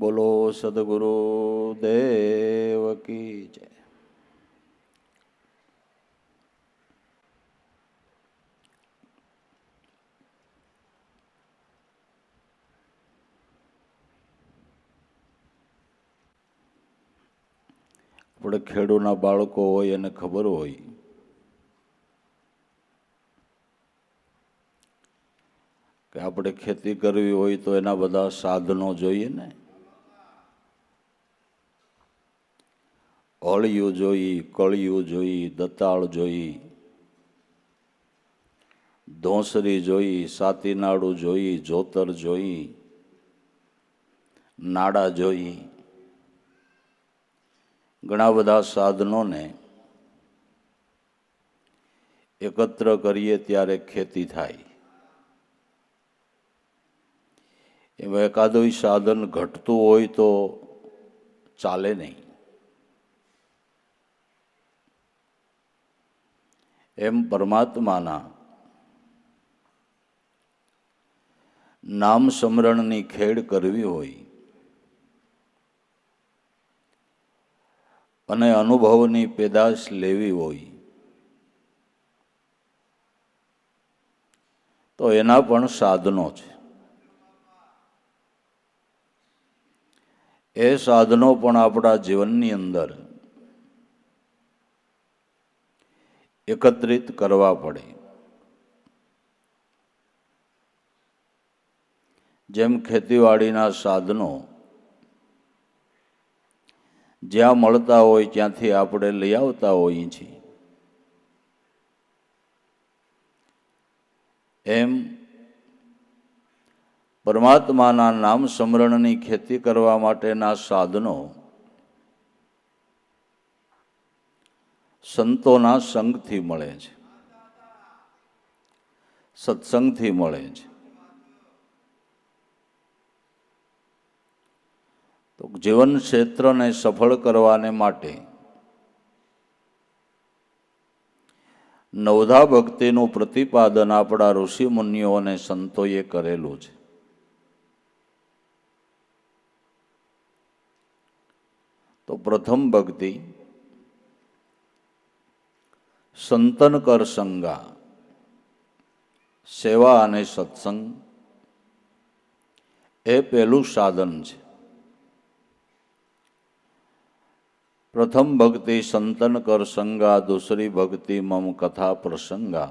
બોલો સદગુરુ દેવ કી જય. આપણે ખેડૂના બાળકો હોય એને ખબર હોય કે આપણે ખેતી કરવી હોય તો એના બધા સાધનો જોઈએ ને. હળિયું જોઈ, કળિયું જોઈ, દતાળ જોઈ, ધોંસરી જોઈ, સાતીનાડું જોઈ, જોતર જોઈ, નાડા જોઈ. ઘણા બધા સાધનોને એકત્ર કરીએ ત્યારે ખેતી થાય. એમાં એકાદું સાધન ઘટતું હોય તો ચાલે નહીં. એમ પરમાત્માના નામ સ્મરણની ખેડ કરવી હોય અને અનુભવની પેદાશ લેવી હોય તો એના પણ સાધનો છે. એ સાધનો પણ આપણા જીવનની અંદર એકત્રિત કરવા પડે. જેમ ખેતીવાડીના સાધનો જ્યાં મળતા હોય ત્યાંથી આપણે લઈ આવતા હોઈએ છીએ, એમ પરમાત્માના નામ સ્મરણની ખેતી કરવા માટેના સાધનો સંતોના સંગથી મળે છે, સત્સંગથી મળે છે. તો જીવન ક્ષેત્રને સફળ કરવાને માટે નવધા ભક્તિનું પ્રતિપાદન આપણા ઋષિ મુનિઓ અને સંતોએ કરેલું છે. તો પ્રથમ ભક્તિ સંતન કર સંગા, સેવા અને સત્સંગ એ પહેલું સાધન છે. પ્રથમ ભક્તિ સંતન કર સંગા, દૂસરી ભક્તિ મમ કથા પ્રસંગા,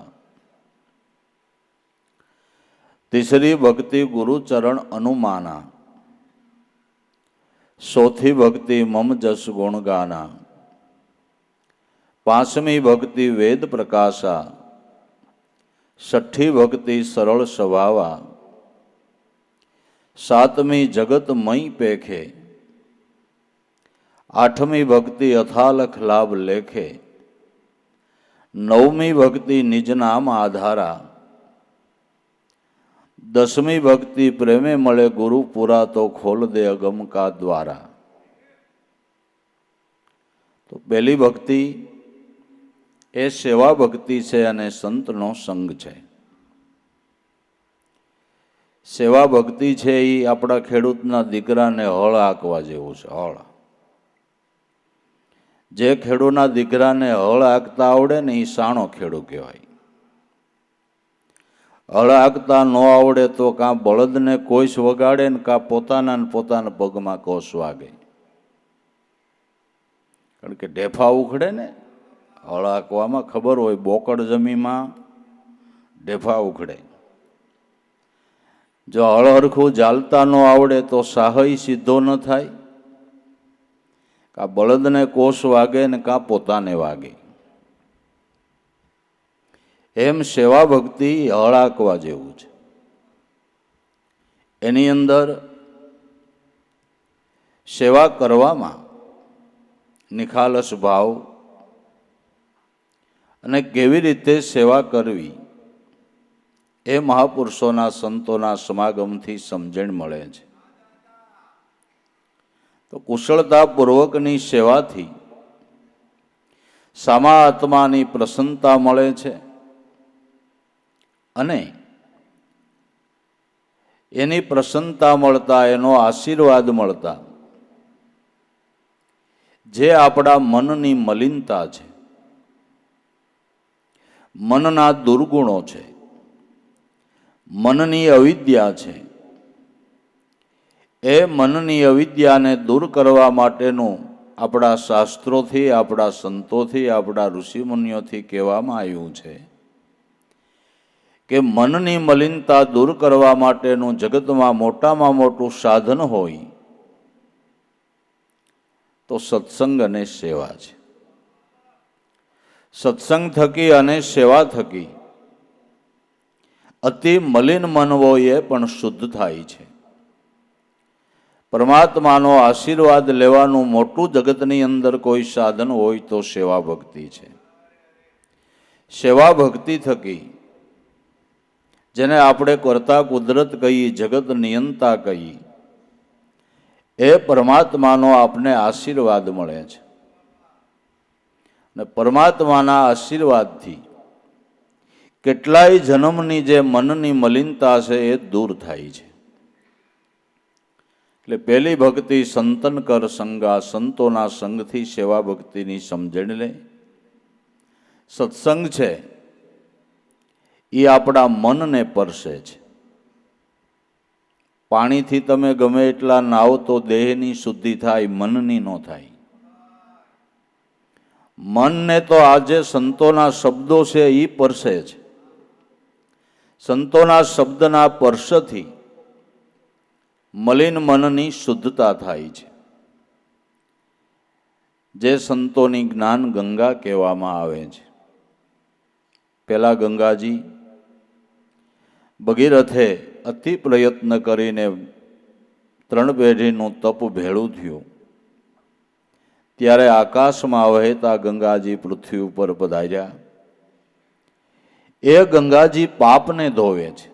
तीसरी भक्ति गुरु चरण अनुमाना, चौथी भक्ति मम जस गुण गाना, पांचमी भक्ति वेद प्रकाशा, छठी भक्ति सरल स्वभावा, सातमी जगत मई पेखे, आठमी भक्ति अथालख लाभ लेखे, नवमी भक्ति निज नाम आधारा, दसमी भक्ति प्रेमे मळे गुरु पूरा तो खोल दे अगम का द्वारा. तो पहली भक्ति ए सेवा भक्ति છે અને સંતનો સંગ છે. સેવા ભક્તિ છે એ આપણા ખેડૂતના દીકરાને હળ હાંકવા જેવું છે. હળ જે ખેડૂતના દીકરાને હળ હાંકતા આવડે ને એ સાણો ખેડૂ કહેવાય. હળ હાંકતા ન આવડે તો કાં બળદને કોઈસ વગાડે ને કાં પોતાના પગમાં કોસ વાગે. કારણ કે ઢેફા ઉખડે ને હળ હાંકવામાં ખબર હોય, બોકડ જમીનમાં ઢેફા ઉખડે. જો હળ હરખું ચાલતા ન આવડે તો સાહય સીધો ન થાય, કાં બળદને કોસ વાગે ને કાં પોતાને વાગે. એમ સેવા ભક્તિ હળ હાંકવા જેવું છે. એની અંદર સેવા કરવામાં નિખાલસ ભાવ અને કેવી રીતે સેવા કરવી એ મહાપુરુષોના સંતોના સમાગમથી સમજણ મળે છે. તો કુશળતાપૂર્વકની સેવાથી સામા આત્માની પ્રસન્નતા મળે છે અને એની પ્રસન્નતા મળતા, એનો આશીર્વાદ મળતા, જે આપણા મનની મલિનતા છે, મનના દુર્ગુણો છે, મનની અવિદ્યા છે, એ મનની અવિદ્યાને દૂર કરવા માટેનું આપણા શાસ્ત્રોથી, આપણા સંતોથી, આપણા ઋષિમુનિઓથી કહેવામાં આવ્યું છે કે મનની મલિનતા દૂર કરવા માટેનું જગતમાં મોટામાં મોટું સાધન હોય તો સત્સંગ અને સેવા છે. સત્સંગ થકી અને સેવા થકી અતિ મલિન મન હોય એ પણ શુદ્ધ થાય છે. પરમાત્માનો આશીર્વાદ લેવાનું મોટું જગતની અંદર કોઈ સાધન હોય તો સેવા ભક્તિ છે. સેવા ભક્તિ થકી, જેને આપણે કરતા કુદરત કહીએ, જગત નિયંતા કહીએ, એ પરમાત્માનો આપને આશીર્વાદ મળે છે. ને પરમાત્માના આશીર્વાદથી કેટલાય જન્મની જે મનની મલિનતા છે એ દૂર થાય છે. એટલે પહેલી ભક્તિ સંતન કર સંગા, સંતોના સંગથી સેવા ભક્તિની સમજણ લે. સત્સંગ છે એ આપણા મનને પરસે છે. પાણીથી તમે ગમે એટલા નાહો તો દેહની શુદ્ધિ થાય, મનની ન થાય. મનને તો આજે સંતોના શબ્દો છે એ પરસે છે. સંતોના શબ્દના સ્પર્શથી મલિન મનની શુદ્ધતા થાય છે. જે સંતોની જ્ઞાન ગંગા કહેવામાં આવે છે. પેલા ગંગાજી ભગીરથે અતિ પ્રયત્ન કરીને 3 પેઢીનું તપ ભેળું થયું, ત્યારે આકાશમાં વહેતા ગંગાજી પૃથ્વી ઉપર પધાર્યા. એ ગંગાજી પાપને ધોવે છે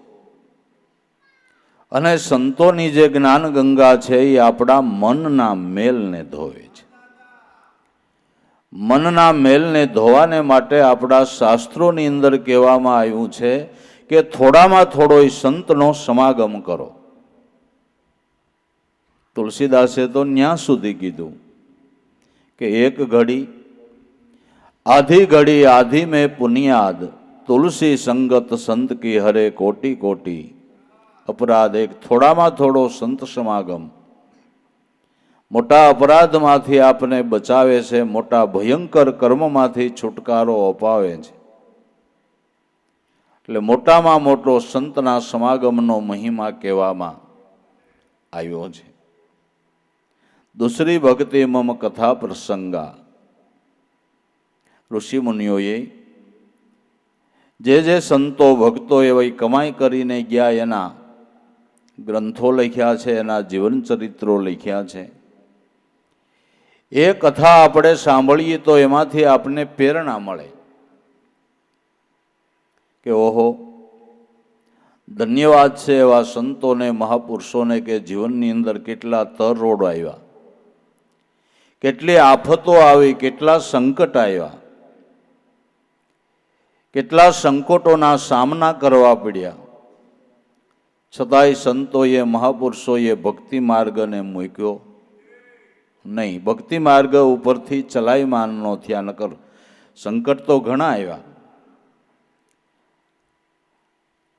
અને સંતોની જે જ્ઞાન ગંગા છે એ આપણા મનના મેલને ધોવે છે. મનના મેલને ધોવાને માટે આપણા શાસ્ત્રોની અંદર કહેવામાં આવ્યું છે કે થોડામાં થોડો સંતનો સમાગમ કરો. તુલસીદાસે તો ન્યા સુધી કીધું કે એક ઘડી આધી ઘડી આધી મેં પુનિયાદ, તુલસી સંગત સંત કી હરે કોટી કોટી અપરાધ. એક થોડામાં થોડો સંત સમાગમ મોટા અપરાધમાંથી આપને બચાવે છે, મોટા ભયંકર કર્મમાંથી છુટકારો અપાવે છે. એટલે મોટામાં મોટો સંતના સમાગમનો મહિમા કહેવામાં આવ્યો છે. દૂસરી ભક્તિ મમ કથા પ્રસંગા. ઋષિ મુનિઓએ જે સંતો ભક્તો એવી કમાઈ કરીને ગયા એના ગ્રંથો લખ્યા છે, એના જીવન ચરિત્રો લખ્યા છે. એ કથા આપણે સાંભળીએ તો એમાંથી આપણને પ્રેરણા મળે કે ઓહો, ધન્યવાદ છે એવા સંતોને, મહાપુરુષોને કે જીવનની અંદર કેટલા તરરોડ આવ્યા, કેટલી આફતો આવી, કેટલા સંકટ આવ્યા, કેટલા સંકટોના સામના કરવા પડ્યા, છતાંય સંતોએ, મહાપુરુષોએ ભક્તિ માર્ગને મૂક્યો નહીં. ભક્તિ માર્ગ ઉપરથી ચલાયમાન ન થયા, નકર સંકટ તો ઘણા આવ્યા.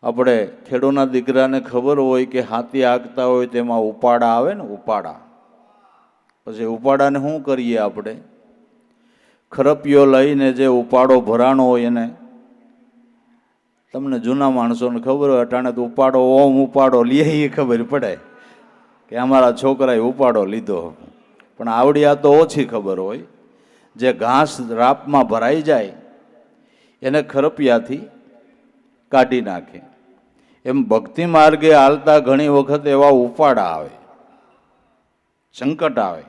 આપણે ખેડૂના દીકરાને ખબર હોય કે હાથી આગતા હોય તેમાં ઉપાડા આવે ને, ઉપાડા. પછી ઉપાડાને શું કરીએ આપણે? ખરપિયો લઈને જે ઉપાડો ભરાણો હોય એને, તમને જૂના માણસોને ખબર હોય, અટાણે તો ઉપાડો ઓમ ઉપાડો લે એ ખબર પડે કે અમારા છોકરાએ ઉપાડો લીધો. પણ આવડિયા તો ઓછી ખબર હોય. જે ઘાસ રાપમાં ભરાઈ જાય એને ખરપિયાથી કાઢી નાખે. એમ ભક્તિ માર્ગે હાલતા ઘણી વખત એવા ઉપાડા આવે, સંકટ આવે.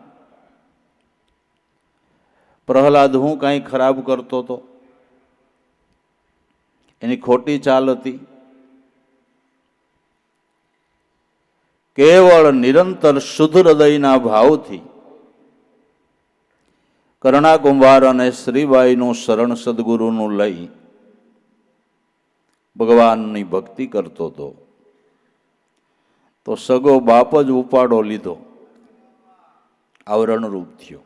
પ્રહલાદ હું કાંઈ ખરાબ કરતો હતો, એની ખોટી ચાલ હતી. કેવળ નિરંતર શુદ્ધ હૃદયના ભાવથી કરણા કુંભાર અને શ્રીબાઈનું શરણ સદગુરુનું લઈ ભગવાનની ભક્તિ કરતો હતો. તો સગો બાપ જ ઉપાડો લીધો, આવરણ રૂપ થયો.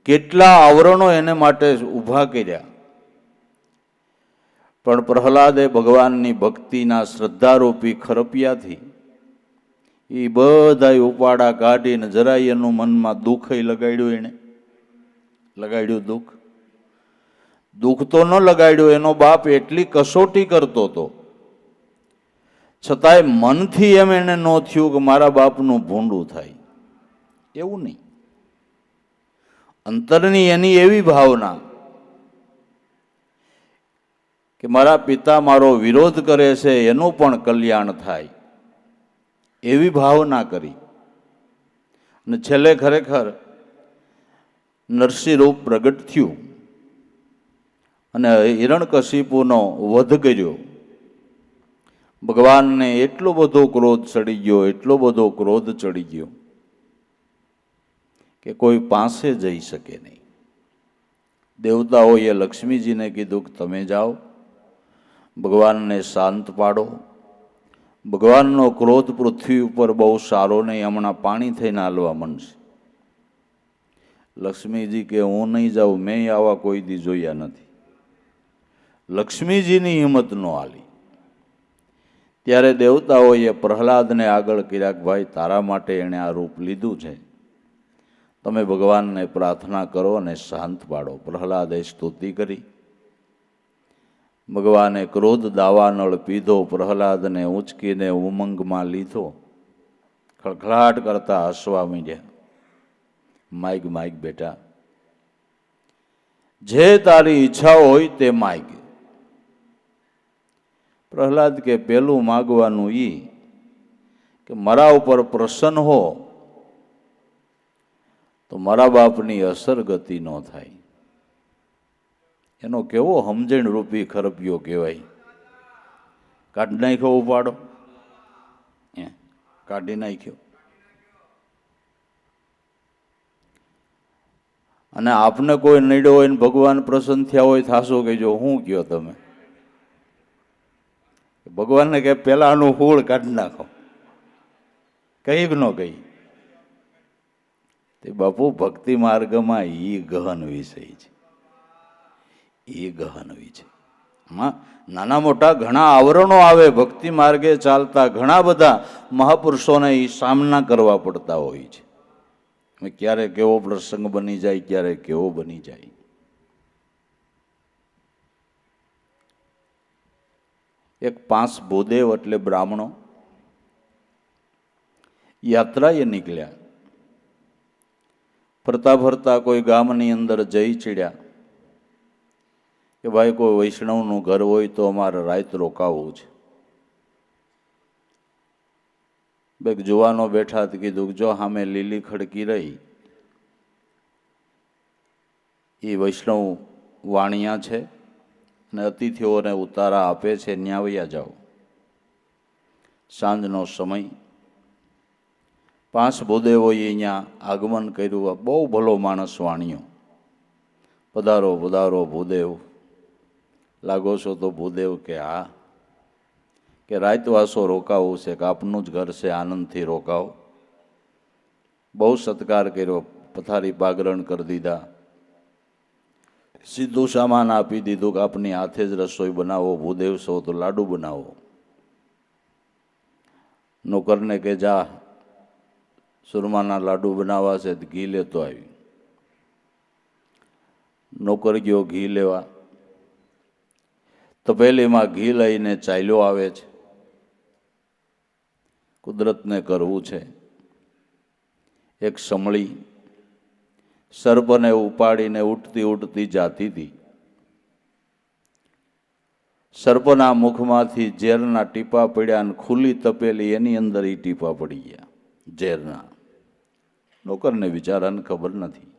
કેટલા આવરણો એને માટે ઊભા કર્યા, પણ પ્રહલાદે ભગવાનની ભક્તિના શ્રદ્ધારૂપી ખરપિયાથી એ બધા ઉપાડા કાઢીને જરાય એનું મનમાં દુઃખ લગાડ્યું. એને લગાડ્યું દુઃખ? દુઃખ તો ન લગાડ્યું. એનો બાપ એટલી કસોટી કરતો હતો, છતાંય મનથી એમ એને ન થયું કે મારા બાપનું ભૂંડું થાય. એવું નહીં, અંતરની એની એવી ભાવના કે મારા પિતા મારો વિરોધ કરે છે, એનું પણ કલ્યાણ થાય, એવી ભાવના કરી. અને છેલ્લે ખરેખર નરસિંહ રૂપ પ્રગટ થયું અને હિરણ્યકશિપુનો વધ કર્યો. ભગવાનને એટલો બધો ક્રોધ ચડી ગયો, એટલો બધો ક્રોધ ચડી ગયો કે કોઈ પાસે જઈ શકે નહીં. દેવતાઓએ લક્ષ્મીજીને કીધું કે તમે જાઓ, ભગવાનને શાંત પાડો. ભગવાનનો ક્રોધ પૃથ્વી ઉપર બહુ સારો નહીં, હમણાં પાણી થઈને હાલવા માંડશે. લક્ષ્મીજી કે હું નહીં જાઉં, મેં આવા કોઈ દી જોયા નથી. લક્ષ્મીજીની હિંમત ન હાલી. ત્યારે દેવતાઓએ પ્રહલાદને આગળ કર્યા કે ભાઈ તારા માટે એણે આ રૂપ લીધું છે, તમે ભગવાનને પ્રાર્થના કરો અને શાંત પાડો. પ્રહલાદે સ્તુતિ કરી. ભગવાને ક્રોધ દાવાનળ પીધો, પ્રહલાદને ઊંચકીને ઉમંગમાં લીધો, ખળખળાટ કરતા હસવા માંડ્યા. માઈક માઈક બેટા, જે તારી ઈચ્છા હોય તે માગ. પ્રહલાદ કે પેલું માગવાનું ઈ કે મારા ઉપર પ્રસન્ન હો તો મારા બાપની અસર ગતિ ન થાય. એનો કેવો સમજણ રૂપી ખરપિયો કહેવાય. કાઢી નાખ્યો ઉપાડો, કાઢી નાખ્યો. અને આપને કોઈ નડ્યો હોય ને ભગવાન પ્રસન્ન થયા હોય, થાશો કે જો હું કયો તમે? ભગવાનને કે પેલા આનું હૂળ કાઢી નાખો. કઈ ન કઈ તે બાપુ ભક્તિ માર્ગમાં ઈ ગહન વિષય છે, એ ગહન વિષય. નાના મોટા ઘણા આવરણો આવે. ભક્તિ માર્ગે ચાલતા ઘણા બધા મહાપુરુષોને એ સામના કરવા પડતા હોય છે. ક્યારેક કેવો પ્રસંગ બની જાય, ક્યારેક કેવો બની જાય. એક 5 ભૂદેવ એટલે બ્રાહ્મણો યાત્રાએ નીકળ્યા. ફરતા ફરતા કોઈ ગામની અંદર જઈ ચડ્યા કે ભાઈ કોઈ વૈષ્ણવનું ઘર હોય તો અમારે રાત રોકાવું છે. બે જુવાનો બેઠા કીધું જો સામે લીલી ખડકી રહી એ વૈષ્ણવ વાણિયા છે અને અતિથિઓને ઉતારા આપે છે, ન્યા વયા જાઓ. સાંજનો સમય. 5 ભૂદેવોએ અહીંયા આગમન કર્યું. બહુ ભલો માણસ વાણિયો. પધારો પધારો ભૂદેવ. લાગો છો તો ભૂદેવ કે હા, કે રાતવાસો રોકાવું છે, કે આપનું જ ઘર છે, આનંદથી રોકાવો. બહુ સત્કાર કર્યો, પથારી પાગરણ કરી દીધા, સીધું સામાન આપી દીધું કે આપની હાથે જ રસોઈ બનાવો, ભૂદેવ છો તો લાડુ બનાવો. નોકરને કે જા સુરમાના લાડુ બનાવવા છે, ઘી લેતો આવી. નોકર ગયો ઘી લેવા. તપેલીમાં ઘી લઈને ચાલ્યો આવે છે. કુદરતને કરવું છે. એક સમળી સર્પને ઉપાડીને ઉઠતી ઉઠતી જાતી હતી. સર્પના મુખમાંથી ઝેરના ટીપા પડ્યા અને ખુલ્લી તપેલી એની અંદર એ ટીપા પડી ગયા ઝેરના. નોકરને વિચારાને ખબર નથી.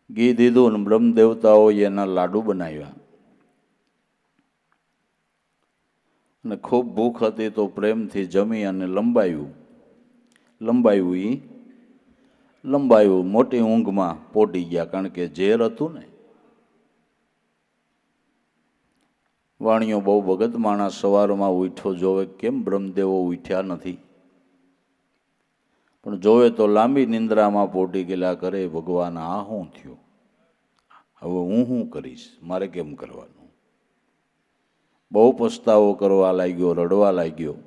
ઘી દીધું ને બ્રહ્મ દેવતાઓએ એના લાડુ બનાવ્યા. અને ખૂબ ભૂખ હતી તો પ્રેમથી જમી અને લંબાયું મોટી ઊંઘમાં પોટી ગયા, કારણ કે ઝેર હતું ને. વાણીઓ બહુ ભગત માણસ સવારમાં ઉઠ્યો જોવે કેમ બ્રહ્મદેવો ઉઠ્યા નથી, પણ જોવે તો લાંબી નિંદ્રામાં પોટી ગયેલા કરે, ભગવાન આ શું થયું, હવે હું શું કરીશ, મારે કેમ કરવાનું. બહુ પસ્તાવો કરવા લાગ્યો, રડવા લાગ્યો.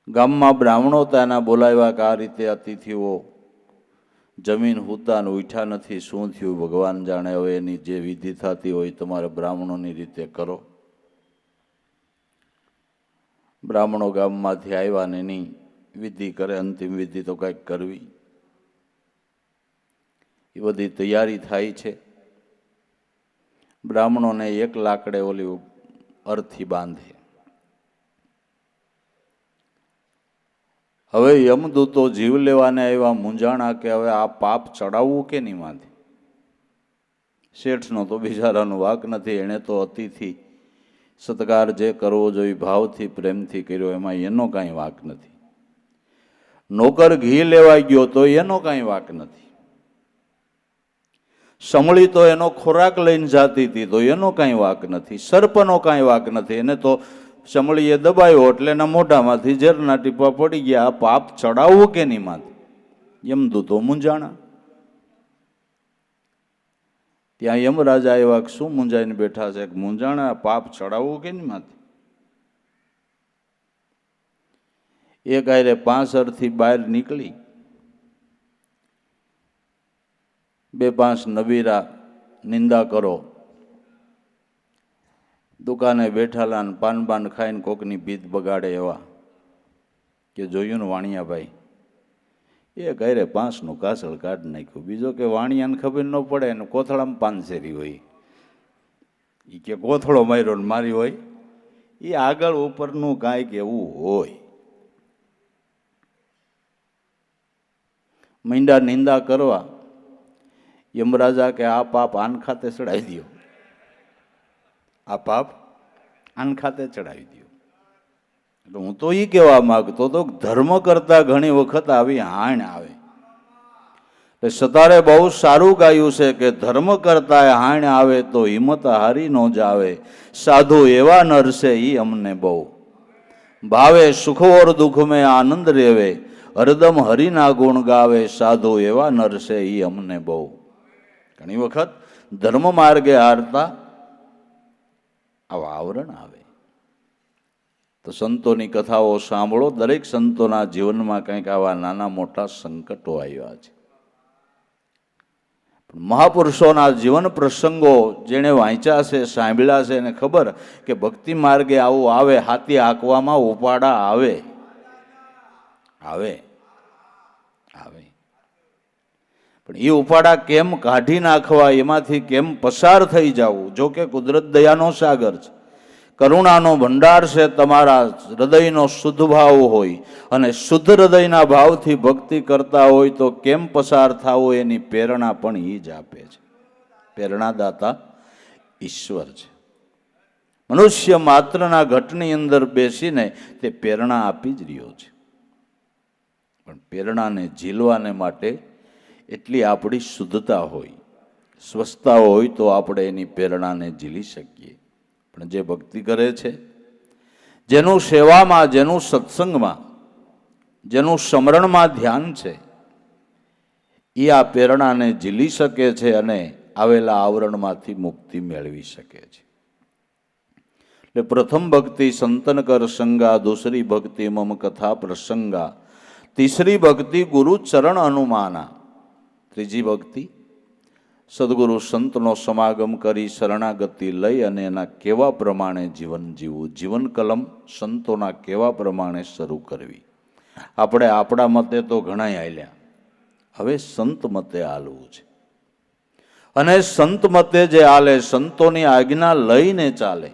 ગામમાં બ્રાહ્મણો ત્યાંના બોલાવ્યા કે આ રીતે અતિથિઓ જમીન હુતા ઉઠ્યા નથી, શું થયું ભગવાન જાણે, હવે એની જે વિધિ થતી હોય તમારે બ્રાહ્મણોની રીતે કરો. બ્રાહ્મણો ગામમાંથી આવ્યા ને એની વિધિ કરે, અંતિમ વિધિ તો કંઈક કરવી, એ બધી તૈયારી થાય છે. બ્રાહ્મણોને એક લાકડે ઓલી અર્થી બાંધે. હવે યમદૂતો જીવ લેવાને આવ્યા, મૂંઝાણા કે હવે આ પાપ ચડાવવું કે નહીં માથે. શેઠનો તો બિચારાનો વાક નથી, એણે તો અતિથિ સત્કાર જે કરવો જોઈએ ભાવથી પ્રેમથી કર્યો, એમાં એનો કાંઈ વાક નથી. નોકર ઘી લેવા ગયો તો એનો કાંઈ વાક નથી. સમળી તો એનો ખોરાક લઈને જાતી હતી તો એનો કાંઈ વાક નથી. સર્પનો કાંઈ વાક નથી, એને તો સમળીએ દબાયો એટલે એના મોઢામાંથી ઝેરના ટીપા પડી ગયા. આ પાપ ચડાવવું કે નહીં માથે? યમદૂતો મૂંઝાણા. ત્યાં યમરાજા એવા શું મૂંઝાઈને બેઠા છે, મૂંઝાણા પાપ ચડાવવું કે નહીં માથે? એક આયરે 5 અર્થી બહાર નીકળી, 2-5 નબીરા નિંદા કરો, દુકાને બેઠાલા ને પાન બાન ખાઈને કોકની ભીત બગાડે એવા કે જોયું ને વાણિયાભાઈ, એ ઘરે 5નું કાસળ કાઢી નાખ્યું. બીજો કે વાણિયાને ખબર ન પડે ને કોથળામાં પાનસેરી હોય, એ કે કોથળો માર્યો ને મારી હોય, એ આગળ ઉપરનું કાંઈક એવું હોય. મીંડા નિંદા કરવા, યમરાજા કે આ પાપ આન ખાતે ચડાવી દો, આ પાપ આન ખાતે ચડાવી દો. એટલે હું તો એ કહેવા માંગતો તો ધર્મ કરતા ઘણી વખત આવી હાણ આવે. એટલે સતારે બહુ સારું ગાયું છે કે ધર્મ કરતા હાણ આવે તો હિંમત હારી નો જાવે, સાધુ એવા નરસે ઈ અમને બહુ ભાવે, સુખોર દુઃખ મેં આનંદ રેવે, હરદમ હરિના ગુણ ગાવે, સાધુ એવા નરસે ઈ અમને બહુ. ઘણી વખત ધર્મ માર્ગે હારતા આવા આવરણ આવે. તો સંતોની કથાઓ સાંભળો. દરેક સંતોના જીવનમાં કંઈક આવા નાના મોટા સંકટો આવ્યા છે. મહાપુરુષોના જીવન પ્રસંગો જેણે વાંચ્યા છે, સાંભળ્યા છે, એને ખબર કે ભક્તિ માર્ગે આવું આવે, હાથી હાંકવામાં ઉપાડા આવે આવે આવે. પણ એ ઉપાડા કેમ કાઢી નાખવા, એમાંથી કેમ પસાર થઈ જવું? જો કે કુદરત દયાનો સાગર છે, કરુણાનો ભંડાર છે. તમારા હૃદયનો શુદ્ધ ભાવ હોય અને શુદ્ધ હૃદયના ભાવથી ભક્તિ કરતા હોય તો કેમ પસાર થવું, એની પ્રેરણા પણ એ જ આપે છે. પ્રેરણાદાતા ઈશ્વર છે. મનુષ્ય માત્રના ઘટની અંદર બેસીને તે પ્રેરણા આપી જ રહ્યો છે. પણ પ્રેરણાને ઝીલવાને માટે એટલી આપણી શુદ્ધતા હોય, સ્વસ્થતા હોય તો આપણે એની પ્રેરણાને ઝીલી શકીએ. પણ જે ભક્તિ કરે છે, જેનું સેવામાં, જેનું સત્સંગમાં, જેનું સ્મરણમાં ધ્યાન છે, એ આ પ્રેરણાને ઝીલી શકે છે અને આવેલા આવરણમાંથી મુક્તિ મેળવી શકે છે. એટલે પ્રથમ ભક્તિ સંતન કર સંગા, દૂસરી ભક્તિ મમ કથા પ્રસંગા, તીસરી ભક્તિ ગુરુ ચરણ અનુમાના, ત્રીજી ભક્તિ સદગુરુ સંતનો સમાગમ કરી શરણાગતિ લઈ અને એના કેવા પ્રમાણે જીવન જીવવું, જીવન કલમ સંતોના કેવા પ્રમાણે શરૂ કરવી. આપણે આપણા મતે તો ઘણા હાલ્યા, હવે સંત મતે હાલવું છે. અને સંત મતે જે હાલે, સંતોની આજ્ઞા લઈને ચાલે,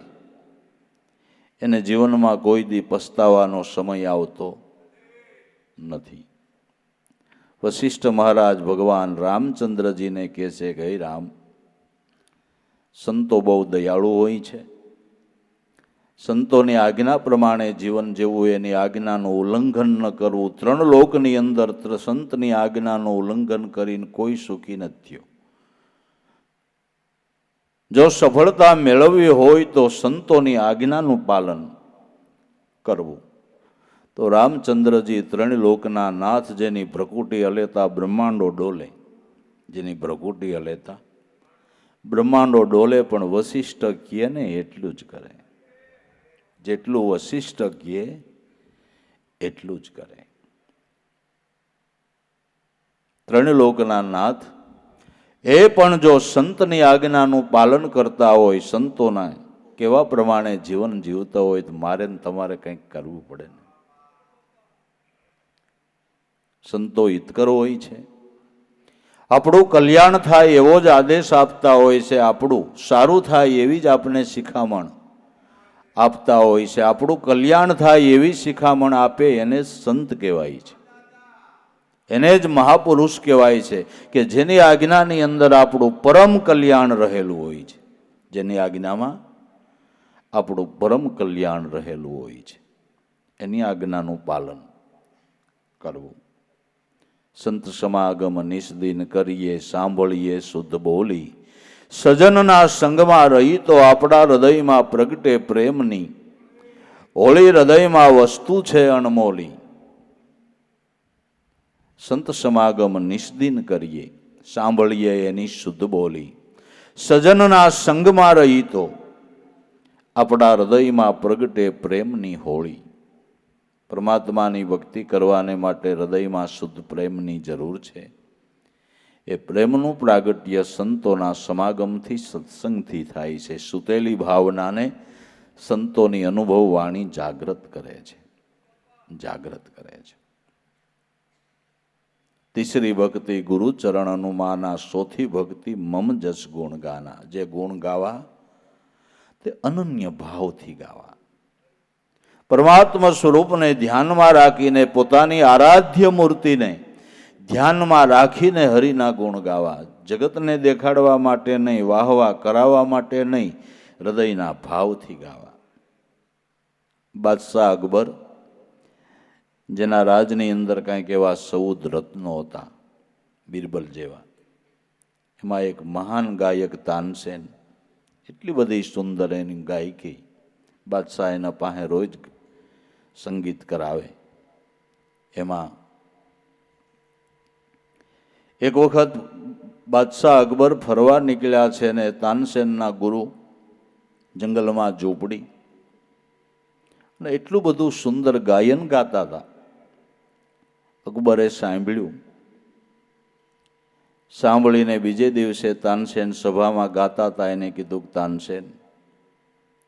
એને જીવનમાં કોઈ દી પસ્તાવાનો સમય આવતો નથી. વશિષ્ઠ મહારાજ ભગવાન રામચંદ્રજીને કહે છે કે હે રામ, સંતો બહુ દયાળુ હોય છે, સંતોની આજ્ઞા પ્રમાણે જીવન જીવવું, એની આજ્ઞાનું ઉલ્લંઘન ન કરવું. 3 લોકની અંદર સંતની આજ્ઞાનું ઉલ્લંઘન કરીને કોઈ સુખી નથી થયો. જો સફળતા મેળવવી હોય તો સંતોની આજ્ઞાનું પાલન કરવું. તો રામચંદ્રજી ત્રણ લોકના નાથ, જેની ભ્રકુટી હલેતા બ્રહ્માંડો ડોલે, જેની ભ્રકુટી હલેતા બ્રહ્માંડો ડોલે, પણ વશિષ્ઠ કહે ને એટલું જ કરે. જેટલું વશિષ્ઠ કહે એટલું જ કરે. ત્રણ લોકના નાથ એ પણ જો સંતની આજ્ઞાનું પાલન કરતા હોય, સંતોના કેવા પ્રમાણે જીવન જીવતા હોય, તો મારે ને તમારે કંઈક કરવું પડે ને. સંતો હિતકર હોય છે, આપણું કલ્યાણ થાય એવો જ આદેશ આપતા હોય છે, આપણું સારું થાય એવી જ આપણે શિખામણ આપતા હોય છે, આપણું કલ્યાણ થાય એવી શિખામણ આપે એને સંત કહેવાય છે, એને જ મહાપુરુષ કહેવાય છે, કે જેની આજ્ઞાની અંદર આપણું પરમ કલ્યાણ રહેલું હોય છે, જેની આજ્ઞામાં આપણું પરમ કલ્યાણ રહેલું હોય છે, એની આજ્ઞાનું પાલન કરવું. સંત સમાગમ નિસ્દિન કરીએ, સાંભળીએ શુદ્ધ બોલી, સજનના સંગમાં રહી તો આપણા હૃદયમાં પ્રગટે પ્રેમની હોળી, હૃદયમાં વસ્તુ છે અણમોલી. સંત સમાગમ નિસ્દિન કરીએ, સાંભળીએ એની શુદ્ધ બોલી, સજનના સંગમાં રહી તો આપણા હૃદયમાં પ્રગટે પ્રેમની હોળી. પરમાત્માની ભક્તિ કરવાને માટે હૃદયમાં શુદ્ધ પ્રેમની જરૂર છે. એ પ્રેમનું પ્રાગટ્ય સંતોના સમાગમથી, સત્સંગથી થાય છે. સુતેલી ભાવનાને સંતોની અનુભવ વાણી જાગૃત કરે છે, જાગૃત કરે છે. તીસરી ભક્તિ ગુરુ ચરણ અનુમાના, ચોથી ભક્તિ મમ જસ ગુણ ગાના. જે ગુણ ગાવા તે અનન્ય ભાવથી ગાવા. પરમાત્મા સ્વરૂપને ધ્યાનમાં રાખીને, પોતાની આરાધ્ય મૂર્તિને ધ્યાનમાં રાખીને હરિના ગુણ ગાવા. જગતને દેખાડવા માટે નહીં, વાહવા કરાવવા માટે નહીં, હૃદયના ભાવથી ગાવા. બાદશાહ અકબર, જેના રાજની અંદર કંઈક એવા 14 રત્નો હતા, બિરબલ જેવા, એમાં એક મહાન ગાયક તાનસેન, એટલી બધી સુંદર એની ગાયકી. બાદશાહ એના પાસે રોજ સંગીત કરાવે. એમાં એક વખત બાદશાહ અકબર ફરવા નીકળ્યા છે ને તાનસેનના ગુરુ જંગલમાં ઝૂંપડી, અને એટલું બધું સુંદર ગાયન ગાતા હતા. અકબરે સાંભળ્યું. સાંભળીને બીજે દિવસે તાનસેન સભામાં ગાતા હતા, એને કીધું, તાનસેન,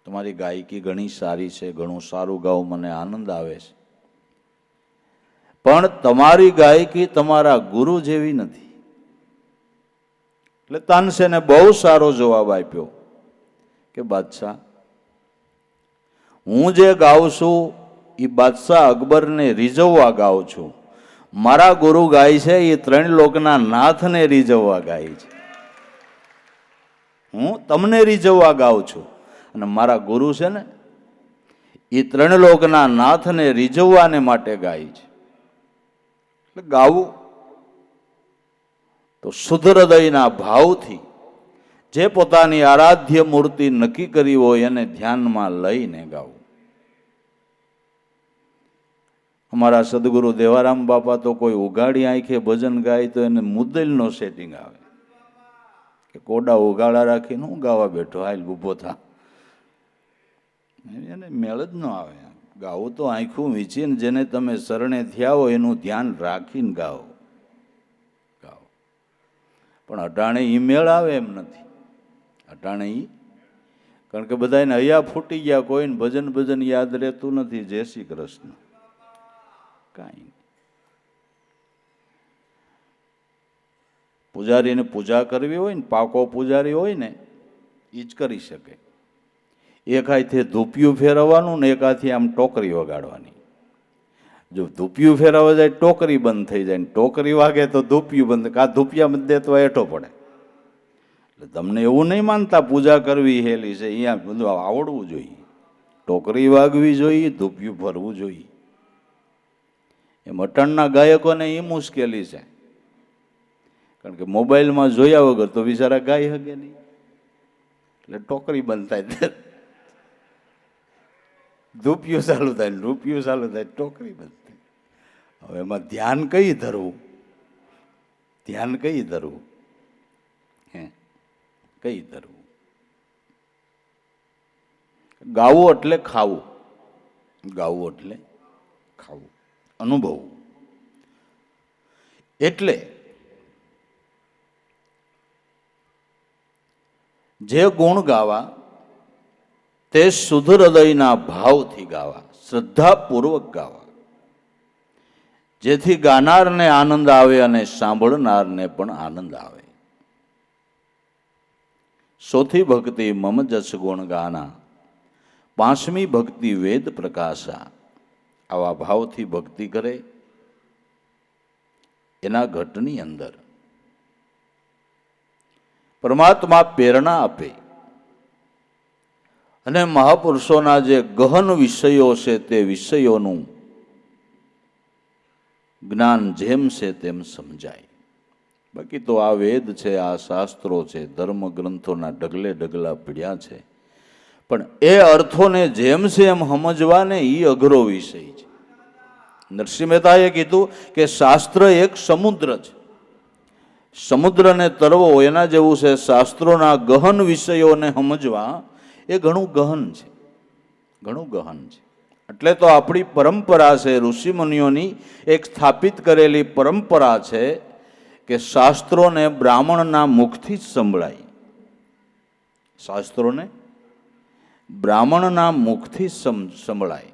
તમારી ગાયકી ઘણી સારી છે, ઘણું સારું ગાવ, મને આનંદ આવે છે, પણ તમારી ગાયકી તમારા ગુરુ જેવી નથી. એટલે તાનસેને બહુ સારો જવાબ આપ્યો કે બાદશાહ, હું જે ગાઉં છું એ બાદશાહ અકબરને રીઝવવા ગાઉં છું. મારા ગુરુ ગાય છે એ 3 લોકના નાથને રીઝવવા ગાય છે. હું તમને રીઝવવા ગાઉં છું, અને મારા ગુરુ છે ને એ 3 લોકના નાથને રીઝવવાને માટે ગાય છે. એટલે ગાવું તો શુદ્ધ હૃદયના ભાવથી, જે પોતાની આરાધ્ય મૂર્તિ નક્કી કરી હોય એને ધ્યાનમાં લઈને ગાવું. અમારા સદગુરુ દેવારામ બાપા તો કોઈ ઉગાડી આંખે ભજન ગાય તો એને મુદ્દલનો સેટિંગ આવે કે કોડા ઉગાડા રાખીને હું ગાવા બેઠો, હાલ ઊભો થા. એને મેળ જ ન આવે. ગાવું તો આંખું વીંચીને જેને તમે શરણે થયા હો એનું ધ્યાન રાખીને ગાઓ. ગાઓ પણ અટાણે ઈ મેળ આવે એમ નથી. અટાણે ઈ, કારણ કે બધાને હૈયા ફૂટી ગયા, કોઈને ભજન ભજન યાદ રહેતું નથી. જય શ્રી કૃષ્ણ. કાંઈ પૂજારીને પૂજા કરવી હોય ને, પાકો પૂજારી હોય ને એ જ કરી શકે. એક હાથે ધૂપિયું ફેરવવાનું ને એક હાથે આમ ટોકરી વગાડવાની. જો ધૂપિયું ફેરવવા જાય ટોકરી બંધ થઈ જાય, ને ટોકરી વાગે તો ધૂપિયું બંધ, કા ધૂપિયા મત દે તો હેઠો પડે. એટલે તમને એવું નહીં માનતા પૂજા કરવી હેલી છે, અહીંયા બધું આવડવું જોઈએ. ટોકરી વાગવી જોઈએ, ધૂપિયું ફરવું જોઈએ. એ મટણના ગાયકોને એ મુશ્કેલી છે, કારણ કે મોબાઈલમાં જોયા વગર તો બિચારા ગાઈ શકે નહીં. એટલે ટોકરી બંધ થાય, ધૂપિયું ચાલુ થાય, રૂપિયું ચાલુ થાય, ટોકરી બંધ થાય. હવે એમાં ધ્યાન કઈ ધરવું? ધ્યાન કઈ ધરવું? હે, કઈ ધરવું? ગાવું એટલે ખાવું, ગાવું એટલે ખાવું, અનુભવવું. એટલે જે ગુણ ગાવા તે શુદ્ધ હૃદયના ભાવથી ગાવા, શ્રદ્ધાપૂર્વક ગાવા, જેથી ગાનારને આનંદ આવે અને સાંભળનારને પણ આનંદ આવે. સોથી ભક્તિ મમ જસ ગુણ ગાના, પાંચમી ભક્તિ વેદ પ્રકાશા. આવા ભાવથી ભક્તિ કરે એના ઘટની અંદર પરમાત્મા પ્રેરણા આપે અને મહાપુરુષોના જે ગહન વિષયો છે તે વિષયોનું જ્ઞાન જેમ છે તેમ સમજાય. બાકી તો આ વેદ છે, આ શાસ્ત્રો છે, ધર્મ ગ્રંથોના ઢગલે ઢગલા પીડ્યા છે, પણ એ અર્થોને જેમ છે એમ સમજવાને એ અઘરો વિષય છે. નરસિંહ મહેતાએ કીધું કે શાસ્ત્ર એક સમુદ્ર છે, સમુદ્રને તરવો એના જેવું છે. શાસ્ત્રોના ગહન વિષયોને સમજવા એ ઘણું ગહન છે, ઘણું ગહન છે. એટલે તો આપણી પરંપરા છે, ઋષિમુનિઓની એક સ્થાપિત કરેલી પરંપરા છે કે શાસ્ત્રોને બ્રાહ્મણના મુખથી જ સંભળાય. શાસ્ત્રોને બ્રાહ્મણના મુખથી સંભળાય.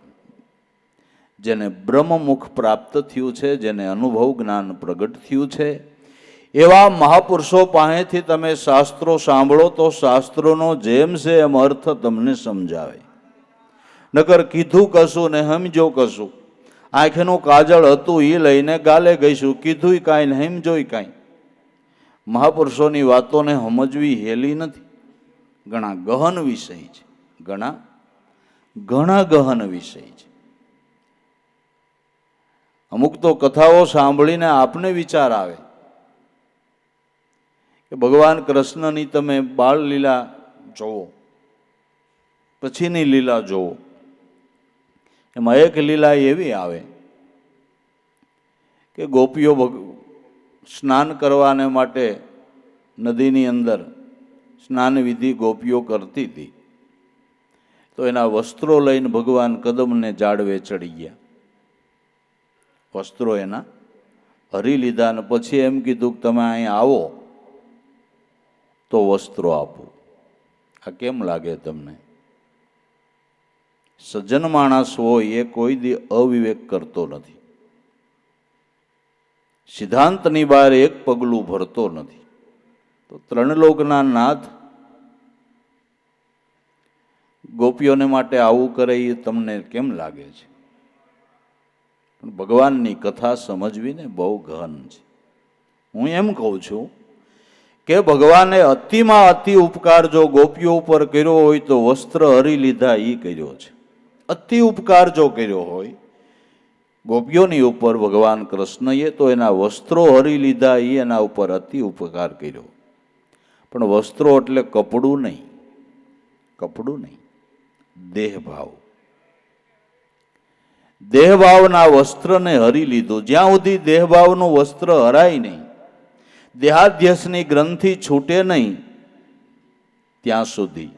જેને બ્રહ્મમુખ પ્રાપ્ત થયું છે, જેને અનુભવ જ્ઞાન પ્રગટ થયું છે, એવા મહાપુરુષો પાસેથી તમે શાસ્ત્રો સાંભળો તો શાસ્ત્રોનો જેમ છે એમ અર્થ તમને સમજાવે. નકર કીધું કશું ને સમજો કશું. આંખનું કાજળ હતું એ લઈને ગાલે ગઈશું, કીધું કાંઈ ને સમજોય કાંઈ. મહાપુરુષોની વાતોને સમજવી હેલી નથી, ઘણા ગહન વિષય છે, ઘણા ગહન વિષય છે. અમુક તો કથાઓ સાંભળીને આપને વિચાર આવે કે ભગવાન કૃષ્ણની તમે બાળ લીલા જોવો, પછીની લીલા જોવો. એમાં એક લીલા એવી આવે કે ગોપીઓ સ્નાન કરવાને માટે નદીની અંદર સ્નાન વિધિ ગોપીઓ કરતી હતી, તો એના વસ્ત્રો લઈને ભગવાન કદમને જાળવે ચડી ગયા. વસ્ત્રો એના હરી લીધા અને પછી એમ કીધું કે તમે અહીં આવો તો વસ્ત્રો આપું. આ કેમ લાગે તમને? સજ્જન માણસ હોય એ કોઈ દી અવિવેક કરતો નથી, સિદ્ધાંતની બહાર એક પગલું ભરતો નથી. તો ત્રણ લોકના નાથ ગોપીઓને માટે આવું કરે એ તમને કેમ લાગે છે? પણ ભગવાનની કથા સમજવી ને બહુ ગહન છે. હું એમ કહું છું કે ભગવાને અતિમાં અતિ ઉપકાર જો ગોપીઓ ઉપર કર્યો હોય તો વસ્ત્ર હરી લીધા એ કર્યો છે. અતિ ઉપકાર જો કર્યો હોય ગોપીઓની ઉપર ભગવાન કૃષ્ણએ તો એના વસ્ત્રો હરી લીધા એ એના ઉપર અતિ ઉપકાર કર્યો. પણ વસ્ત્રો એટલે કપડું નહીં, કપડું નહીં, દેહભાવ. દેહભાવના વસ્ત્રને હરી લીધું. જ્યાં સુધી દેહભાવનું વસ્ત્ર હરાય નહીં, દેહાધ્યસની ગ્રંથિ છૂટે નહીં, ત્યાં સુધી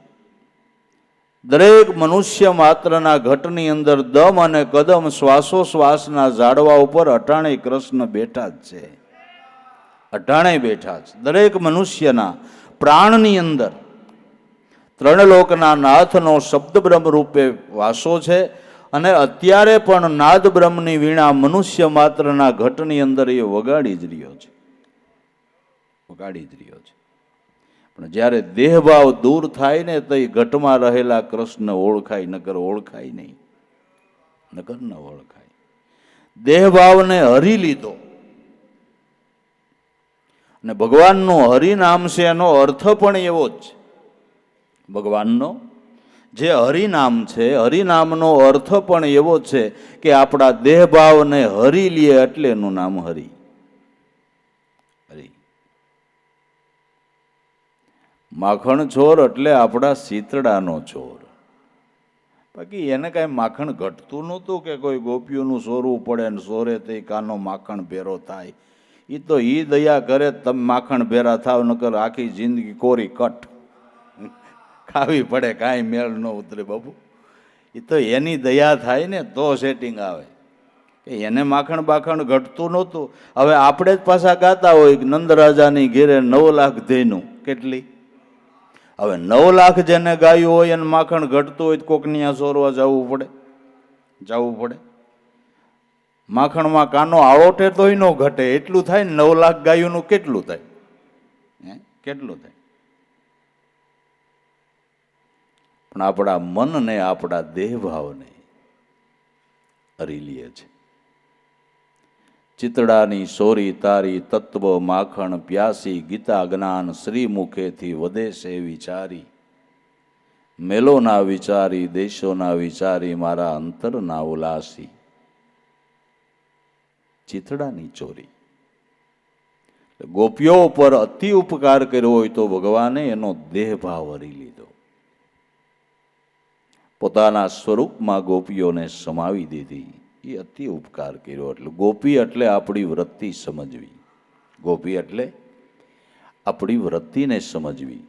દરેક મનુષ્ય માત્રના ઘટની અંદર દમ અને કદમ શ્વાસોશ્વાસના ઝાડવા ઉપર અટાણે કૃષ્ણ બેઠા જ છે, અટાણે બેઠા છે. દરેક મનુષ્યના પ્રાણની અંદર ત્રણ લોકના નાથનો શબ્દ બ્રહ્મ રૂપે વાસો છે અને અત્યારે પણ નાદ બ્રહ્મની વીણા મનુષ્ય માત્રના ઘટની અંદર એ વગાડી જ રહ્યો છે, વગાડી જ રહ્યો છે. પણ જ્યારે દેહભાવ દૂર થાય ને તો એ ઘટમાં રહેલા કૃષ્ણ ઓળખાય, નકર ઓળખાય નહીં, નકર ન ઓળખાય. દેહભાવને હરી લીધો અને ભગવાનનું હરિનામ છે એનો અર્થ પણ એવો જ છે. ભગવાનનો જે હરિનામ છે, હરિનામનો અર્થ પણ એવો છે કે આપણા દેહભાવને હરી લે એટલે એનું નામ હરિ. હરિ માખણ ચોર એટલે આપણા શીતળાનો ચોર. બાકી એને કાંઈ માખણ ઘટતું નહોતું કે કોઈ ગોપીઓનું સોરવું પડે ને સોરે તે કાનો માખણ ભેરો થાય. એ તો ઈ દયા કરે તમે માખણ ભેરા થાવ, નકર આખી જિંદગી કોરી કટ ખાવી પડે, કાંઈ મેળ ન ઉતરે બાપુ. એ તો એની દયા થાય ને તો સેટિંગ આવે. કે એને માખણ બાખણ ઘટતું નહોતું. હવે આપણે જ પાછા ગાતા હોય કે નંદરાજાની ઘેરે 9 લાખ ધેનું. કેટલી? હવે 9 લાખ જેને ગાયું હોય અને માખણ ઘટતું હોય તો કોકની આ સોરવા જવું પડે. માખણમાં કાનો આળોટે તોય ન ઘટે, એટલું થાય ને. 9 લાખ ગાયુંનું કેટલું થાય? કેટલું થાય? પણ આપણા મનને, આપણા દેહભાવને હરી લે છે. ચિતડાની સોરી તારી તત્વ માખણ પ્યાસી, ગીતા જ્ઞાન શ્રી મુખેથી વધે છે વિચારી. મેલોના વિચારી, દેશોના વિચારી, મારા અંતરના ઉલાસી. ચિતડાની ચોરી. ગોપીઓ પર અતિ ઉપકાર કર્યો હોય તો ભગવાને એનો દેહભાવ હરી લીધો. પોતાના સ્વરૂપમાં ગોપીઓને સમાવી દીધી. એ અતિ ઉપકાર કર્યો. એટલે ગોપી એટલે આપણી વૃત્તિ સમજવી. ગોપી એટલે આપણી વૃત્તિને સમજવી.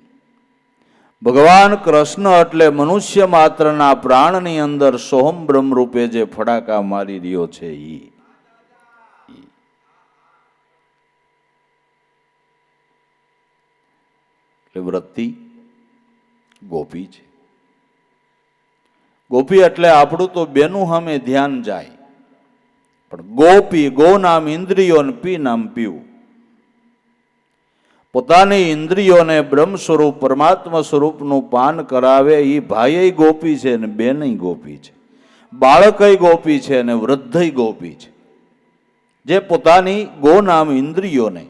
ભગવાન કૃષ્ણ એટલે મનુષ્ય માત્રના પ્રાણની અંદર સોહમ બ્રહ્મ રૂપે જે ફડાકા મારી રહ્યો છે એ. એટલે વૃત્તિ ગોપી છે. ગોપી એટલે આપણું તો બેનું સામે ધ્યાન જાય. પણ ગોપી, ગો નામ ઇન્દ્રિયો ને પી નામ પીવું. પોતાની ઇન્દ્રિયોને બ્રહ્મ સ્વરૂપ પરમાત્મા સ્વરૂપનું પાન કરાવે એ ભાઈ ગોપી છે ને બેનય ગોપી છે. બાળકય ગોપી છે ને વૃદ્ધય ગોપી છે. જે પોતાની ગો નામ ઇન્દ્રિયોને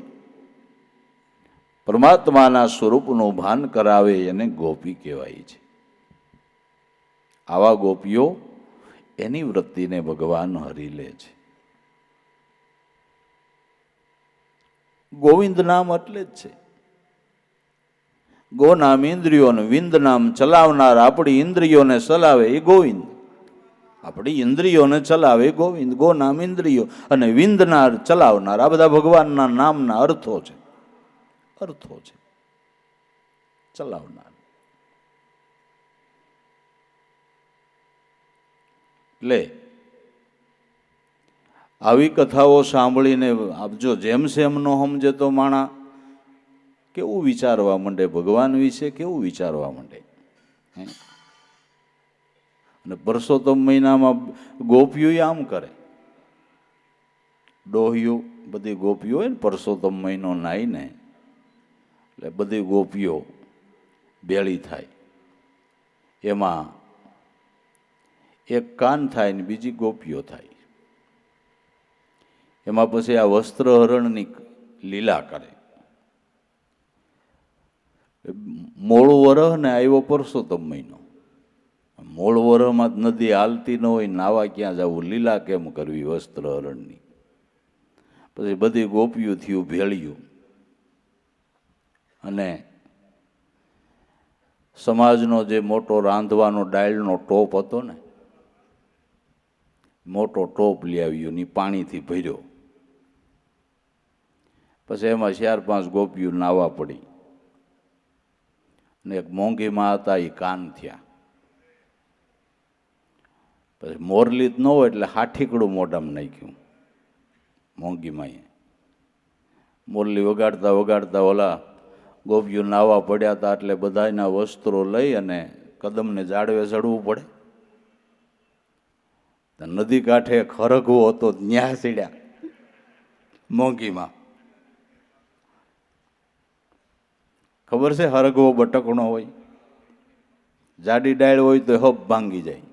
પરમાત્માના સ્વરૂપનું ભાન કરાવે એને ગોપી કહેવાય છે. આવા ગોપીઓ, એની વૃત્તિને ભગવાન હરી લે છે. ગોવિંદ નામ એટલે જ છે. ગો નામ ઇન્દ્રિયોને, વિંદ નામ ચલાવનાર, આપણી ઇન્દ્રિયોને ચલાવે એ ગોવિંદ. આપણી ઇન્દ્રિયોને ચલાવે એ ગોવિંદ. ગો નામ ઇન્દ્રિયો અને વિંદનાર, ચલાવનાર, આ બધા ભગવાનના નામના અર્થો છે. ચલાવનાર. એટલે આવી કથાઓ સાંભળીને આપજો. જેમ સેમ નો સમજે તો માણા કેવું વિચારવા માંડે, ભગવાન વિશે કેવું વિચારવા માંડે. અને પરસોત્તમ મહિનામાં ગોપીઓ આમ કરે. ડોહીઓ બધી ગોપીઓ હોય ને, પરસોત્તમ મહિનો નાઈને એટલે બધી ગોપીઓ ભેળી થાય. એમાં એક કાન થાય ને બીજી ગોપીઓ થાય. એમાં પછી આ વસ્ત્રહરણની લીલા કરે. મોળું વરહ ને આવ્યો પરસોત્તમ મહિનો. મોળ વરહમાં નદી હાલતી ન હોય, નાવા ક્યાં જવું, લીલા કેમ કરવી વસ્ત્રહરણની. પછી બધી ગોપીઓ થયું ભેળ્યું. અને સમાજનો જે મોટો રાંધવાનો ડાયલનો ટોપ હતો ને, મોટો ટોપ લઈ આવ્યો ને પાણીથી ભર્યો. પછી એમાં 4-5 ગોપીઓ નાવા પડી. ને એક મોંઘીમાં હતા એ કાન થયા. પછી મોરલી જ ન હોય એટલે હાઠીકડું મોઢામાં નાખ્યું મોંઘીમાં. મોરલી વગાડતા વગાડતા ઓલા ગોપીઓ નાવા પડ્યા હતા. એટલે બધાના વસ્ત્રો લઈ અને કદમને જાળવે ચડવું પડે. નદી કાંઠે ખરગવો હતો, ન્યા સીડ્યા મોંઘીમાં. ખબર છે હરગવો બટકણો હોય, જાડી ડાળ હોય તો હબ ભાંગી જાય.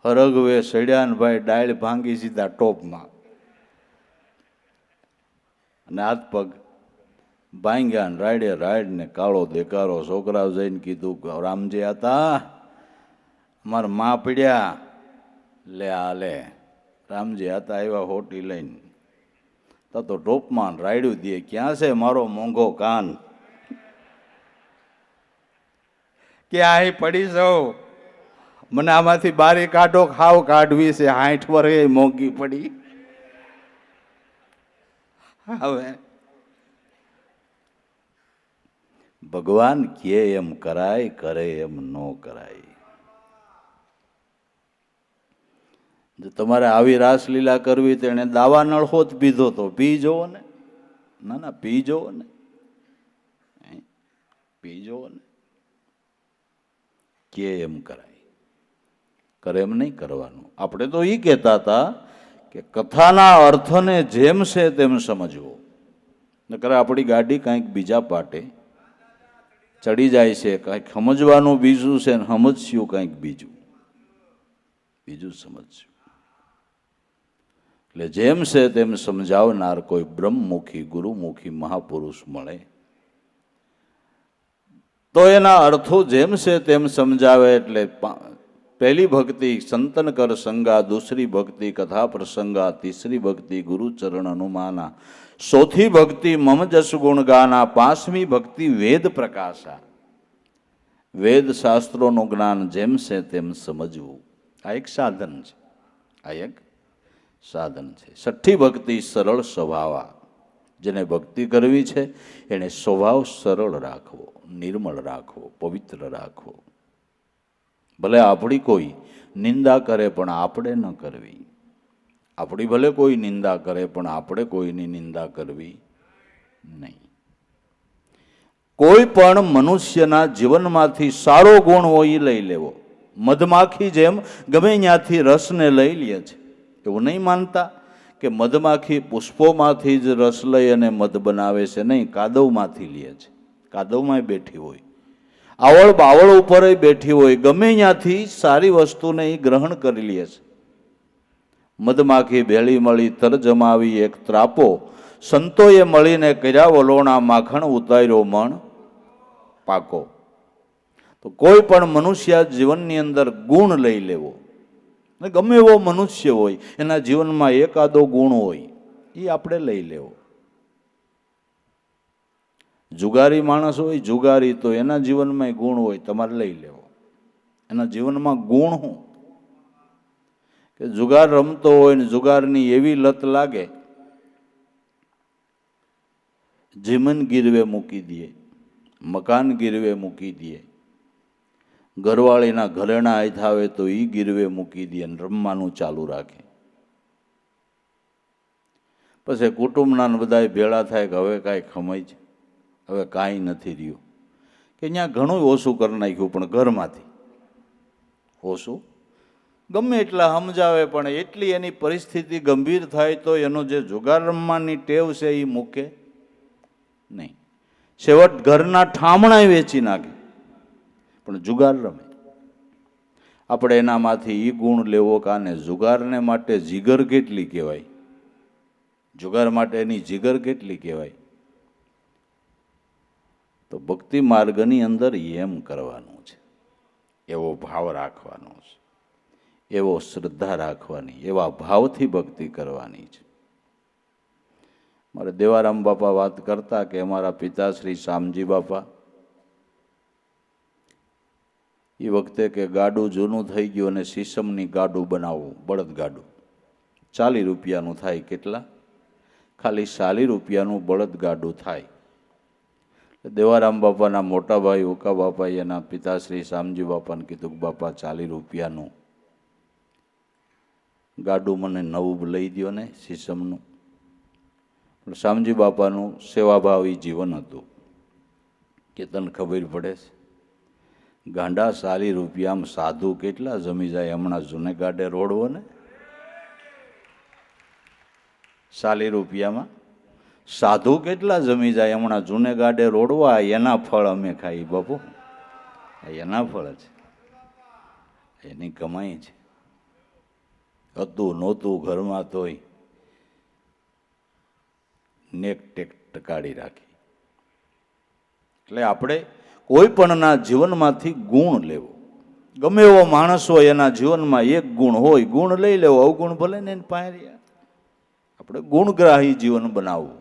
હરગવે સડ્યા ને ભાઈ ડાળ ભાંગી સીધા ટોપમાં, અને હાથ પગ ભાંગ્યા ને રાડે રાડ ને કાળો દેકારો. છોકરાઓ જઈને કીધું રામજી હતા, અમારા માં પીડ્યા. લે આ લે રામજી હતા આવ્યા હોટી લઈને. તો ટોપમાં રાયડું દે, ક્યાં છે મારો મોંઘો કાન? કે અહીં પડી જાઉં, મને આમાંથી બારી કાઢો, ખાવ કાઢવી છે, 60 વર્ષે મોંઘી પડી. હવે ભગવાન કે એમ કરાય, કરે એમ ન કરાય. જો તમારે આવી રાસલીલા કરવી તો એને દાવા નળહો જ પીધો તો પી જોવો ને. ના ના, પી જોવો ને, પી જોવો ને. કે એમ કરાય, કરે એમ નહીં કરવાનું. આપણે તો એ કહેતા હતા કે કથાના અર્થને જેમ છે તેમ સમજવો. નકર આપણી ગાડી કાંઈક બીજા પાટે ચડી જાય છે. કાંઈક સમજવાનું બીજું છે ને સમજશું કાંઈક બીજું સમજશું. એટલે જેમ છે તેમ સમજાવનાર કોઈ બ્રહ્મમુખી ગુરુમુખી મહાપુરુષ મળે તો એના અર્થો જેમ છે તેમ સમજાવે. એટલે પહેલી ભક્તિ સંતન કર સંગા, દૂસરી ભક્તિ કથા પ્રસંગા, તીસરી ભક્તિ ગુરુચરણ અનુમાના, ચોથી ભક્તિ મમ જસ ગુણ ગાના, પાંચમી ભક્તિ વેદ પ્રકાશા. વેદ શાસ્ત્રોનું જ્ઞાન જેમ છે તેમ સમજવું આ એક સાધન છે. આ એક સાધન છે. છઠ્ઠી ભક્તિ સરળ સ્વભાવા. જેને ભક્તિ કરવી છે એને સ્વભાવ સરળ રાખવો, નિર્મળ રાખવો, પવિત્ર રાખવો. ભલે આપણી કોઈ નિંદા કરે પણ આપણે ન કરવી. આપણી ભલે કોઈ નિંદા કરે પણ આપણે કોઈની નિંદા કરવી નહીં. કોઈ પણ મનુષ્યના જીવનમાંથી સારો ગુણ હોય એ લઈ લેવો. મધમાખી જેમ ગમે ત્યાંથી રસને લઈ લે છે. એવું નહીં માનતા કે મધમાખી પુષ્પોમાંથી જ રસ લઈ અને મધ બનાવે છે. નહીં, કાદવમાંથી લે છે. કાદવમાં બેઠી હોય, આવળ બાવળ ઉપર બેઠી હોય, ગમે ત્યાંથી સારી વસ્તુને એ ગ્રહણ કરી લે છે. મધમાખી ભેળી મળી તર જમાવી એક ત્રાપો, સંતોએ મળીને કર્યા વલોણા, માખણ ઉતાર્યો મણ પાકો. તો કોઈ પણ મનુષ્ય જીવનની અંદર ગુણ લઈ લેવો. ગમે એવો મનુષ્ય હોય એના જીવનમાં એકાદો ગુણ હોય એ આપણે લઈ લેવો. જુગારી માણસ હોય, જુગારી, તો એના જીવનમાં ગુણ હોય, તમારે લઈ લેવો. એના જીવનમાં ગુણ શું કે જુગાર રમતો હોય ને જુગારની એવી લત લાગે, જમીન ગીરવે મૂકી દે, મકાન ગીરવે મૂકી દે, ઘરવાળીના ઘરેણા હાથ આવે તો એ ગીરવે મૂકી દે અને રમવાનું ચાલુ રાખે. પછી કુટુંબના બધા ભેળા થાય કે હવે કાંઈ ખમાય છે, હવે કાંઈ નથી રહ્યું, કે ત્યાં ઘણું ઓછું કરી નાખ્યું પણ ઘરમાંથી ઓછું ગમે એટલા સમજાવે પણ એટલી એની પરિસ્થિતિ ગંભીર થાય તો એનો જે જુગાર રમવાની ટેવ છે એ મૂકે નહીં. છેવટ ઘરના ઠામણા વેચી નાખે પણ જુગાર રમે. આપણે એનામાંથી એ ગુણ લેવો કે આને જુગારને માટે જીગર કેટલી કહેવાય, જુગાર માટે એની જીગર કેટલી કહેવાય. તો ભક્તિ માર્ગની અંદર એમ કરવાનું છે, એવો ભાવ રાખવાનો છે, એવો શ્રદ્ધા રાખવાની, એવા ભાવથી ભક્તિ કરવાની છે. મારે દેવારામ બાપા વાત કરતા કે અમારા પિતા શ્રી શામજી બાપા એ વખતે કે ગાડું જૂનું થઈ ગયું અને સીસમની ગાડું બનાવવું, બળદ ગાડું 40 રૂપિયાનું થાય. કેટલા? ખાલી 40 રૂપિયાનું બળદ ગાડું થાય. દેવારામ બાપાના મોટા ભાઈ ઉકા બાપાએ એના પિતાશ્રી શામજી બાપાને કીધું કે બાપા 40 રૂપિયાનું ગાડું મને નવું લઈ દો ને સીસમનું. પણ શામજી બાપાનું સેવાભાવી જીવન હતું કે તને ખબર પડે છે ગાંડા 40 રૂપિયામાં સાધુ કેટલા જમી જાય. હમણાં જૂને ગાડે રોડવો ને 40 રૂપિયામાં સાધુ કેટલા જમી જાય. હમણાં જૂને ગાડે રોડવા એના ફળ અમે ખાઈ બાપુ, એના ફળ છે, એની કમાઈ છે. હતું નહોતું ઘરમાં તોય નેક ટેક ટકાડી રાખી. એટલે આપણે કોઈ પણના જીવનમાંથી ગુણ લેવો. ગમે એવો માણસ હોય એના જીવનમાં એક ગુણ હોય, ગુણ લઈ લેવો. અવગુણ ભલે ને એને પાસે રહ્યા. આપણે ગુણગ્રાહી જીવન બનાવવું.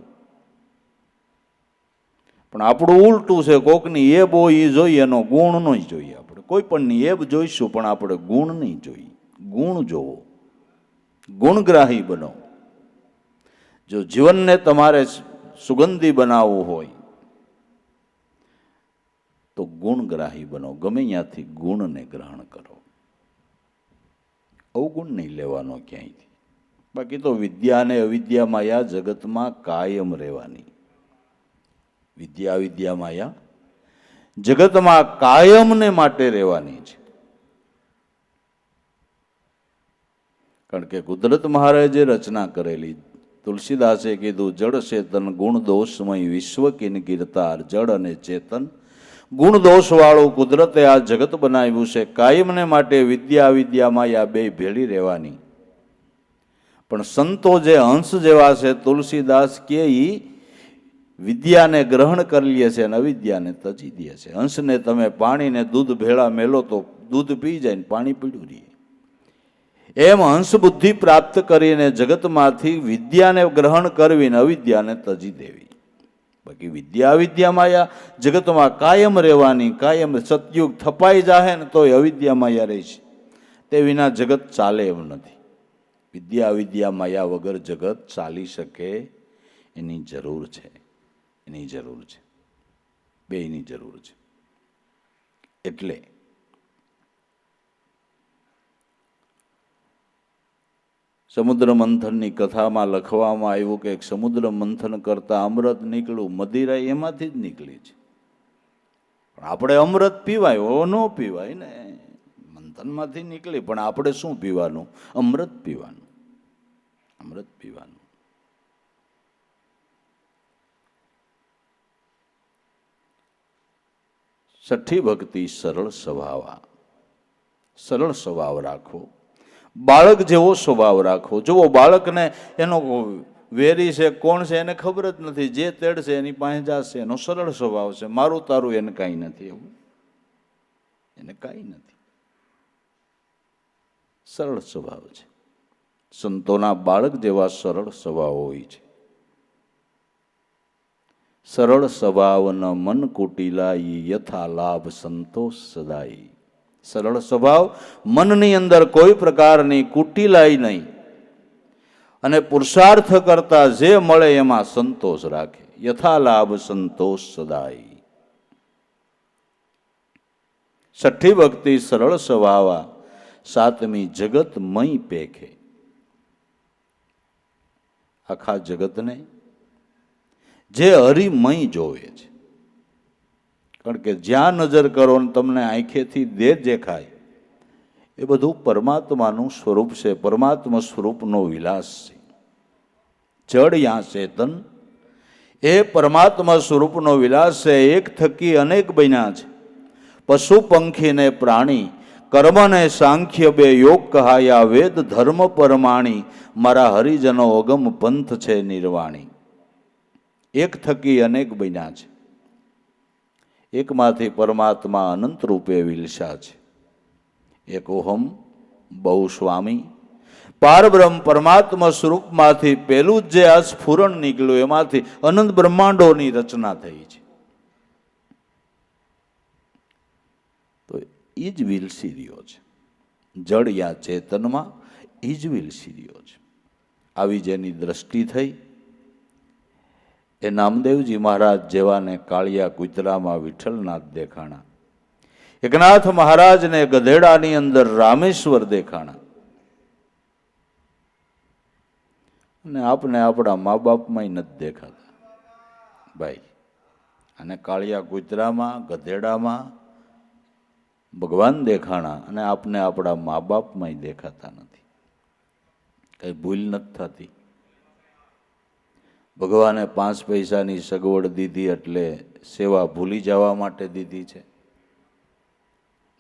પણ આપણું ઉલટું છે, કોકની એબ હોય એ જોઈએ, એનો ગુણ નહીં જોઈએ. આપણે કોઈ પણની એબ જોઈશું પણ આપણે ગુણ નહીં જોઈએ. ગુણ જોવો, ગુણગ્રાહી બનો. જો જીવનને તમારે સુગંધી બનાવવું હોય તો ગુણગ્રાહી બનો. ગમે ત્યાંથી ગુણને ગ્રહણ કરો, અવગુણ નહીં લેવાનો ક્યાંયથી. બાકી તો વિદ્યા અને અવિદ્યા માયા જગતમાં કાયમ રહેવાની. વિદ્યા અવિદ્યા માયા જગતમાં કાયમને માટે રહેવાની છે. કારણ કે કુદરત મહારાજે રચના કરેલી, તુલસીદાસે કીધું, જળ ચેતન ગુણ દોષમય વિશ્વ કિન કીર્તાર. જળ અને ચેતન ગુણ દોષ વાળું કુદરતે આ જગત બનાવ્યું છે. કાયમને માટે વિદ્યા અવિદ્યા માયા બે ભેળી રહેવાની. પણ સંતો જે હંસ જેવા છે, તુલસીદાસ કે ઈ વિદ્યાને ગ્રહણ કરી લે છે અને અવિદ્યાને તજી દે છે. હંસને તમે પાણીને દૂધ ભેળા મેલો તો દૂધ પી જાય ને પાણી પીડ્યું રહે. એમ હંસ બુદ્ધિ પ્રાપ્ત કરીને જગતમાંથી વિદ્યાને ગ્રહણ કરવી ને અવિદ્યાને તજી દેવી. બાકી વિદ્યા અવિદ્યા માયા જગતમાં કાયમ રહેવાની. કાયમ સતયુગ થપાઈ જાહે ને તોય અવિદ્યા માયા રહી છે. તે વિના જગત ચાલે એમ નથી. વિદ્યા અવિદ્યા માયા વગર જગત ચાલી શકે એની જરૂર છે. એની જરૂર છે, બેયની જરૂર છે. એટલે સમુદ્ર મંથનની કથામાં લખવામાં આવ્યું કે સમુદ્ર મંથન કરતા અમૃત નીકળ્યું, મદિરા એમાંથી જ નીકળી છે. પણ આપણે અમૃત પીવાય, ઓ ન પીવાય ને. મંથનમાંથી નીકળી, પણ આપણે શું પીવાનું? અમૃત પીવાનું. અમૃત પીવાનું. છઠ્ઠી ભક્તિ સરળ સ્વભાવ. સરળ સ્વભાવ રાખો, બાળક જેવો સ્વભાવ રાખો. જુઓ, બાળકને એનો વેરી છે કોણ છે એને ખબર જ નથી. જે તેડશે એની પાસે જશે. એનો સરળ સ્વભાવ છે. મારું તારું એને કાંઈ નથી. એવું એને કાંઈ નથી. સરળ સ્વભાવ છે. સંતોના બાળક જેવા સરળ સ્વભાવ હોય છે. સરળ સ્વભાવન મન કુટિલાઈ યથા લાભ સંતોષ સદાઈ. સરળ સ્વભાવ, મનની અંદર કોઈ પ્રકારની કુટિલાઈ નહીં અને પુરુષાર્થ કરતા જે મળે એમાં સંતોષ રાખે. યથા લાભ સંતોષ સદાઈ. છઠ્ઠી ભક્તિ સરળ સ્વભાવ. સાતમી જગત મય પેખે. આખા જગતને જે હરિમય જોવે છે. કારણ કે જ્યાં નજર કરો ને તમને આંખેથી દેખાય એ બધું પરમાત્માનું સ્વરૂપ છે. પરમાત્મા સ્વરૂપનો વિલાસ છે. જડ યા ચેતન એ પરમાત્મા સ્વરૂપનો વિલાસ છે. એક થકી અનેક બન્યા છે. પશુ પંખી ને પ્રાણી, કર્મ ને સાંખ્ય બે યોગ કહાયા. વેદ ધર્મ પરમાણી, મારા હરિજનો અગમ પંથ છે નિર્વાણી. એક થકી અનેક બન્યા છે. એકમાંથી પરમાત્મા અનંત રૂપે વિલસા છે. એક ઓહમ બહુ સ્વામી. પારબ્રહ્મ પરમાત્મા સ્વરૂપમાંથી પેલું જ જે આ સ્ફુરણ નીકળ્યું એમાંથી અનંત બ્રહ્માંડોની રચના થઈ છે. તો એ જ વિલસી રહ્યો છે. જડ યા ચેતનમાં એ જ વિલસી રહ્યો છે. આવી જેની દ્રષ્ટિ થઈ એ નામદેવજી મહારાજ જેવાને કાળિયા કુતરામાં વિઠ્ઠલનાથ દેખાણા. એકનાથ મહારાજને ગધેડાની અંદર રામેશ્વર દેખાણા. અને આપને આપણા મા બાપમાં નથી દેખાતા ભાઈ. અને કાળિયા કુતરામાં, ગધેડામાં ભગવાન દેખાણા અને આપને આપણા મા બાપમાં દેખાતા નથી. કઈ ભૂલ નથી થતી. ભગવાને 5 પૈસાની સગવડ દીધી એટલે સેવા ભૂલી જવા માટે દીધી છે.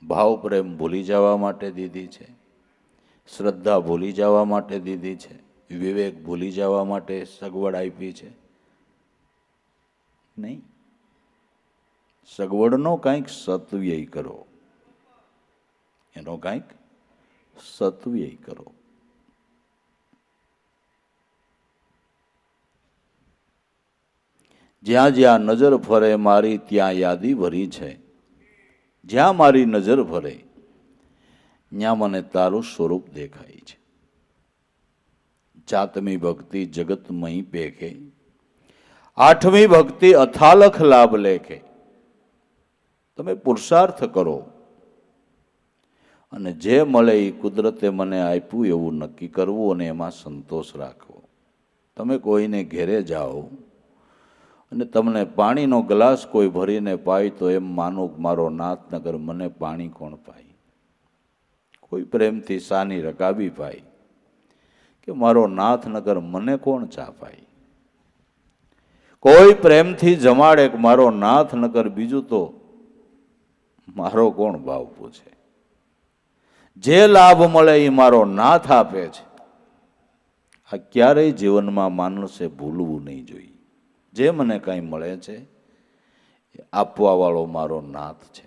ભાવ પ્રેમ ભૂલી જવા માટે દીધી છે. શ્રદ્ધા ભૂલી જવા માટે દીધી છે. વિવેક ભૂલી જવા માટે સગવડ આપી છે. નહીં, સગવડનો કાંઈક સત્વ્યય કરો. એનો કાંઈક સત્વ્યય કરો. જ્યાં જ્યાં નજર ફરે મારી ત્યાં યાદી ભરી છે. જ્યાં મારી નજર ફરે ત્યાં મને તારું સ્વરૂપ દેખાય છે. જાતમી ભક્તિ જગતમય પેખે, આઠમી ભક્તિ અથાલખ લાભ લેખે. તમે પુરુષાર્થ કરો અને જે મળે એ કુદરતે મને આપ્યું એવું નક્કી કરવું અને એમાં સંતોષ રાખવો. તમે કોઈને ઘેરે જાઓ અને તમને પાણીનો ગ્લાસ કોઈ ભરીને પાય તો એમ માનો મારો નાથ નગર મને પાણી કોણ પાય. કોઈ પ્રેમથી સાની રકાબી પાય કે મારો નાથ નગર મને કોણ ચા પાય. કોઈ પ્રેમથી જમાડે કે મારો નાથ નગર બીજું તો મારો કોણ ભાવ પૂછે. જે લાભ મળે એ મારો નાથ આપે છે. આ ક્યારેય જીવનમાં માણસે ભૂલવું નહીં જોઈએ. જે મને કાંઈ મળે છે એ આપવા વાળો મારો નાથ છે.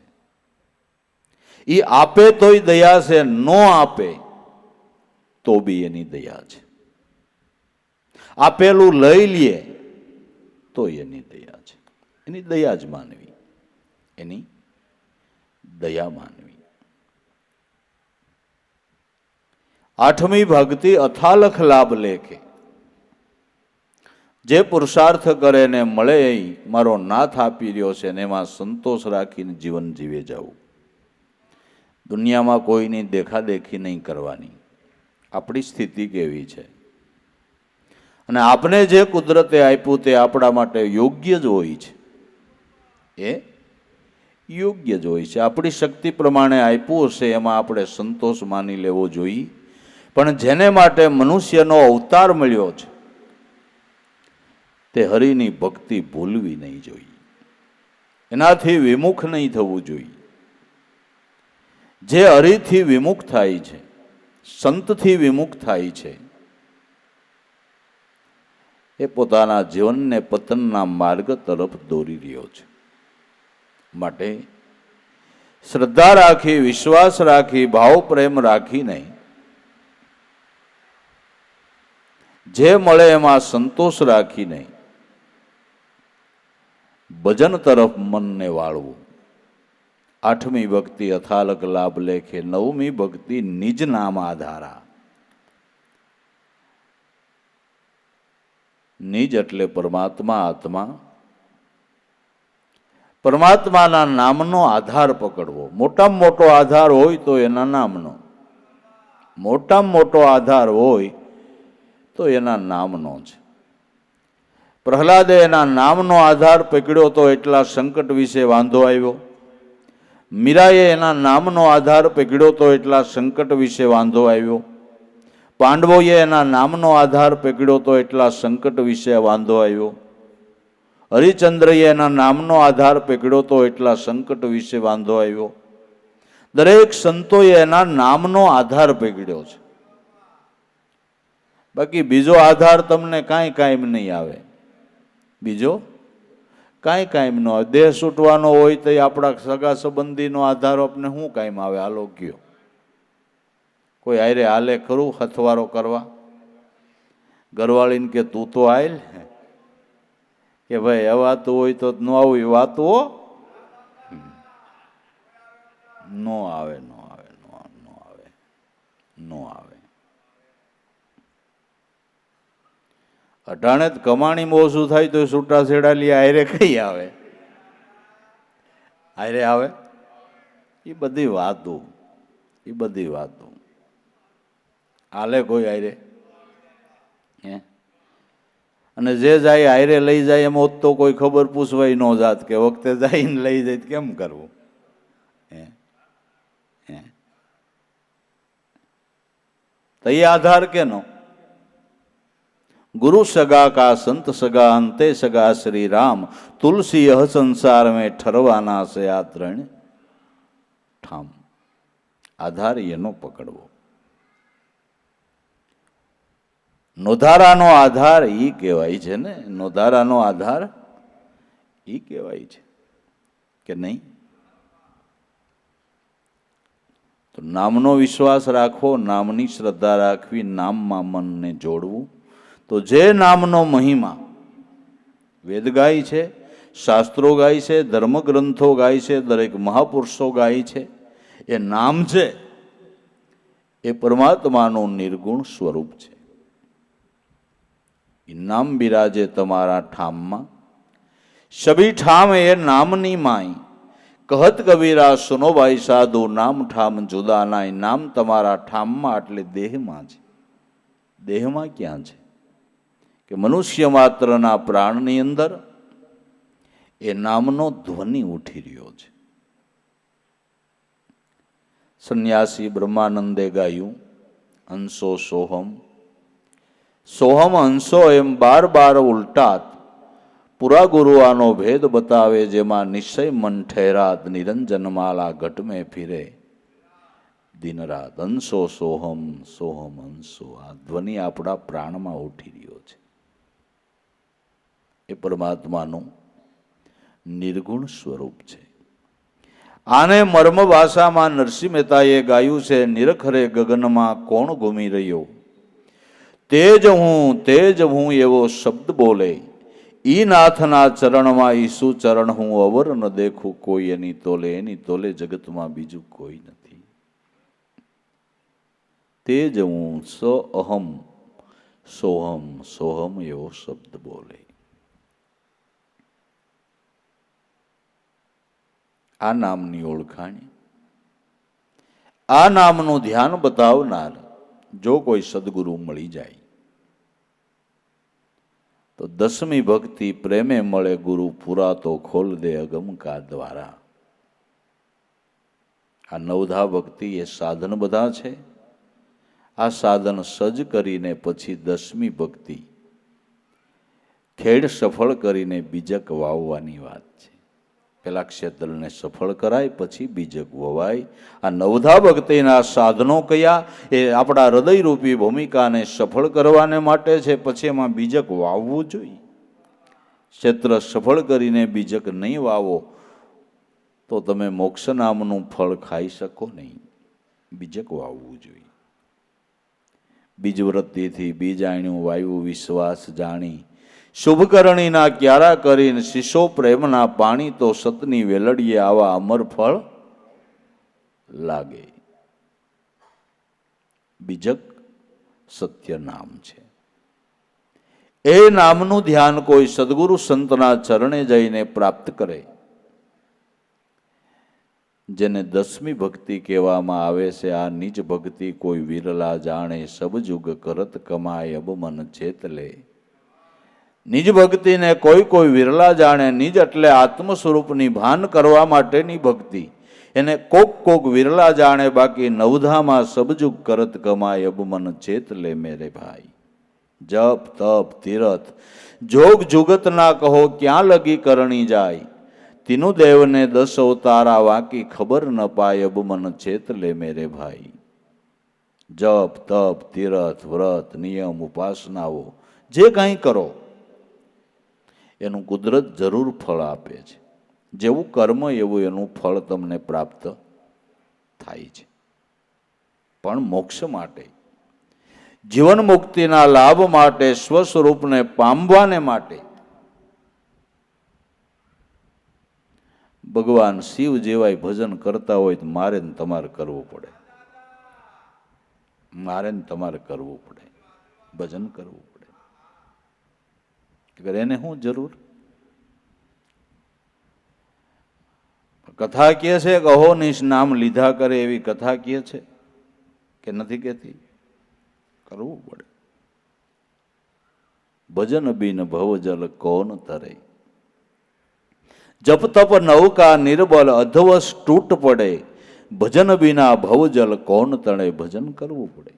એ આપે તોય દયા છે, ન આપે તો બી એની દયા છે. આપેલું લઈ લે તો એની દયા છે. એની દયા જ માનવી, એની દયા માનવી. આઠમી ભક્તિ અથાલખ લાભ લેખે. જે પુરુષાર્થ કરે ને મળે એ મારો નાથ આપી રહ્યો છે ને એમાં સંતોષ રાખીને જીવન જીવે જવું. દુનિયામાં કોઈની દેખાદેખી નહીં કરવાની. આપણી સ્થિતિ કેવી છે અને આપણે જે કુદરતે આપ્યું તે આપણા માટે યોગ્ય જ હોય છે. એ યોગ્ય જ હોય છે. આપણી શક્તિ પ્રમાણે આપ્યું હશે એમાં આપણે સંતોષ માની લેવો જોઈએ. પણ જેને માટે મનુષ્યનો અવતાર મળ્યો છે તે હરિની ભક્તિ ભૂલવી નહીં જોઈએ. એનાથી વિમુખ નહીં થવું જોઈએ. જે હરિથી વિમુખ થાય છે, સંતથી વિમુખ થાય છે, એ પોતાના જીવનને પતનના માર્ગ તરફ દોરી રહ્યો છે. માટે શ્રદ્ધા રાખી, વિશ્વાસ રાખી, ભાવ પ્રેમ રાખીને જે મળે એમાં સંતોષ રાખીને ભજન તરફ મનને વાળવું. આઠમી ભક્તિ અથાલક લાભ લેખે. નવમી ભક્તિ નિજ નામ આધારા. નિજ એટલે પરમાત્મા, આત્મા. પરમાત્માના નામનો આધાર પકડવો. મોટામાં મોટો આધાર હોય તો એના નામનો. મોટામાં મોટો આધાર હોય તો એના નામનો છે. પ્રહલાદે એના નામનો આધાર પકડ્યો તો એટલા સંકટ વિશે વાંધો આવ્યો. મીરાએ એના નામનો આધાર પકડ્યો તો એટલા સંકટ વિશે વાંધો આવ્યો. પાંડવોએ એના નામનો આધાર પકડ્યો તો એટલા સંકટ વિશે વાંધો આવ્યો. હરિચંદ્રએ એના નામનો આધાર પકડ્યો તો એટલા સંકટ વિશે વાંધો આવ્યો. દરેક સંતોએ એના નામનો આધાર પકડ્યો છે. બાકી બીજો આધાર તમને કાંઈ કાયમ નહીં આવે. બીજો કાંઈ કાયમ ન આવે. દેહ છૂટવાનો હોય તો આપણા સગા સંબંધીનો આધાર આપને શું કાયમ આવે? હાલો ગયો કોઈ હારે હાલે ખરું હથવારો કરવા? ઘરવાળીને કે તું તો આયલ કે ભાઈ અવાતું હોય તો ન આવું. એ વાતું હો નો આવે, નો આવે, નો આવે, નો આવે. અઢાણે કમાણીમાં ઓછું થાય તો છૂટા છેડા લે હારે કઈ આવે? હારે આવે? એ બધી વાતો, એ બધી વાતો હાલે કોઈ હારે? હે? અને જે જાય હારે લઈ જાય એમ હોત તો કોઈ ખબર પૂછવાય ન જાત કે વખતે જઈને લઈ જાય કેમ કરવું? હે? હે? તો એ આધાર કેનો? गुरु सगा का संत सगा अंते सगा श्री राम तुलसी यह संसार में ठरवाना से आ त्रण ठाम. आधार एनो पकड़वो. नोधारानो आधार ई कहेवाय छे ने. नोधारानो आधार ई कहेवाय छे के नहीं? तो नामनो विश्वास राखो, नामनी श्रद्धा राखवी, नाममां मनने जोड़वू. तो जे नामनो महिमा વેદ ગાય છે, શાસ્ત્રો ગાય છે, ધર્મગ્રંથો ગાય છે, દરેક મહાપુરુષો ગાય છે. એ નામ છે એ પરમાત્માનું નિર્ગુણ સ્વરૂપ છે. એ નામ બિરાજે તમારા ઠામમાં, સબી ઠામ એ નામની માય. કહત કબીરા સુનો ભાઈ સાધુ, નામ ઠામ જુદા નાય. નામ તમારા ઠામમાં એટલે દેહમાં છે. દેહમાં ક્યાં છે? કે મનુષ્ય માત્રના પ્રાણની અંદર એ નામનો ધ્વનિ ઉઠી રહ્યો છે. સંન્યાસી બ્રહ્માનંદે ગાયું, હંસો સોહમ. સોહમ હંસો એમ બાર બાર ઉલટાત, પૂરા ગુરુ આનો ભેદ બતાવે. જેમાં નિશ્ચય મન ઠેરાત, નિરંજન માલા ઘટ મેં ફિરે દિન રાત. હંસો સોહમ, સોહમ હંસો. આ ધ્વનિ આપણા પ્રાણમાં ઉઠી રહ્યો છે. એ પરમાત્માનું નિર્ગુણ સ્વરૂપ છે. આને મર્મ ભાષામાં નરસિંહ મહેતાએ ગાયું છે, નિરખરે ગગનમાં કોણ ઘૂમી રહ્યો, તેજ હું એવો શબ્દ બોલે. ઈ નાથના ચરણમાં ઈસુ ચરણ હું અવર ન દેખું કોઈ એની તોલે જગતમાં બીજું કોઈ નથી. તેજ હું સ અહમ સોહમ, સોહમ એવો શબ્દ બોલે. આ નામની ઓળખાણી, આ નામનું ધ્યાન બતાવનાર જો કોઈ સદગુરુ મળી જાય તો 10મી ભક્તિ પ્રેમે મળે ગુરુ, પૂરા તો ખોલ દે અગમ કા દ્વારા. આ 9ધા ભક્તિ એ સાધન બધા છે. આ સાધન સજ કરીને પછી 10મી ભક્તિ ખેડ સફળ કરીને બીજક વાવવાની વાત છે. પેલા ક્ષેત્રને સફળ કરાય પછી બીજક વવાય. આ 9ધા ભક્તિના સાધનો કયા? એ આપણા હૃદયરૂપી ભૂમિકાને સફળ કરવાને માટે છે. પછી એમાં બીજક વાવવું જોઈએ. ક્ષેત્ર સફળ કરીને બીજક નહીં વાવો તો તમે મોક્ષ નામનું ફળ ખાઈ શકો નહીં. બીજક વાવવું જોઈએ. બીજવૃત્તિથી બીજ આણ્યું વાયુ વિશ્વાસ જાણી, શુભકરણીના ક્યારા કરીને શિશો પ્રેમના પાણી, તો સતની વેલડીએ આવા અમર ફળ લાગે. બીજક સત્ય નામ છે. એ નામનું ધ્યાન કોઈ સદગુરુ સંતના ચરણે જઈને પ્રાપ્ત કરે. જેને 10મી ભક્તિ કહેવામાં આવે છે. આ નિજ ભક્તિ કોઈ વિરલા જાણે, સબ જુગ કરત કમાય અબ મન ચેત લે. નિજ ભક્તિને કોઈ વિરલા જાણે. નિજ એટલે આત્મ સ્વરૂપની ભાન કરવા માટેની ભક્તિ. એને કોક વિરલા જાણે. બાકી 9ધામાં સબજુગ કરત કમાય અબ મન ચેત લે મેરે ભાઈ. જપ તપ તીરથ જોગ જુગત ના કહો, ક્યાં લગી કરણી જાય. તીનું દેવને 10 અવતારા વાંકી, ખબર ન પાય અબ મન ચેત લે મેરે ભાઈ. જપ તપ તીરથ વ્રત નિયમ ઉપાસનાઓ જે કંઈ કરો એનું કુદરત જરૂર ફળ આપે છે. જેવું કર્મ એવું એનું ફળ તમને પ્રાપ્ત થાય છે. પણ મોક્ષ માટે, જીવન મુક્તિના લાભ માટે, સ્વસ્વરૂપને પામવાને માટે ભગવાન શિવ જેવાય ભજન કરતા હોય તો મારે ને તમારે કરવું પડે. મારે ને તમારે કરવું પડે. ભજન કરવું પડે. એને શું જરૂર? કથા કહે છે કે અહોનિશ નામ લીધા કરે, એવી કથા કહે છે કે નથી કહેતી? કરવું પડે. ભજન બિન ભવજલ કોન તરે. જપ તપ નૌકા નિર્બલ અધવસ તૂટ પડે. ભજન બિના ભવજલ કોણ તણે. ભજન કરવું પડે.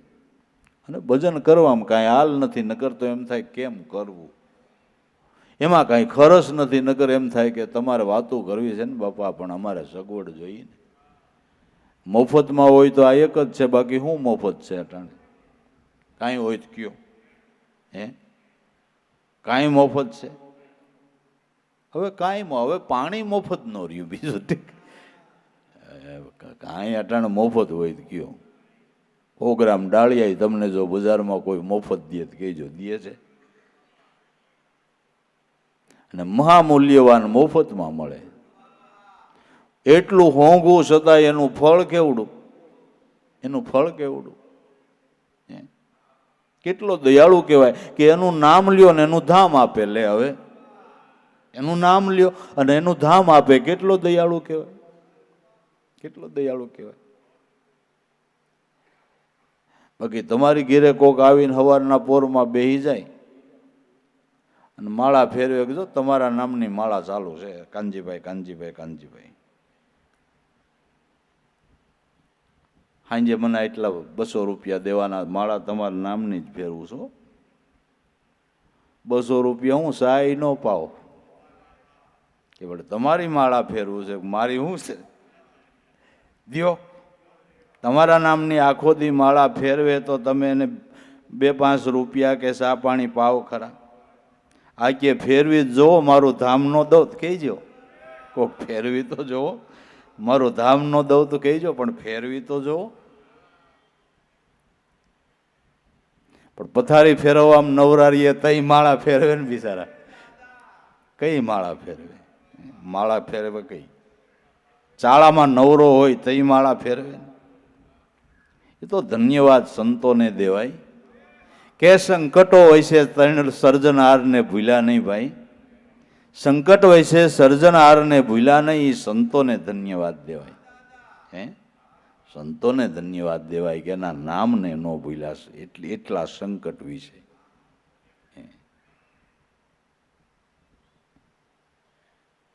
અને ભજન કરવામાં કાંઈ હાલ નથી. નકર તો એમ થાય કેમ કરવું, એમાં કાંઈ ખરસ નથી. નકર એમ થાય કે તમારે વાતો કરવી છે ને બાપા, પણ અમારે સગવડ જોઈએ ને. મફતમાં હોય તો આ એક જ છે, બાકી શું મફત છે અટાણે? કાંઈ હોય તો કયો. કાંઈ મફત છે? હવે પાણી મફત ન રહ્યું, બીજું કાંઈ અટાણે મફત હોય તો કયો. 100 ગ્રામ ડાળિયા તમને જો બજારમાં કોઈ મફત દે તો કહેજો, દે છે? અને મહામૂલ્યવાન મફતમાં મળે. એટલું હોંઘું છતાંય એનું ફળ કેવડું, એનું ફળ કેવડું. કેટલો દયાળુ કહેવાય કે એનું નામ લ્યો ને એનું ધામ આપે. લે હવે એનું નામ લ્યો અને એનું ધામ આપે. કેટલો દયાળુ કહેવાય, કેટલો દયાળુ કહેવાય. બાકી તમારી ઘેરે કોક આવીને સવારના પોરમાં બેહી જાય અને માળા ફેરવે, જો તમારા નામની માળા ચાલુ છે, કાનજીભાઈ કાનજીભાઈ કાનજીભાઈ, સાંજે મને એટલા 200 રૂપિયા દેવાના, માળા તમારા નામની જ ફેરવું છું. 200 રૂપિયા હું સાય ન પાવ કે ભલે તમારી માળા ફેરવું છે, મારી શું છે, દ્યો. તમારા નામની આખો દી માળા ફેરવે તો તમે એને 2-5 રૂપિયા કે સા પાણી પાવ ખરા? આ કે ફેરવી જોવો, મારું ધામ ન દઉં તો કહેજો. કોક ફેરવી તો જોવો, મારું ધામ ન દઉં તો કહેજો, પણ ફેરવી તો જોવો. પણ પથારી ફેરવવામાં નવરારીએ તઈ માળા ફેરવે ને બિચારા. કઈ માળા ફેરવે? માળા ફેરવે કઈ? ચાળામાં નવરો હોય તઈ માળા ફેરવે. એ તો ધન્યવાદ સંતોને દેવાય કે સંકટો હોય છે ત્રણ સર્જનહારને ભૂલ્યા નહીં ભાઈ. સંકટ હોય છે સર્જનહારને ભૂલ્યા નહીં. એ સંતોને ધન્યવાદ દેવાય. હે, સંતોને ધન્યવાદ દેવાય કે એના નામને ન ભૂલ્યા, એટલા સંકટ વિશે.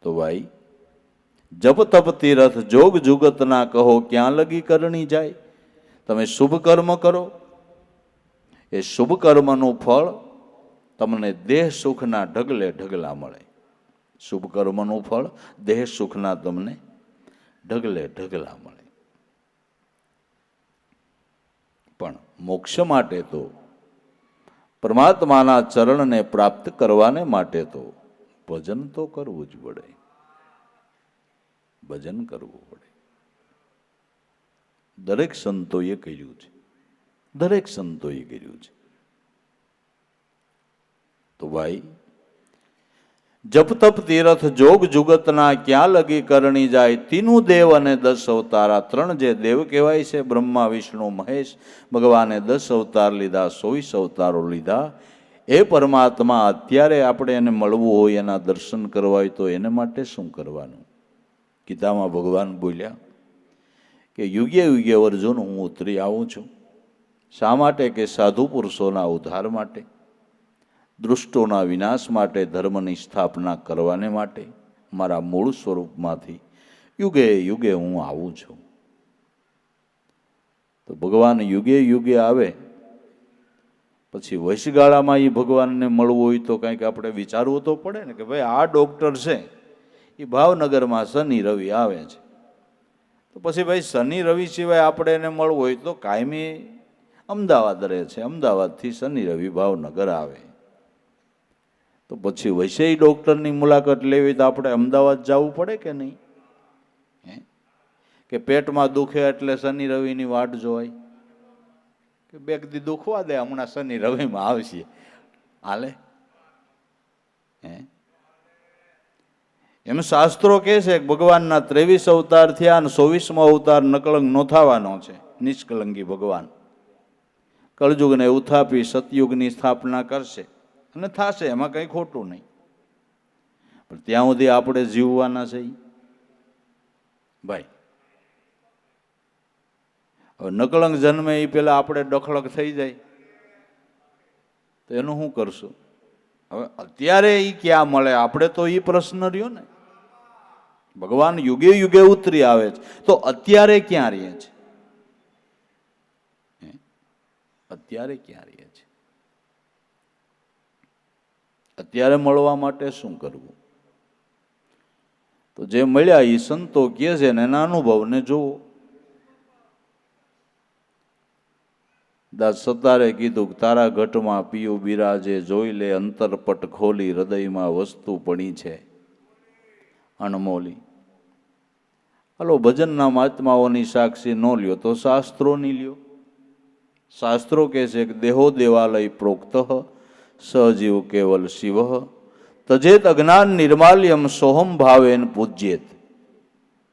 તો ભાઈ જપ તપ તીરથ જોગ જુગત ના કહો, ક્યાં લગી કરણી જાય. તમે શુભ કર્મ કરો, એ શુભ કર્મનું ફળ તમને દેહ સુખના ઢગલે ઢગલા મળે. શુભ કર્મનું ફળ દેહ સુખના તમને ઢગલે ઢગલા મળે. પણ મોક્ષ માટે તો, પરમાત્માના ચરણને પ્રાપ્ત કરવાને માટે તો ભજન તો કરવું જ પડે. ભજન કરવું પડે. દરેક સંતોએ કર્યું છે, દરેક સંતોએ કર્યું છે. તો ભાઈ જપ તપ તીરથ જોગ જુગતના ક્યાં લગી કરણી જાય. તીનું દેવ અને 10 અવતારા, 3 જે દેવ કહેવાય છે, બ્રહ્મા વિષ્ણુ મહેશ, ભગવાને 10 અવતાર લીધા, 24 અવતારો લીધા. એ પરમાત્મા અત્યારે આપણે એને મળવું હોય, એના દર્શન કરવા હોય તો એને માટે શું કરવાનું? ગીતામાં ભગવાન બોલ્યા કે યુગે યુગે અર્જુન હું ઉતરી આવું છું. શા માટે? કે સાધુ પુરુષોના ઉદ્ધાર માટે, દુષ્ટોના વિનાશ માટે, ધર્મની સ્થાપના કરવાને માટે. મારા મૂળ સ્વરૂપમાંથી યુગે યુગે હું આવું છું. તો ભગવાન યુગે યુગે આવે પછી વૈશગાળામાં એ ભગવાનને મળવું હોય તો કંઈક આપણે વિચારવું તો પડે ને કે ભાઈ આ ડૉક્ટર છે એ ભાવનગરમાં શનિ રવિ આવે છે, તો પછી ભાઈ શનિ રવિ સિવાય આપણે એને મળવું હોય તો કાયમી અમદાવાદ રહે છે, અમદાવાદથી શનિ રવિ ભાવનગર આવે, તો પછી વૈશે ડૉક્ટરની મુલાકાત લેવી તો આપણે અમદાવાદ જવું પડે કે નહીં? કે પેટમાં દુખે એટલે શનિ રવિની વાટ જોવાય કે બે દી દુખવા દે, હમણાં શનિ રવિમાં આવશે, હાલે? એમ શાસ્ત્રો કહે છે કે ભગવાનના 23 અવતાર થયા અને 24મો અવતાર નકળંગ નો થવાનો છે, નિષ્કલંગી ભગવાન. કળયુગને ઉથાપી સતયુગની સ્થાપના કરશે અને થશે, એમાં કંઈ ખોટું નહીં. પણ ત્યાં સુધી આપણે જીવવાના છે ભાઈ. હવે નકળંગ જન્મે એ પેલા આપણે ડખળક થઈ જાય તો એનું શું કરશું? હવે અત્યારે એ ક્યાં મળે? આપણે તો એ પ્રશ્ન રહ્યો ને. ભગવાન યુગે યુગે ઉતરી આવે છે તો અત્યારે ક્યાં રહે છે? અત્યારે ક્યાં રહે છે? અત્યારે મળવા માટે શું કરવું? તો જે મળ્યા એ સંતો કહે છે ને એના અનુભવને જોવો. દાસ સતારે કીધું તારા ઘટમાં પિયું બિરાજે, જોઈ લે અંતરપટ ખોલી, હૃદયમાં વસ્તુ પડી છે અણમોલી. હાલો ભજનના મહાત્માઓની સાક્ષી ન લ્યો તો શાસ્ત્રોની લ્યો. શાસ્ત્રો કહે છે કે દેહો દેવાલય પ્રોક્ત સજીવ કેવલ શિવ, તજેત અજ્ઞાન નિર્માલ્યમ સોહમ ભાવેન પૂજ્યેત.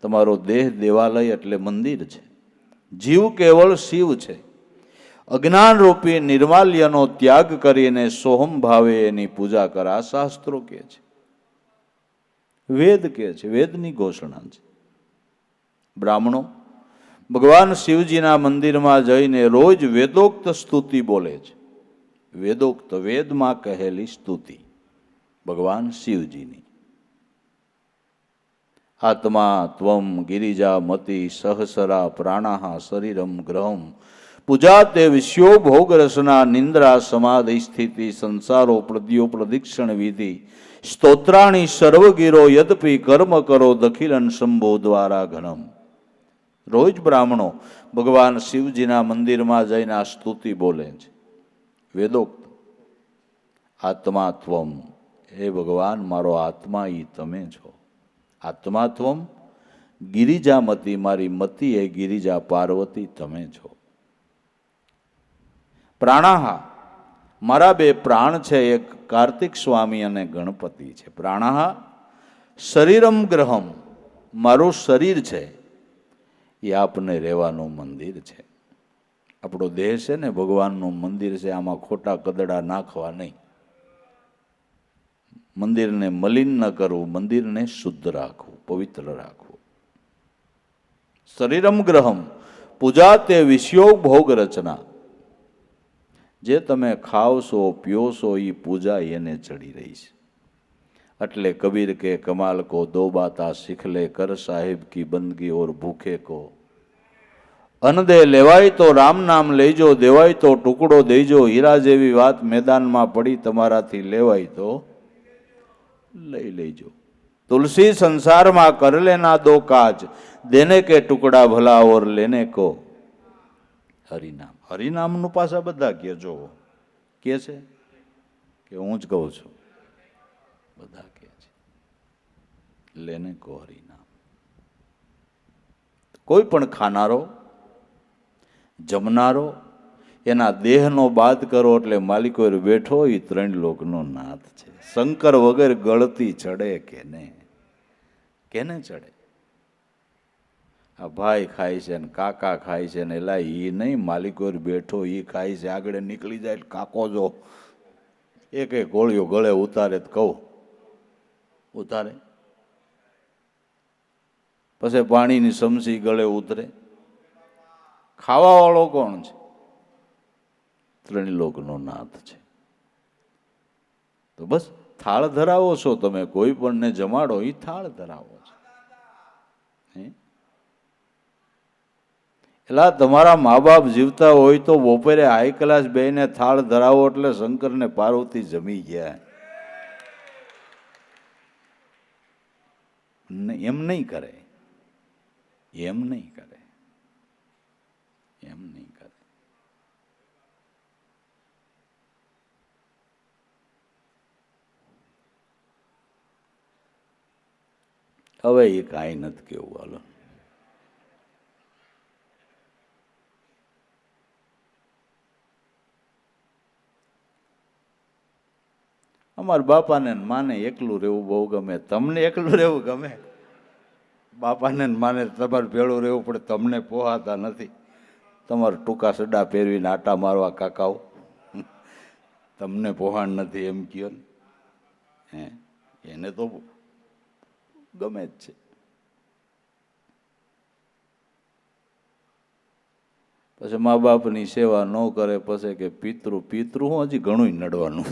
તમારો દેહ દેવાલય એટલે મંદિર છે. જીવ કેવળ શિવ છે. અજ્ઞાન રૂપી નિર્માલ્યનો ત્યાગ કરીને સોહમ ભાવે એની પૂજા કર. આ શાસ્ત્રો કહે છે, વેદ કહે છે, વેદની ઘોષણા છે. બ્રાહ્મણો ભગવાન શિવજીના મંદિરમાં જઈને રોજ વેદોક્ત સ્તુતિ બોલે છે. વેદોક્ત, વેદમાં કહેલી સ્તુતિ ભગવાન શિવજીની. આત્મા ત્વમ ગિરિજા મતિ સહસરા પ્રાણાહ શરીરમ ગ્રહમ પૂજા તે વિશ્યો ભોગ રસના નિંદ્રા સમાધિ સ્થિતિ સંસારો પ્રદ્યો પ્રદિક્ષણ વિધિ સ્તોત્રાણી સર્વગીરો યદપી કર્મ કરો દખિલન શંભો દ્વારા ઘનમ. રોજ બ્રાહ્મણો ભગવાન શિવજીના મંદિરમાં જઈને આ સ્તુતિ બોલે છે. વેદોક્ત. આત્મા ત્વમ, હે ભગવાન મારો આત્મા ઈ તમે છો. આત્મા ત્વમ ગિરિજામતી, મારી મતી એ ગિરિજા પાર્વતી તમે છો. પ્રાણાહા, મારા બે પ્રાણ છે, એક કાર્તિક સ્વામી અને ગણપતિ છે. પ્રાણાહા શરીરમ ગ્રહમ, મારું શરીર છે એ આપને રહેવાનું મંદિર છે. આપણો દેહ છે ને ભગવાનનું મંદિર છે, આમાં ખોટા કદડા નાખવા નહીં. મંદિરને મલિન ન કરવું, મંદિરને શુદ્ધ રાખવું, પવિત્ર રાખવું. શરીરમ ગ્રહમ પૂજા તે વિષયો ભોગ રચના, જે તમે ખાવશો પીઓશો એ પૂજા એને ચડી રહી છે. એટલે કબીર કે કમાલ કો દો બાતા શીખ લે, કર સાહેબ કી બંદગી ઓર ભૂખે કો. અન્ન દે લેવાય તો રામ નામ લેજો, દેવાય તો ટુકડો દેજો. હીરા જેવી વાત મેદાનમાં પડી, તમારાથી લેવાય તો લઈ લેજો. તુલસી સંસારમાં કર લેના દો કાજ, દેને કે ટુકડા ભલા ઓર લેને કો હરિનામ. હરિનામનું પાછા બધા કે જો કે છે કે હું જ કહું છું, બધા કે છે લેને કો હરિનામ. કોઈ પણ ખાનારો જમનારો એના દેહનો બાદ કરો એટલે માલિકો બેઠો એ ત્રણ લોકનો નાથ છે. શંકર વગર ગળતી ચડે કેને ચડે? આ ભાઈ ખાય છે ને કાકા ખાય છે ને એલા ઈ નહીં, માલિકો બેઠો ઈ ખાય છે. આગળ નીકળી જાય કાકો જો એક ગોળીઓ ગળે ઉતારે તો કહું ઉતારે, પછી પાણીની સમસી ગળે ઉતરે. ખાવા વાળો કોણ છે? ત્રણ લોકનો નાથ છે. તો બસ થાળ ધરાવો છો તમે, કોઈ પણ ને જમાડો એ થાળ ધરાવો છો. એટલે તમારા મા બાપ જીવતા હોય તો બપોરે હાઈ ક્લાસ બેને થાળ ધરાવો એટલે શંકર ને પાર્વતી જમી ગયા. એમ નહીં કરે, એમ નહીં કરે, એમ નહીં કરે. હવે એ કાંઈ નથી કેવું. હાલો અમારા બાપાને માને એકલું રહેવું બહુ ગમે. તમને એકલું રહેવું ગમે? બાપાને માને તમારે ભેળું રહેવું પડે, તમને પોહાતા નથી. તમારે ટૂંકા સડા પહેરવીને આટા મારવા કાકાઓ, તમને પોહાણ નથી એમ કયો ને. એને તો ગમે જ છે. પછી મા બાપની સેવા ન કરે પછી કે પિતૃ હું હજી ઘણું નડવાનું,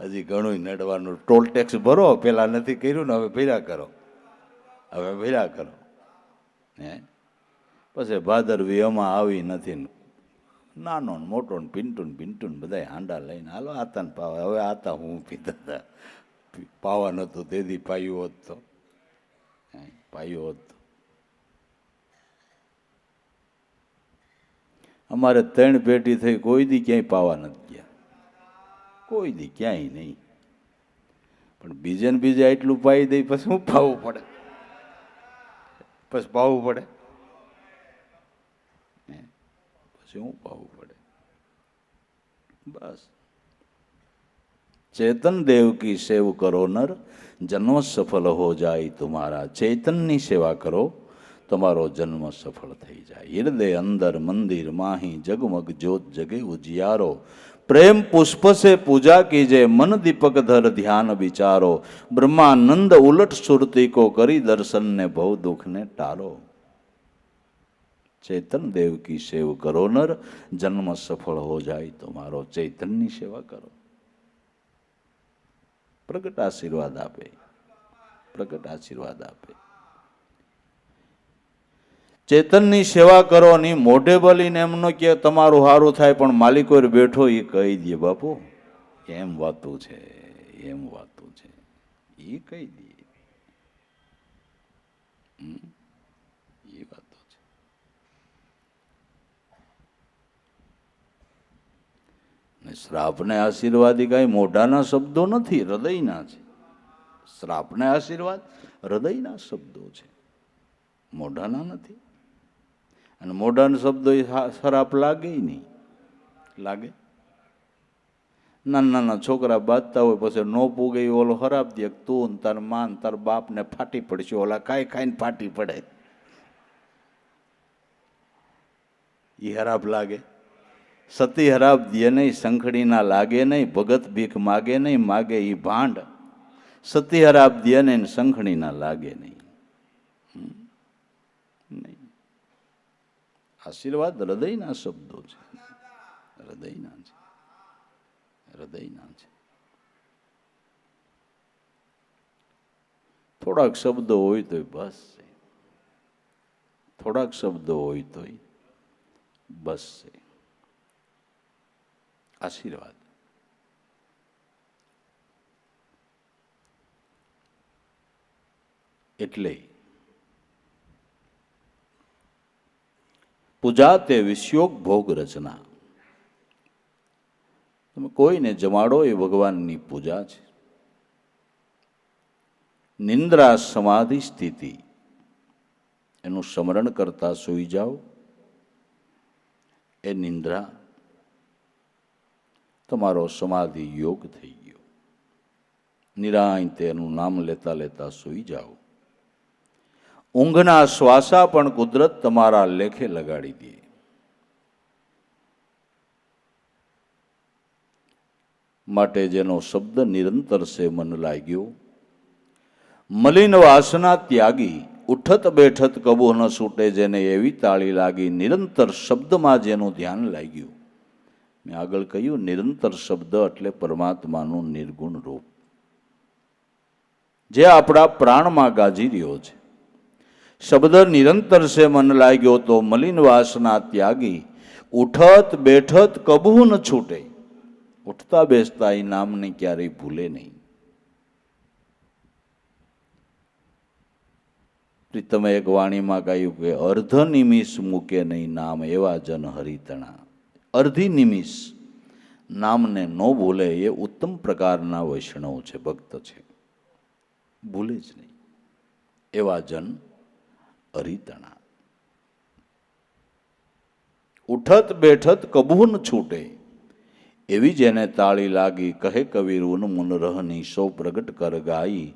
હજી ઘણું નડવાનું. ટોલ ટેક્સ ભરો, પેલા નથી કર્યું ને હવે ભર્યા કરો, હવે ભર્યા કરો. પછી ભાદરવી એમાં આવી નથી. નાનો ને મોટો ને પિન્ટુન બધા હાંડા લઈને હાલો આતા ને પાવા. હવે આતા હું પીતા હતા, પાવા નતું તેથી પાયું હોત તો પાયું હોત તો. અમારે 3 પેટી થઈ, કોઈ દી ક્યાંય પાવા નથી ગયા, કોઈ દી ક્યાંય નહીં. પણ બીજે ને બીજે એટલું પાઈ દઈ પછી શું પાવું પડે? પછી પાવું પડે, પછી શું પાવું પડે? બસ चेतन देव की सेव करो नर, जन्म सफल हो जाए तुम्हारा। चैतन्यની સેવા કરો, તમારો જન્મ સફળ થઈ જાય। હૃદય અંદર મંદિર માહી, જગમગ જ્યોત જગે ઉજિયારો। प्रेम पुष्प से पूजा कीजे, मन दीपक धर ध्यान विचारो। ब्रह्मानंद उलट सुरती को करी, दर्शन ने भव दुख ने टारो। चेतन देव की सेव करो नर, जन्म सफल हो जाए तुम्हारो। चैतन्य सेवा करो, प्रगट आशीर्वाद आपे, प्रगट आशीर्वाद आपे। चेतननी सेवा करो नहीं मोઢે બોલીને એમ ન કે તમારું સારું થાય, પણ માલિકો બેઠો એ કહી દે બાપુ એમ વાતું છે, એમ વાતું છે, એ કહી દે, એ વાતો છે। ને શ્રાપને આશીર્વાદી કાંઈ મોઢાના શબ્દો નથી, હૃદયના છે। શ્રાપને આશીર્વાદ હૃદયના શબ્દો છે, મોઢાના નથી। અને મોઢાનો શબ્દો એ શ્રાપ લાગે નહીં, લાગે? નાના નાના છોકરા બાંધતા હોય, પછી નો પૂગે ઓલો હરાપ દે, તું તાર માન તાર બાપને ફાટી પડશે, ઓલા ખાઈ ખાઈને ફાટી પડે, એ હરાપ લાગે? સતી હરાપ દે નહીં, સંખડીના લાગે નહીં, ભગત ભીખ માગે નહીં, માગે એ ભાંડ। સતી હરાપ દે નહીં, સંખડીના લાગે નહીં, નહીં। આશીર્વાદ હૃદયના શબ્દો છે, હૃદયના છે, હૃદયના છે। થોડાક શબ્દો હોય તોય બસ છે, થોડાક શબ્દો હોય તોય બસ છે। આશીર્વાદ એટલે પૂજા તે વિષયોગ ભોગ રચના। તમે કોઈને જમાડો એ ભગવાનની પૂજા છે। નિંદ્રા સમાધિ સ્થિતિ, એનું સ્મરણ કરતા સૂઈ જાઓ, એ નિંદ્રા તમારો સમાધિ યોગ થઈ ગયો। નિરાંતે એનું નામ લેતા લેતા સૂઈ જાઓ। ઊંઘના શ્વાસા પણ કુદરત તમારા લેખે લગાડી દે। માટે જેનો શબ્દ નિરંતર સે મન લાગ્યો, મલિન વાસના ત્યાગી, ઉઠત બેઠત કબો ન છૂટે, જેને એવી તાળી લાગી। નિરંતર શબ્દમાં જેનું ધ્યાન લાગ્યું, મેં આગળ કહ્યું નિરંતર શબ્દ એટલે પરમાત્માનું નિર્ગુણ રૂપ, જે આપણા પ્રાણમાં ગાજી રહ્યો છે। શબ્દ નિરંતર સે મન લાગ્યો તો મલિન વાસના ત્યાગી, ઉઠત બેઠત કબહુ ન છૂટે। ઉઠતા બેસતા એ નામને ક્યારેય ભૂલે નહીં। તમે એક વાણીમાં કહ્યું કે અર્ધ નિમિષ મૂકે નહીં નામ, એવા જન હરિતણા। અર્ધી નિમિષ નામને ન ભૂલે એ ઉત્તમ પ્રકારના વૈષ્ણવ છે, ભક્ત છે, ભૂલે જ નહીં, એવા જન હરિતણા। ઉઠત બેઠત કબૂ ન છૂટે, એવી જેને તાળી લાગી। કહે કવિર ઉન મુન રહની, સૌ પ્રગટ કર ગાઈ।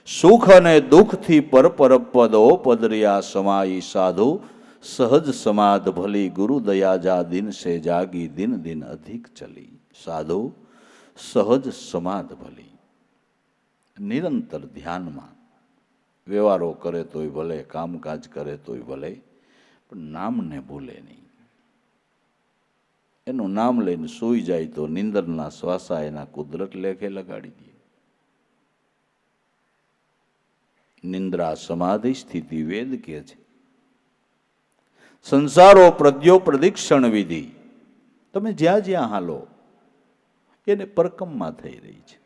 સુખ અને દુઃખથી પર પર પદો પદરિયા સમાઈ। સાધુ સહજ સમાધ ભલી, ગુરુ દયા જા દિન સે જાગી। દિન દિન અધિક ચલી, સાધુ સહજ સમાધ ભલી। નિરંતર ધ્યાનમાં વ્યવહારો કરે તોય ભલે, કામકાજ કરે તોય ભલે, પણ નામને ભૂલે નહીં। એનું નામ લઈને સૂઈ જાય તો નિંદરના શ્વાસા એના કુદરત લેખે લગાડી દે। નિંદ્રા સમાધિ સ્થિતિ વેદ કહે છે। સંસારો પ્રદ્યો પ્રદિક્ષણ વિધિ, તમે જ્યાં જ્યાં હાલો એને પરકમમાં થઈ રહી છે।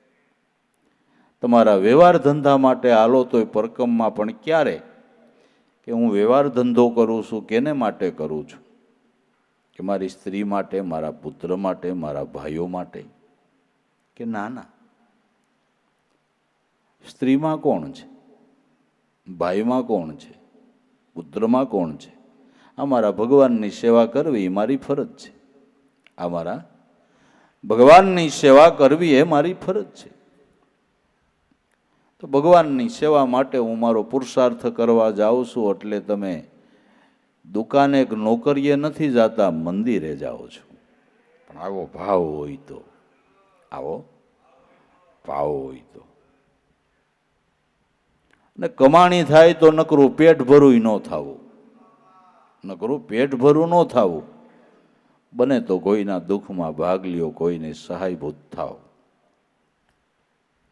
તમારા વ્યવહાર ધંધા માટે હાલો તોય પરકમમાં, પણ ક્યારે કે હું વ્યવહાર ધંધો કરું છું, કેને માટે કરું છું? કે મારી સ્ત્રી માટે, મારા પુત્ર માટે, મારા ભાઈઓ માટે? કે ના ના, સ્ત્રીમાં કોણ છે, ભાઈમાં કોણ છે, પુત્રમાં કોણ છે? આ મારા ભગવાનની સેવા કરવી મારી ફરજ છે, આ મારા ભગવાનની સેવા કરવી એ મારી ફરજ છે. તો ભગવાનની સેવા માટે હું મારો પુરુષાર્થ કરવા જાઉં છું. એટલે તમે દુકાને એક નોકરીએ નથી જાતા, મંદિરે જાઓ છો. પણ આવો ભાવ હોય તો, આવો ભાવ હોય તો, ને કમાણી થાય તો નકરું પેટ ભરું ન થવું, નકરું પેટ ભરું ન થવું. બને તો કોઈના દુઃખમાં ભાગ લ્યો, કોઈને સહાયભૂત થાવ.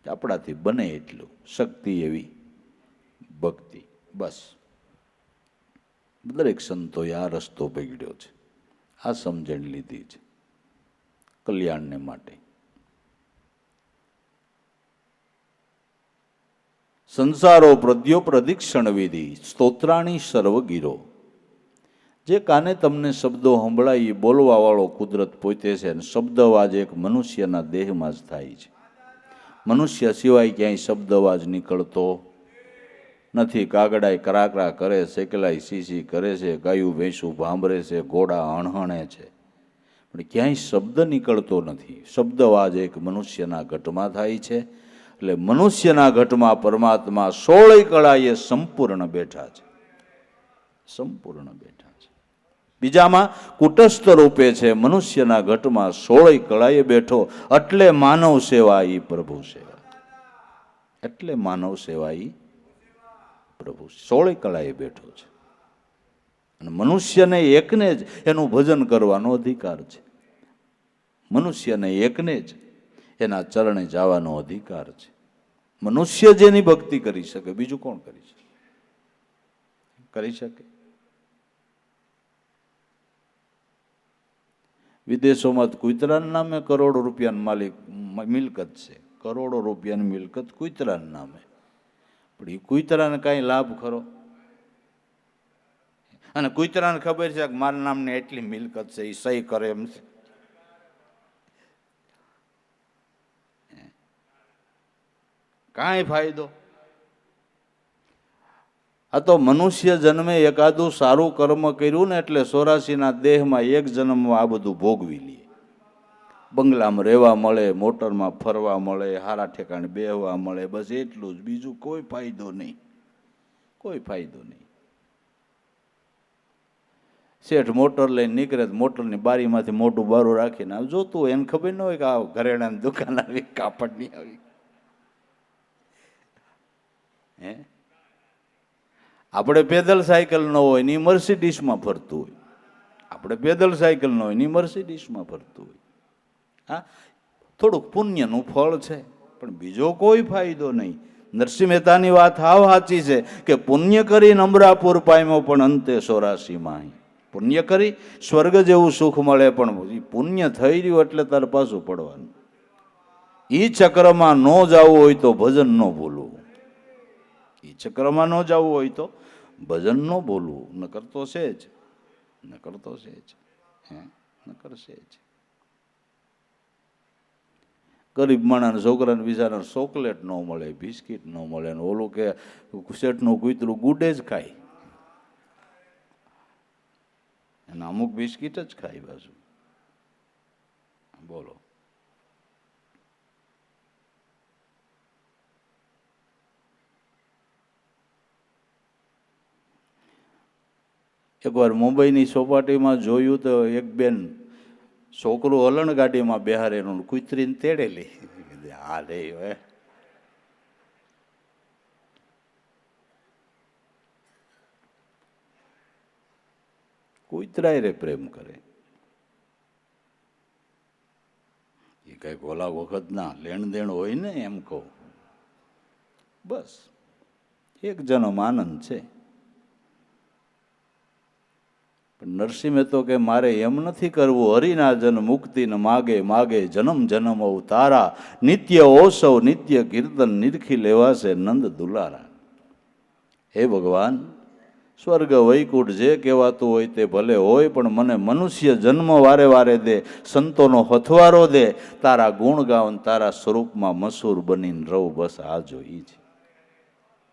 આપણાથી બને એટલું, શક્તિ એવી ભક્તિ. બસ દરેક સંતોએ આ રસ્તો પકડ્યો છે, આ સમજણ લીધી છે કલ્યાણને માટે. સંસારો પ્રદ્યો પ્રદિક્ષણ વિધિ સ્તોત્રાણી સર્વગીરો. જે કાને તમને શબ્દો સંભળાય એ બોલવા વાળો કુદરત પોતે છે. અને શબ્દ અવાજ એક મનુષ્યના દેહમાં જ થાય છે. મનુષ્ય સિવાય ક્યાંય શબ્દ અવાજ નીકળતો નથી. કાગડાય કરાકરા કરે, સેકલાય સીસી કરે છે, ગાયું ભેંસું ભાંભરે છે, ઘોડા હણહણે છે, પણ ક્યાંય શબ્દ નીકળતો નથી. શબ્દ અવાજ એક મનુષ્યના ઘટમાં થાય છે. એટલે મનુષ્યના ઘટમાં પરમાત્મા 16 કળાએ સંપૂર્ણ બેઠા છે, સંપૂર્ણ બેઠા છે. બીજામાં કુટસ્થ રૂપે છે, મનુષ્યના ઘટમાં 16 કળાએ બેઠો. એટલે માનવ સેવા ઈ પ્રભુ સેવા, એટલે માનવ સેવા ઈ પ્રભુ 16 કળાએ બેઠો છે. અને મનુષ્યને એકને જ એનું ભજન કરવાનો અધિકાર છે. મનુષ્યને એકને જ એના ચરણે જવાનો અધિકાર છે. મનુષ્ય જેની ભક્તિ કરી શકે, બીજું કોણ કરી શકે? કરી શકે? વિદેશોમાં કુતરાના નામે કરોડો રૂપિયાની માલિક મિલકત છે, કરોડો રૂપિયાની મિલકત કુતરાના નામે. પણ એ કુતરાને કાંઈ લાભ ખરો? અને કુતરાને ખબર છે કે મારા નામની એટલી મિલકત છે, એ સહી કરે એમ છે. કાંઈ ફાયદો? આ તો મનુષ્ય જન્મે એકાદું સારું કર્મ કર્યું ને એટલે 84ના દેહમાં એક જન્મમાં આ બધું ભોગવી લે. બંગલામાં રહેવા મળે, મોટરમાં ફરવા મળે, હારા ઠેકાણે બેહવા મળે, બસ એટલું જ. બીજું કોઈ ફાયદો નહીં, કોઈ ફાયદો નહીં. શેઠ મોટર લઈને નીકળે તો મોટરની બારીમાંથી મોટું બારું રાખીને જોતું હોય, એને ખબર ન હોય કે આ ઘરેણાની દુકાન આવી, કાપડની આવી. હે, આપણે પેદલ સાયકલ ન હોય ને મર્સિડીસમાં ફરતું હોય, આપણે પેદલ સાયકલ ન હોય ને મર્સિડીસમાં ફરતું હોય. હા, થોડુંક પુણ્યનું ફળ છે, પણ બીજો કોઈ ફાયદો નહીં. નરસિંહ મહેતાની વાત હાવ સાચી છે કે પુણ્ય કરી અમરાપુર પામ્યો પણ અંતે 84માં. પુણ્ય કરી સ્વર્ગ જેવું સુખ મળે, પણ પુણ્ય થઈ રહ્યું એટલે તારે પાછું પડવાનું. ઈ ચક્રમાં ન જવું હોય તો ભજન ન ભૂલવું, ઈ ચક્રમાં ન જવું હોય તો ભજન ન બોલવું. ન કરતો છે જ, ન કરતો છે જ, ન કરશે જ. ગરીબ માણસ છોકરાને બિચારાને ચોકલેટ ન મળે, બિસ્કીટ ન મળે, ને ઓલું કે શેઠનું કૂતરું ગુડે જ ખાય, અને અમુક બિસ્કીટ જ ખાય બાજુ. બોલો, એકવાર મુંબઈની ચોપાટીમાં જોયું તો એક બેન છોકરું હલણ ગાડીમાં બેહારેલું, કૂતરીને તેડેલી. હા રે, હવે કૂતરાય રે પ્રેમ કરે. એ કઈ ઓલા વખત ના લેણ દેણ હોય ને, એમ કહું. બસ એક જન્મ આનંદ છે. પણ નરસિંહ મહેતો કે મારે એમ નથી કરવું. હરિના જન મુક્તિને માગે માગે, જન્મ જન્મ અવતારા, નિત્ય ઓસવ નિત્ય કીર્તન, નિરખી લેવાશે નંદ દુલારા. હે ભગવાન, સ્વર્ગ વૈકુંઠ જે કહેવાતું હોય તે ભલે હોય, પણ મને મનુષ્ય જન્મ વારે વારે દે, સંતોનો હથવારો દે, તારા ગુણ ગાવન તારા સ્વરૂપમાં મસૂર બનીને રહું. બસ આ જોઈ છે,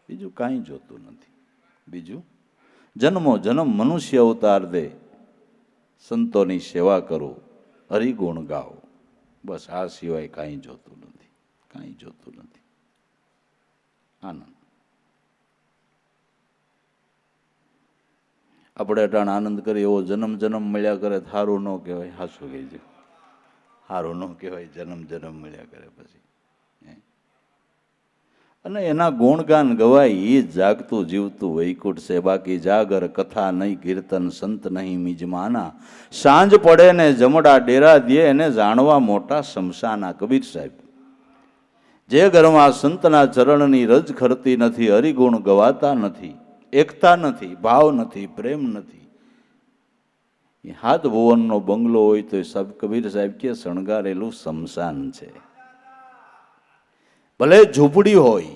બીજું કાંઈ જોતું નથી. બીજું જન્મો જન્મ મનુષ્ય અવતાર દે, સંતોની સેવા કરો, હરિગુણ ગાઓ, બસ આ સિવાય કાંઈ જોતું નથી, કાંઈ જોતું નથી. આનંદ. આપણે અટાણ આનંદ કરીએ એવો જન્મ જન્મ મળ્યા કરે સારું ન કહેવાય. હાસું કહેજો, સારું ન કહેવાય. જન્મ જન્મ મળ્યા કરે પછી અને એના ગુણગાન ગવાય એ જાગતું જીવતું વૈકુંઠ છે. બાકી જાગર કથા નહીં, કીર્તન સંત નહીં મિજમાના. સાંજ પડે ને જમડા ડેરા દે એને જાણવા મોટા શમશાના. કબીર સાહેબ. જે ઘરમાં સંતના ચરણની રજ ખરતી નથી, હરિગુણ ગવાતા નથી, એકતા નથી, ભાવ નથી, પ્રેમ નથી, એ હાથ ભુવનનો બંગલો હોય તો સાહેબ કબીર સાહેબ કે શણગારેલું શમશાન છે. ભલે ઝૂંપડી હોય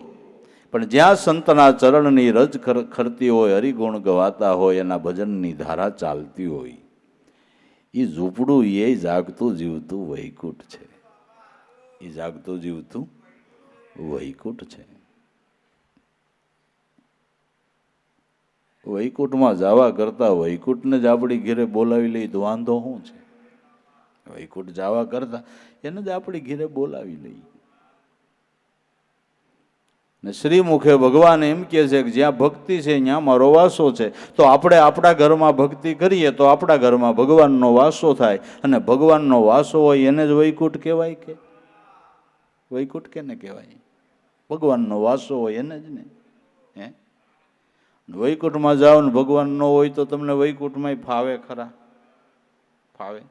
પણ જ્યાં સંતના ચરણની રજ ખરતી હોય, હરિગુણ ગવાતા હોય, એના ભજનની ધારા ચાલતી હોય, એ ઝૂંપડું એ જાગતું જીવતું વૈકુંઠ છે. એ જાગતું જીવતું વૈકુંઠ છે. વૈકુંઠમાં જવા કરતા વૈકુંઠને જ આપણી ઘેરે બોલાવી લઈ તો વાંધો શું છે? વૈકુંઠ જવા કરતા એને જ આપણી ઘેરે બોલાવી લઈ. ને શ્રી મુખે ભગવાન એમ કહે છે કે જ્યાં ભક્તિ છે ત્યાં મારો વાસો છે. તો આપણે આપણા ઘરમાં ભક્તિ કરીએ તો આપણા ઘરમાં ભગવાનનો વાસો થાય, અને ભગવાનનો વાસો હોય એને જ વૈકુંઠ કહેવાય. કે વૈકુંઠ કેને કહેવાય? ભગવાનનો વાસો હોય એને જ ને. હે, વૈકુંઠમાં જાઓ ને ભગવાન ન હોય તો તમને વૈકુંઠમાં ફાવે ખરા? ફાવે?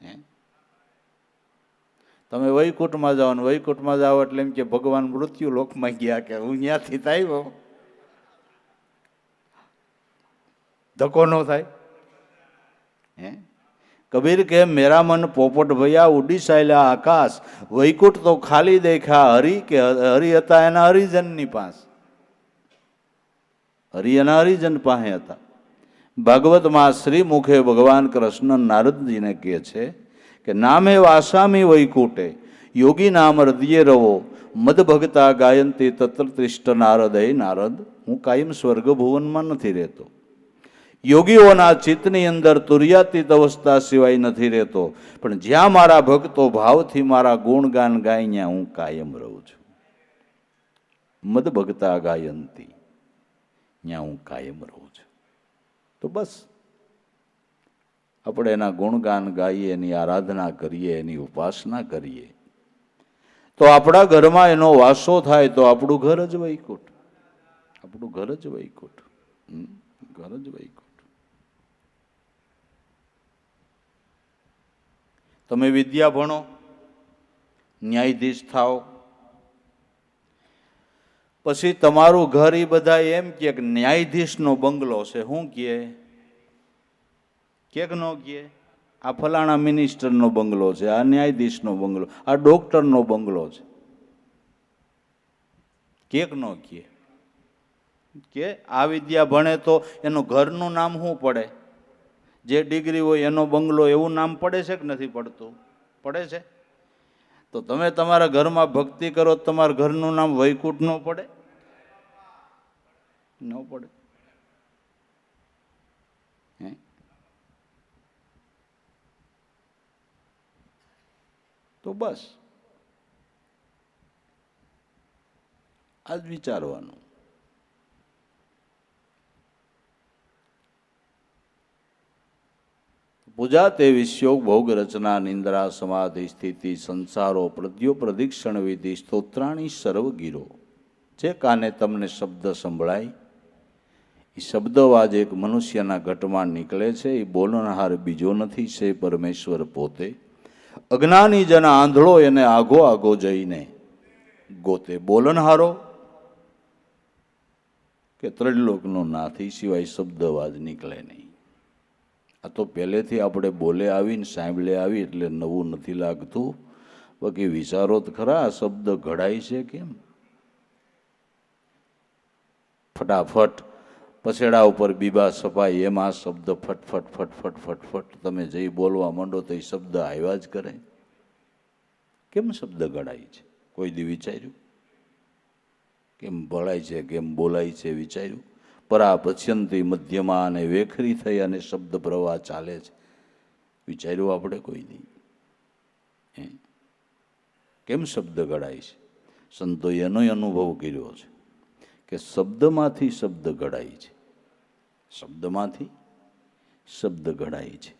હે, તમે વૈકુંઠમાં જાઓ ને વૈકુંઠમાં જાઓ એટલે એમ કે ભગવાન મૃત્યુ લોકમાં ગયા, કે હું ત્યાંથી આવ્યો. ધક્કો ન થાય? હે, કબીર કે મેરા મન પોપટ ભૈયા ઉડી સાયલા આકાશ. વૈકુંઠ તો ખાલી દેખા હરિ, કે હરિ હતા એના હરિજનની પાસે. હરિ એના હરિજન પાસે હતા. ભાગવતમાં શ્રી મુખે ભગવાન કૃષ્ણ નારદજીને કહે છે કે નામે વાસામી વૈકુંઠે યોગી નામ હૃદયે રવો મદ ભગતા ગાયંતી તત્ર તિષ્ઠ નારદ. હે નારદ, હું કાયમ સ્વર્ગ ભુવનમાં નથી રહેતો. યોગીઓના ચિત્તની અંદર તુર્યાતીત અવસ્થા સિવાય નથી રહેતો, પણ જ્યાં મારા ભક્તો ભાવથી મારા ગુણગાન ગાય ત્યાં હું કાયમ રહું છું. મદ ભગતા ગાયંતી, ત્યાં હું કાયમ રહું છું. તો બસ આપણે એના ગુણગાન ગાઈએ, એની આરાધના કરીએ, એની ઉપાસના કરીએ, તો આપણા ઘરમાં એનો વાસો થાય તો આપણું ઘર જ વૈકુંઠ. આપણું ઘર જ વૈકુંઠ. ઘર જ વૈકુંઠ. તમે વિદ્યા ભણો, ન્યાયાધીશ થાઓ, પછી તમારું ઘર એ બધા એમ કે ન્યાયાધીશનો બંગલો છે. શું કહે? કે ન કહે? આ ફલાણા મિનિસ્ટરનો બંગલો છે, આ ન્યાયાધીશનો બંગલો, આ ડોક્ટરનો બંગલો છે. કેક ન કહે? કે આ વિદ્યા ભણે તો એનું ઘરનું નામ શું પડે? જે ડિગ્રી હોય એનો બંગલો, એવું નામ પડે છે કે નથી પડતું? પડે છે. તો તમે તમારા ઘરમાં ભક્તિ કરો તો તમારા ઘરનું નામ વૈકુંઠ ન પડે? ન પડે. તો બસ આ જ વિચારવાનું. પૂજા તે વિશ્યોગ ભોગ રચના નિંદ્રા સમાધિ સ્થિતિ સંસારો પ્રદ્યો પ્રદિક્ષણ વિધિ સ્તોત્રાણી સર્વગીરો. જે કાને તમને શબ્દ સંભળાય એ શબ્દવાજ એક મનુષ્યના ઘટમાં નીકળે છે. એ બોલનહાર બીજો નથી, છે પરમેશ્વર પોતે. અજ્ઞાની જન આંધળો એને આગો આગો જઈને ગોતે. બોલનહારો કે ત્રિલોકનો નાથી સિવાય શબ્દવાજ નીકળે નહીં. આ તો પહેલેથી આપણે બોલે આવીને સાંભળે આવી એટલે નવું નથી લાગતું. બાકી વિચારો તો ખરા, આ શબ્દ ઘડાય છે કેમ? ફટાફટ પછેડા ઉપર બીબા સપાય એમ આ શબ્દ ફટફટ ફટફટ ફટફટ તમે જઈ બોલવા માંડો તો એ શબ્દ આવ્યા જ કરે. કેમ શબ્દ ઘડાય છે? કોઈ દી વિચાર્યું? કેમ ભળાય છે, કેમ બોલાય છે? વિચાર્યું? પરા પછ્યંતી મધ્યમાં અને વેખરી થઈ અને શબ્દ પ્રવાહ ચાલે છે. વિચાર્યું આપણે કોઈ દી? કેમ શબ્દ ઘડાય છે? સંતોએ એનો અનુભવ કર્યો છે કે શબ્દમાંથી શબ્દ ઘડાય છે, શબ્દમાંથી શબ્દ ઘડાય છે.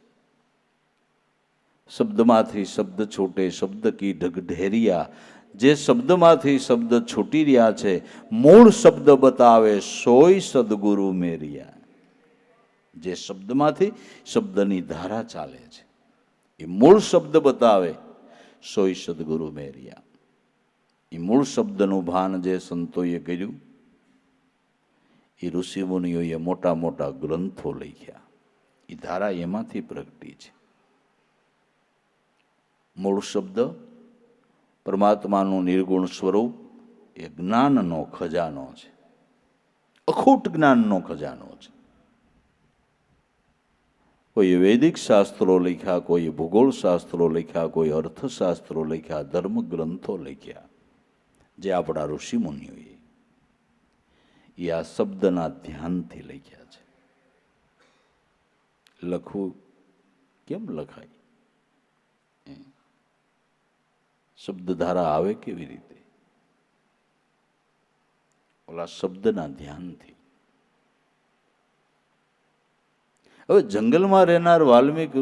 શબ્દમાંથી શબ્દ છૂટે શબ્દ કી ઢગઢેરિયા. જે શબ્દમાંથી શબ્દ છૂટી રહ્યા છે, મૂળ શબ્દ બતાવે સોય સદગુરુ મેરિયા. જે શબ્દમાંથી શબ્દની ધારા ચાલે છે, એ મૂળ શબ્દ બતાવે સોય સદગુરુ મેરિયા. એ મૂળ શબ્દનું ભાન જે સંતોએ કર્યું, એ ઋષિમુનિઓએ મોટા મોટા ગ્રંથો લખ્યા. એ ધારા એમાંથી પ્રગટી છે. મૂળ શબ્દ પરમાત્માનું નિર્ગુણ સ્વરૂપ એ જ્ઞાનનો ખજાનો છે, અખૂટ જ્ઞાનનો ખજાનો છે. કોઈ વૈદિક શાસ્ત્રો લખ્યા, કોઈ ભૂગોળ શાસ્ત્રો લખ્યા, કોઈ અર્થશાસ્ત્રો લખ્યા, ધર્મ ગ્રંથો લખ્યા, જે આપણા ઋષિમુનિઓએ એ આ શબ્દના ધ્યાનથી લખ્યા છે. લખવું કેમ લખાય? શબ્દધારા આવે કેવી રીતે? ઓલા શબ્દના ધ્યાનથી. હવે જંગલમાં રહેનાર વાલ્મીક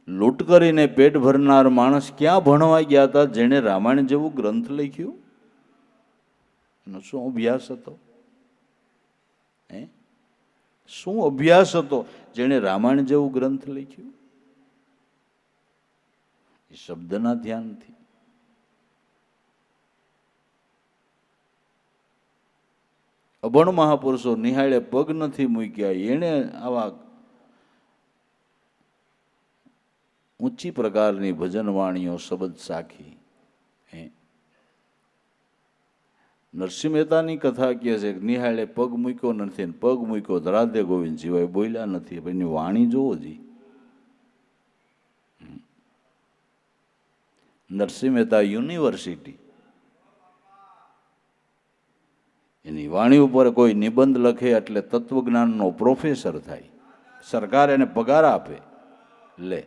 લૂંટ કરીને પેટ ભરનાર માણસ ક્યાં ભણવા ગયા હતા? જેણે રામાયણ જેવું ગ્રંથ લખ્યું, એનો શું અભ્યાસ હતો? શું અભ્યાસ હતો જેણે રામાયણ જેવું ગ્રંથ લખ્યું? એ શબ્દના ધ્યાનથી. અભણ મહાપુરુષો નિહાળે પગ નથી મૂક્યા, એણે આવા ઊંચી પ્રકારની ભજન વાણીઓ શબ્દ સાખી. નરસિંહ મહેતાની કથા કહે છે કે નિહાળે પગ મૂક્યો નથી, પગ મૂક્યો રાધે ગોવિંદ સિવાય બોલ્યા નથી. એની વાણી જોવો જી. નરસિંહ મહેતા યુનિવર્સિટી, એની વાણી ઉપર કોઈ નિબંધ લખે એટલે તત્વજ્ઞાનનો પ્રોફેસર થાય, સરકાર એને પગાર આપે. લે,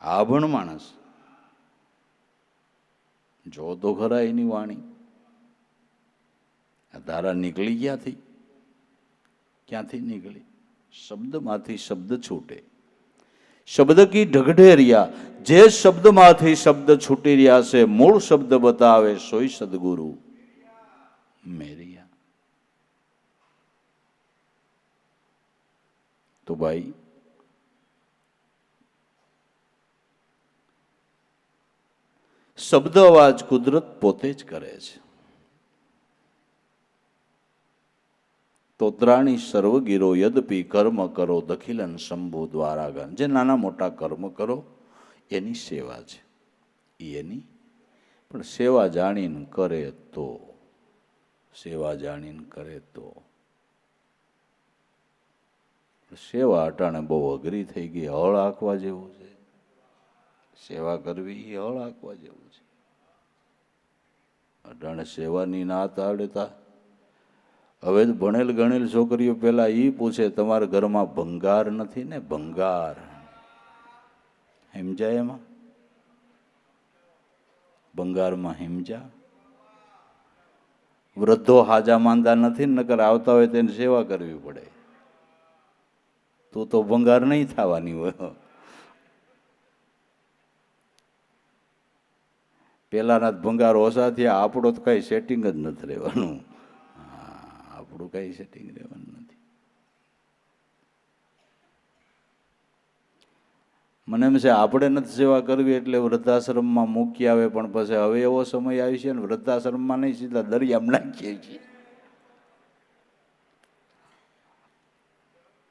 આભણ માણસ જો તો ખરા એની વાણી. આ ધારા નીકળી ક્યાંથી નીકળી? શબ્દમાંથી શબ્દ છૂટે. શબ્દ કી ઢગઢેરિયા. જે શબ્દમાંથી શબ્દ છૂટી રહ્યા છે, મૂળ શબ્દ બતાવે સોય સદગુરુ મેરિયા. તો ભાઈ, શબ્દ અવાજ કુદરત પોતે જ કરે છે. તોત્રાણી સર્વગીરો યદપી કર્મ કરો દખિલન શંભુ દ્વારાગન. જે નાના મોટા કર્મ કરો એની સેવા છે, એની પણ સેવા જાણીને કરે તો, સેવા જાણીને કરે તો. સેવા અટાણે બહુ અઘરી થઈ ગઈ, હળ હાંકવા જેવું છે. સેવા કરવી એ હળ હાંકવા જેવું છે. અટાણે સેવાની ના આવડતા. હવે ભણેલ ગણેલ છોકરીઓ પેલા એ પૂછે, તમારા ઘરમાં ભંગાર નથી ને? ભંગાર સમજાય? એમાં ભંગારમાં સમજા? વૃદ્ધો હાજા માંદા નથી, નકર આવતા હોય તેને સેવા કરવી પડે. તું તો ભંગાર નહીં થવાની હોય. પેલાના ભંગાર ઓછા થયા, આપણો તો કઈ સેટિંગ જ નથી રહેવાનું. આપણું કઈ સેટિંગ રહેવાનું નથી. મને એમ છે આપણે નથી સેવા કરવી એટલે વૃદ્ધાશ્રમમાં મૂકી આવે, પણ પછી હવે એવો સમય આવી છે ને વૃદ્ધાશ્રમમાં નહીં, સીધા દરિયામાં નાખીએ છીએ.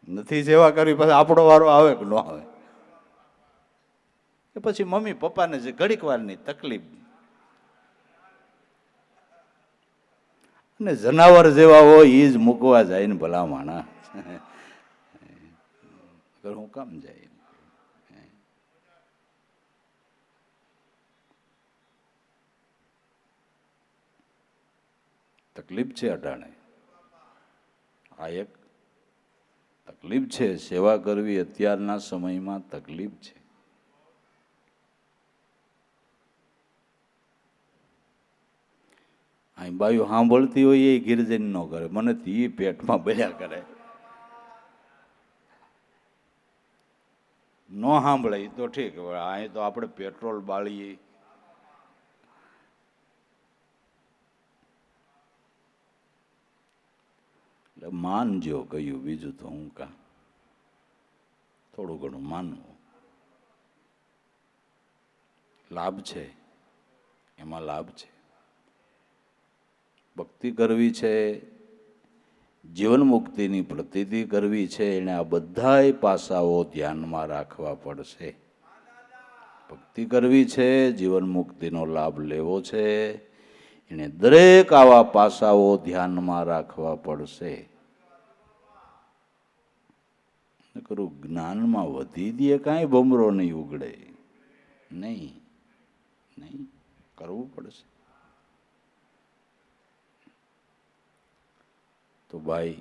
નથી સેવા કરવી, પછી આપણો વારો આવે કે ન આવે. કે પછી મમ્મી પપ્પાને જે ઘડીક વારની તકલીફ, અને જનાવર જેવા હોય એ જ મૂકવા જાય ને ભલા માણા. હું કામ જાય? તકલીફ છે અટાણે. આ એક તકલીફ છે. સેવા કરવી અત્યારના સમયમાં તકલીફ છે. અહીં બાયું સાંભળતી હોય એ ગિરજન ન કરે, મને એ પેટમાં બળ્યા કરે. ન સાંભળે તો ઠીક, અહીં તો આપણે પેટ્રોલ બાળીએ. એટલે માનજો કહ્યું, બીજું તો હું કા થોડું ઘણું માનવું. લાભ છે, એમાં લાભ છે. ભક્તિ કરવી છે, જીવન મુક્તિની પ્રતીતિ કરવી છે, એને આ બધાય પાસાઓ ધ્યાનમાં રાખવા પડશે. ભક્તિ કરવી છે, જીવન મુક્તિનો લાભ લેવો છે, એને દરેક આવા પાસાઓ ધ્યાનમાં રાખવા પડશે. કરું જ્ઞાનમાં વધી દે કાંઈ ભમરો નહીં ઉગડે. નહીં નહીં, કરવું પડશે. તો ભાઈ,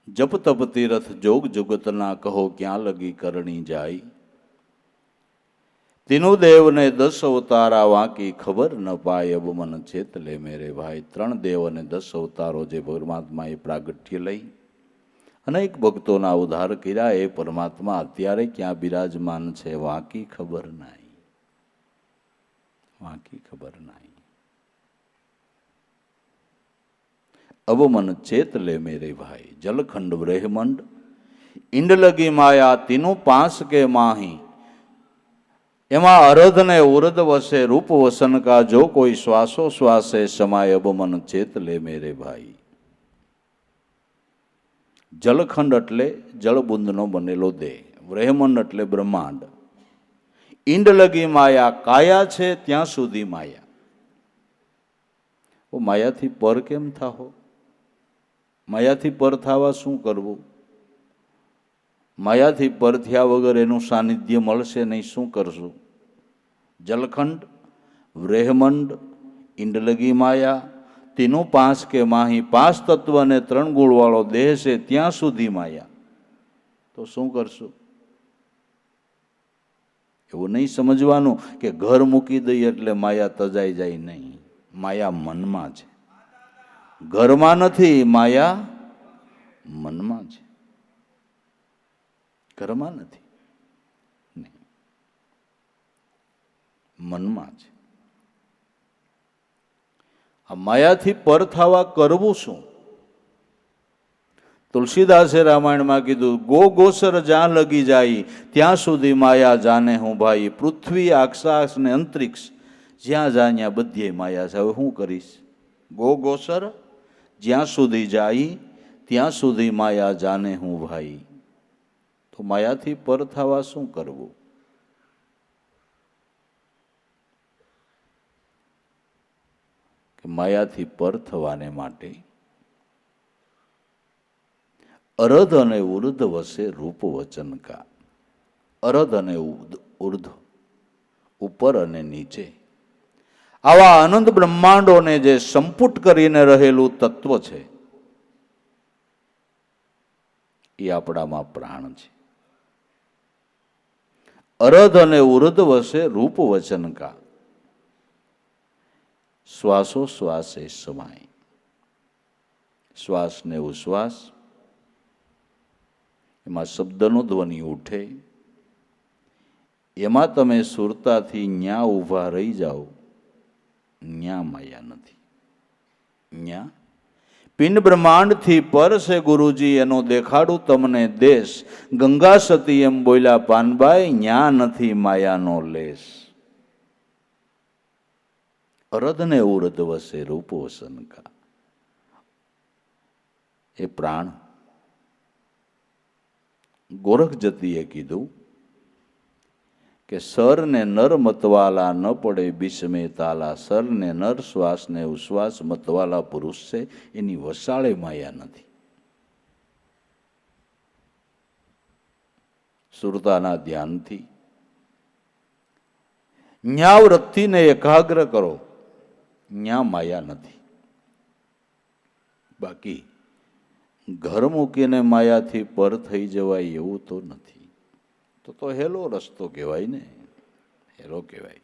જપ તપ તીરથ જોગ જુગતના કહો ક્યાં લગી કરણી જાય. તીનું દેવને 10 અવતારા વાંકી ખબર ન પાય અબ મન ચેત લે મેરે ભાઈ. 3 દેવ અને 10 અવતારો જે પરમાત્માએ પ્રાગટ્ય લઈ અનેક ભક્તોના ઉદ્ધાર કર્યા, એ પરમાત્મા અત્યારે ક્યાં બિરાજમાન છે વાંકી ખબર નહીં. વાંકી ખબર નહીં. અબ મન ચેત લે મેરે ભાઈ. જલખંડ બ્રહ્માંડ ઇંડ લગી માયા તીનું પાંચ કે માહી. એમાં અરધ ને ઉરદ વસે રૂપ વસન કા જો કોઈ શ્વાસો શ્વાસે સમાય અબ મન ચેત લે મેરે ભાઈ. જલખંડ એટલે જળબુંદનો બનેલો દેહ. બ્રહ્માંડ એટલે બ્રહ્માંડ. ઇંડ લગી માયા, કાયા છે ત્યાં સુધી માયા. માયાથી પર કેમ થાહો? માયાથી પર થવા શું કરવું? માયાથી પર થયા વગર એનું સાનિધ્ય મળશે નહીં, શું કરશું? જલખંડ, બ્રહ્માંડ, ઇંડલગી માયા, તીનું પાંચ કે માહી. 5 તત્વ અને 3 ગુણ વાળો દેહ છે ત્યાં સુધી માયા. તો શું કરશું? એવું નહીં સમજવાનું કે ઘર મૂકી દઈએ એટલે માયા તજાઈ જાય. નહીં, માયા મનમાં છે. ઘરમાં નથી, માયા મનમાં છે. ઘરમાં નથી, નહીં, મનમાં છે. આ માયાથી પર થવા કરવું શું? તુલસીદાસે રામાયણમાં કીધું, ગો ગોસર જ્યાં લગી જાય ત્યાં સુધી માયા જાને હું ભાઈ. પૃથ્વી, આકાશ ને અંતરિક્ષ જ્યાં જાય ત્યાં બધે માયા છે. હવે શું કરીશ? ગો ગોસર જ્યાં સુધી જાય ત્યાં સુધી માયા જાને હું ભાઈ. તો માયાથી પર થવા શું કરવું? કે માયાથી પર થવાને માટે અરધ અને ઉર્ધ વસે રૂપ વચન કા. અરધ અને ઉર્ધ, ઉપર અને નીચે, આવા અનંત બ્રહ્માંડોને જે સંપુટ કરીને રહેલું તત્વ છે એ આપણામાં પ્રાણ છે. અરધ અને ઉર્ધ વસે રૂપ વચન કા. શ્વાસો શ્વાસે સમાય. શ્વાસ ને ઉશ્વાસ, એમાં શબ્દનો ધ્વનિ ઉઠે. એમાં તમે સુરતાથી ન્યા ઊભા રહી જાઓ, ન્યા માયા નથી. ન્યા પિંડ બ્રહ્માંડથી પર છે ગુરુજી, એનો દેખાડું તમને દેશ. ગંગા સતી એમ બોલ્યા પાનબાઈ, ન્યા નથી માયાનો લેશ. અરધ ને ઉરધ વસે રૂપ વસન કા. એ પ્રાણ. ગોરખ જતીએ કીધું કે સર ને નર મતવાલા ન પડે બિસ્મે તાલા. સર ને નર, શ્વાસ ને ઉશ્વાસ મતવાલા પુરુષ છે, એની વસાળે માયા નથી. સુરતાના ધ્યાનથી ન્યા વૃત્તિને એકાગ્ર કરો, ન્યા માયા નથી. બાકી ઘર મૂકીને માયાથી પર થઈ જવાય એવું તો નથી. તો હેલો રસ્તો કહેવાય ને, હેલો કહેવાય.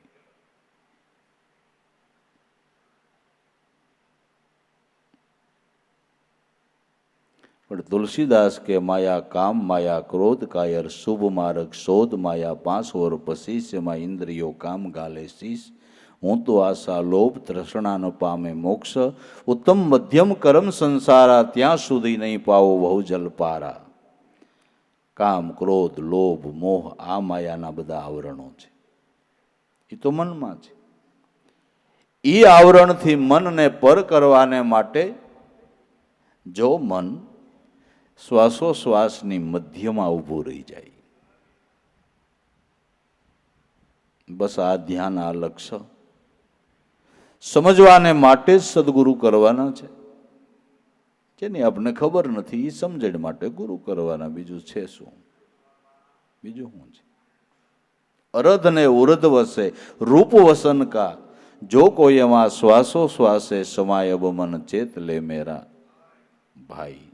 પણ તુલસીદાસ કે માયા કામ માયા ક્રોધ કાયર શુભ માર્ગ શોધ માયા 5 ઓર પશીસ એમાં ઇન્દ્રિયો કામ ગાલે શીશ હું તો આશા લોભ તૃષ્ણા ન પામે મોક્ષ ઉત્તમ મધ્યમ કર્મ સંસારા ત્યાં સુધી નહીં પાવો બહુ જલપારા. કામ ક્રોધ લોભ મોહ આ માયાના બધા આવરણો છે, એ તો મનમાં છે. એ આવરણથી મનને પર કરવાને માટે જો મન શ્વાસોશ્વાસની મધ્યમાં ઊભું રહી જાય, બસ આ ધ્યાન આ લક્ષ્ય સમજવાને માટે જ સદગુરુ કરવાના છે. જેની આપણને ખબર નથી એ સમજણ માટે ગુરુ કરવાના, બીજું છે શું? બીજું શું છે? અરધ ને ઉરધ વસે રૂપ વસન કા જો કોઈ એમાં શ્વાસોશ્વાસે સમાય અબ મન ચેત લે મેરા ભાઈ.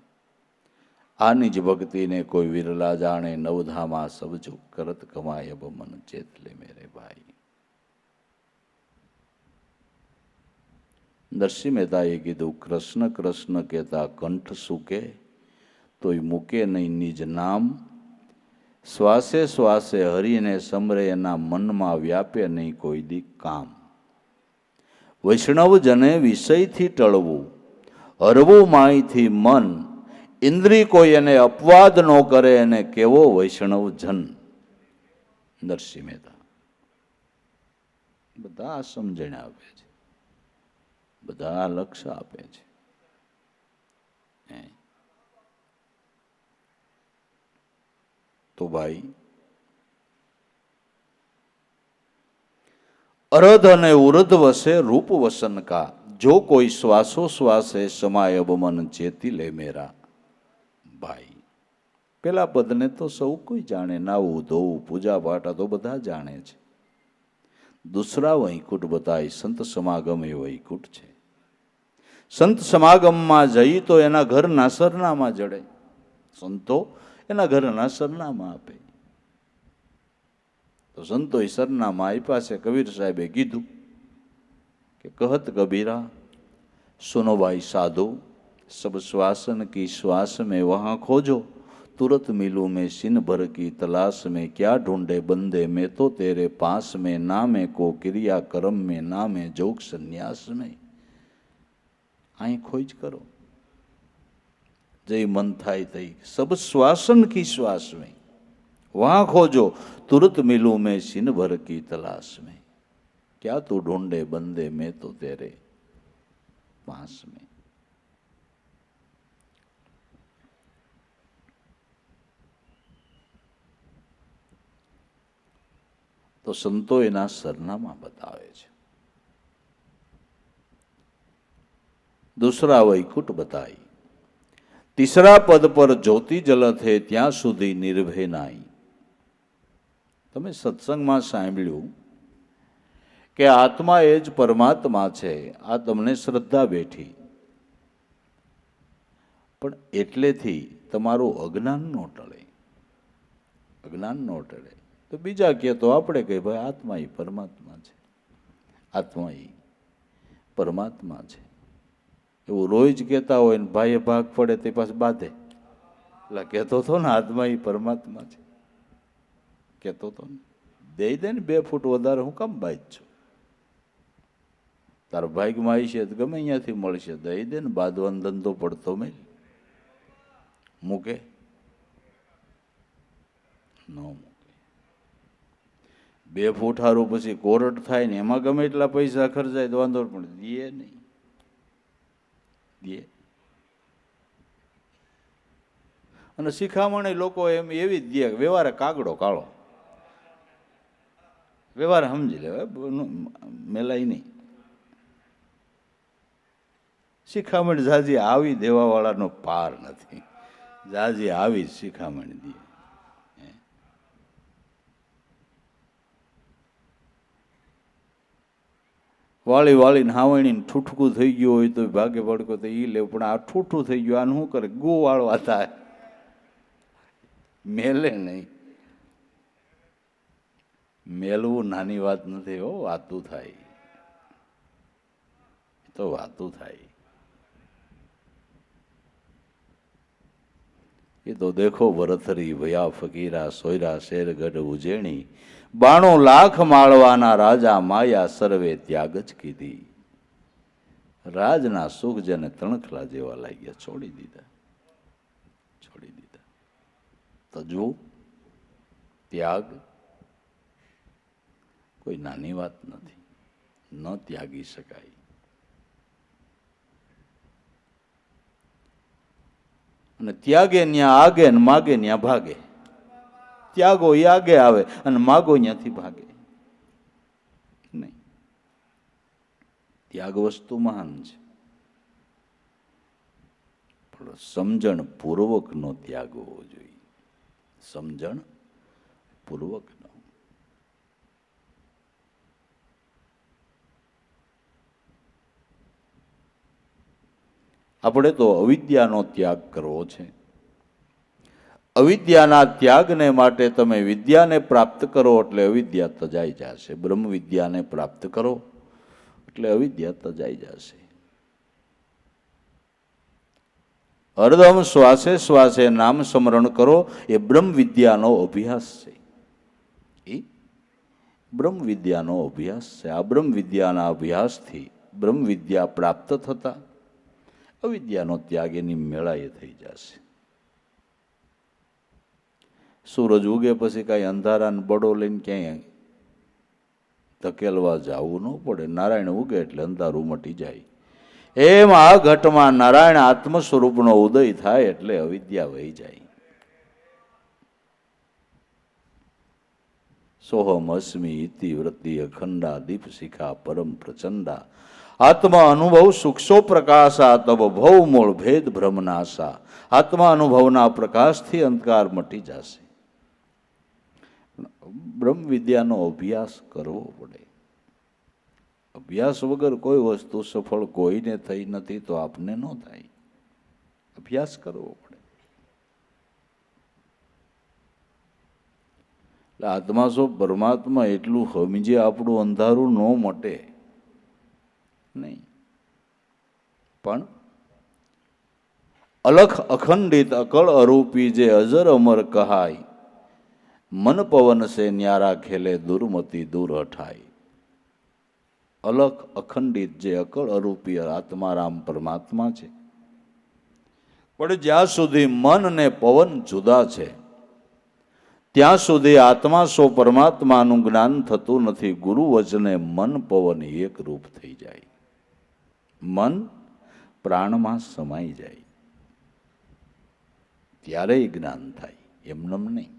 આની જ ભક્તિને કોઈ વિરલા જાણે નવધામા સબજો કરત કમાય અબ મન ચેત લે મેરે ભાઈ. નરસિંહ મહેતાએ કીધું કૃષ્ણ કૃષ્ણ કહેતા કંઠ સુકે તોય મૂકે નહીં નિજ નામ. શ્વાસે શ્વાસે હરીને સમરે એના મનમાં વ્યાપે નહીં કોઈ દી કામ. વૈષ્ણવ જને વિષયથી ટળવું હરવું માયથી મન. ઇન્દ્રિય કોઈ એને અપવાદ ન કરે એને કેવો વૈષ્ણવ જન. નરસિંહ મહેતા બધા સમજણ આપે છે, બધા લક્ષ્ય આપે છે. તો ભાઈ અરધ અને ઉરધ વસે રૂપ વસન કા જો કોઈ શ્વાસોશ્વાસે સમાય અબ મન ચેતી લે મેરા ભાઈ. પેલા પદને તો સૌ કોઈ જાણે, નાવું ધોવું પૂજા પાઠ તો બધા જાણે છે. દૂસરા વૈકુંઠ બતાય સંત સમાગમ એ વૈકુંઠ છે. સંત સમાગમમાં જઈ તો એના ઘરના સરનામા જડે, સંતો એના ઘરના સરનામા આપે. તો સંતોએ સરનામા આપ્યા છે. કબીર સાહેબે કીધું કે કહત કબીરા સુનો ભાઈ સાધુ સબ શ્વાसन की श्वास में वहाँ खोजो तुरंत मिलूं मैं सिन भर की तलाश में क्या ढूंढे बंदे मैं तो तेरे पास में ना में को क्रिया कर्म में ना में जोग संन्यास में. અહીં ખોજ કરો जय मन थाय तई सब श्वासन की श्वास में वहां खोजो तुरंत मिलूं मैं सिन भर की तलाश में क्या तू ढूंढे बंदे मैं तो तेरे पास में. તો સંતો એના સરનામા બતાવે છે. दूसरा वैकुंठ बताई तीसरा पद पर ज्योति जलत है ત્યાં સુધી નિર્ભય નાઈ. તમે સત્સંગમાં સાંભળ્યું કે આત્મા એ જ પરમાત્મા છે, આ તમને શ્રદ્ધા બેઠી, પણ એટલેથી તમારું અજ્ઞાન ન ટળે. અજ્ઞાન ન ટળે તો બીજા કહે તો આપણે કહીએ ભાઈ આત્મા એ પરમાત્મા છે, આત્મા એ પરમાત્મા છે. એવું રોજ કહેતા હોય ને ભાઈએ ભાગ પડે તે પાસે બાંધે, એટલે કહેતો હતો ને આત્મા એ પરમાત્મા છે, કહેતો હતો ને. દઈ દે ને 2 ફૂટ વધારે, હું કામ બાજ છું? તારા ભાગમાં આવી છે તો ગમે અહીંયાથી મળશે, દઈ દે ને. બાંધવાનો ધંધો પડતો મેં મૂકે ન મૂકે. 2 ફૂટ હારું પછી કોરટ થાય ને એમાં ગમે એટલા પૈસા ખર્ચાય તો વાંધો પણ દે નહીં. અને શિખામણી લોકો એમ એવી જ દે, વ્યવહારે કાગડો કાળો, વ્યવહાર સમજી લે, મેલાય નહીં. શિખામણી જાજી આવી દેવા વાળાનો પાર નથી, જાજી આવી શિખામણી દે. વાળી વાળીને હાવણીને ઠૂઠકું થઈ ગયું હોય તો ભાગે પડકો તો એ લેવું, પણ આ ઠૂઠું થઈ ગયું આને શું કરે? ગો વાળવા થાય, મેલે નહીં. મેલવું નાની વાત નથી હો, વાતું થાય તો વાતું થાય. એ તો દેખો ભરથરી ભયા ફકીરા સોયરા શેરગઢ ઉજેણી 92 લાખ માળવાના રાજા માયા સર્વે ત્યાગ જ કીધી. રાજના સુખ જેને તણખલા જેવા લાગ્યા છોડી દીધા. તજવું ત્યાગ કોઈ નાની વાત નથી, ન ત્યાગી શકાય. અને ત્યાગે ન્યા આગે ને માગે ન્યા ભાગે. ત્યાગો એ આગે આવે અને માગો ત્યાંથી ભાગે નહીં. ત્યાગ વસ્તુ મહાન છે, પણ સમજણ પૂર્વકનો ત્યાગ હોવો જોઈએ. સમજણ પૂર્વકનો. આપણે તો અવિદ્યાનો ત્યાગ કરવો છે. અવિદ્યાના ત્યાગને માટે તમે વિદ્યાને પ્રાપ્ત કરો એટલે અવિદ્યા તજાઈ જશે. બ્રહ્મ વિદ્યાને પ્રાપ્ત કરો એટલે અવિદ્યા તજાઈ જશે. હરદમ શ્વાસે શ્વાસે નામ સ્મરણ કરો એ બ્રહ્મ વિદ્યાનો અભ્યાસ છે. એ બ્રહ્મ વિદ્યાનો અભ્યાસ છે. આ બ્રહ્મ વિદ્યાના અભ્યાસથી બ્રહ્મ વિદ્યા પ્રાપ્ત થતા અવિદ્યાનો ત્યાગ એની મેળાએ થઈ જશે. સૂરજ ઉગે પછી કાંઈ અંધારાને બડો લઈને ક્યાંય ધકેલવા જવું ન પડે. નારાયણ ઉગે એટલે અંધારું મટી જાય. એમ આ ઘટમાં નારાયણ આત્મ સ્વરૂપનો ઉદય થાય એટલે અવિદ્યા વહી જાય. સોહમ અસ્મિ ઇતિ વૃત્તિ અખંડા દીપ શિખા પરમ પ્રચંડા આત્મા અનુભવ સુખસો પ્રકાશા તબ ભવ મૂળ ભેદ ભ્રમનાશા. આત્મા અનુભવના પ્રકાશથી અંધકાર મટી જશે. બ્રહ્મ વિદ્યાનો અભ્યાસ કરવો પડે. અભ્યાસ વગર કોઈ વસ્તુ સફળ કોઈને થઈ નથી તો આપને ન થાય. અભ્યાસ કરવો પડે. એટલે આત્મા શું પરમાત્મા એટલું સમજે આપણું અંધારું ન મટે નહીં. પણ અલખ અખંડિત અકળ અરૂપી જે અજર અમર કહાય મન પવન સે ન્યારા ખેલે દુર્મતી દૂર હઠાય. અલખ અખંડિત જે અકળ અરૂપી આત્મારામ પરમાત્મા છે. પણ જ્યાં સુધી મન ને પવન જુદા છે ત્યાં સુધી આત્મા સો પરમાત્માનું જ્ઞાન થતું નથી. ગુરુ વચને મન પવન એક રૂપ થઈ જાય. મન પ્રાણમાં સમાઈ જાય ત્યારે જ્ઞાન થાય, એમનેમ નહીં.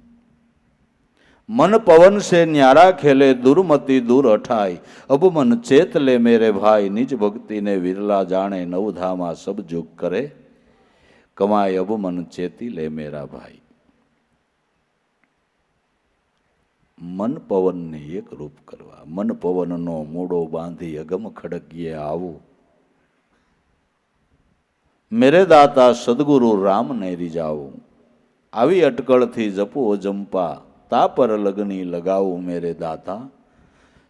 મન પવન સે ન્યારા ખેલે દુર્મતિ દૂર હઠાય. અબ મન ચેત લે મેરે ભાઈ નિજ ભક્તિ ને વિરલા જાણે નવધામાં સબ જુગ કરે કમાય. અબ મન ચેતી લે મેરા ભાઈ. મન પવનને એક રૂપ કરવા. મન પવનનો મૂળો બાંધી અગમ ખડકીએ આવું. મેરે દાતા સદગુરુ રામ ને રીજાવું. આવી અટકળથી જપો જંપા તા પર લગની લગાવું. મેરે દાતા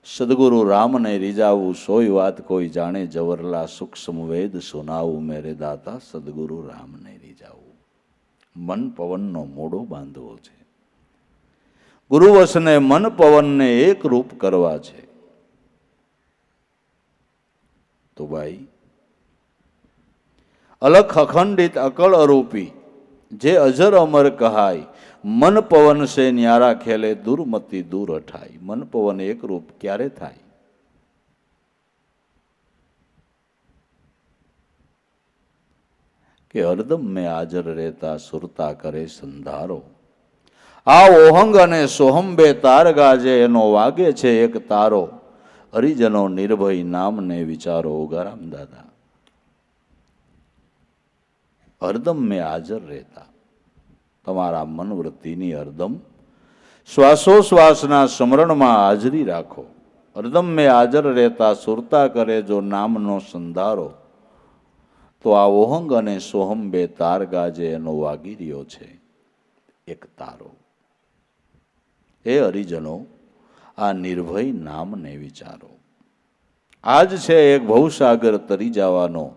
સદગુરુ રામને રીજાવું. સોય વાત કોઈ જાણે જવરલા સૂક્ષ્મ વેદ સુનાવું. મેરે દાતા સદગુરુ રામને રીજાવું. મન પવનનો મોડો બાંધવો છે. ગુરુવશને મન પવનને એક રૂપ કરવા છે. તો ભાઈ અલખ અખંડિત અકળ અરૂપી જે અજર અમર કહાય મન પવન સે ન્યારા ખેલે દુર્મતિ દૂર હઠાય. મન પવન એક રૂપ ક્યારે થાય? કે હરદમ મેં હાજર રહેતા સુરતા કરે સંધારો. આ ઓહંગ અને સોહમ બે તાર ગાજે એનો વાગે છે એક તારો. હરિજનો નિર્ભય નામને વિચારો. ઓગારામ દાદા હરદમ મેં હાજર રહેતા. તમારા મનવૃત્તિની હરદમ શ્વાસોશ્વાસના સ્મરણમાં હાજરી રાખો. હરદમ મેં હાજર રહેતા સુરતા કરે જો નામનો સંધારો. તો આ ઓહંગ અને સોહમ બે તાર ગાજે એનો વાગી રહ્યો છે એક તારો. એ હરિજનો આ નિર્ભય નામને વિચારો. આજ છે એક ભવસાગર તરી જવાનો.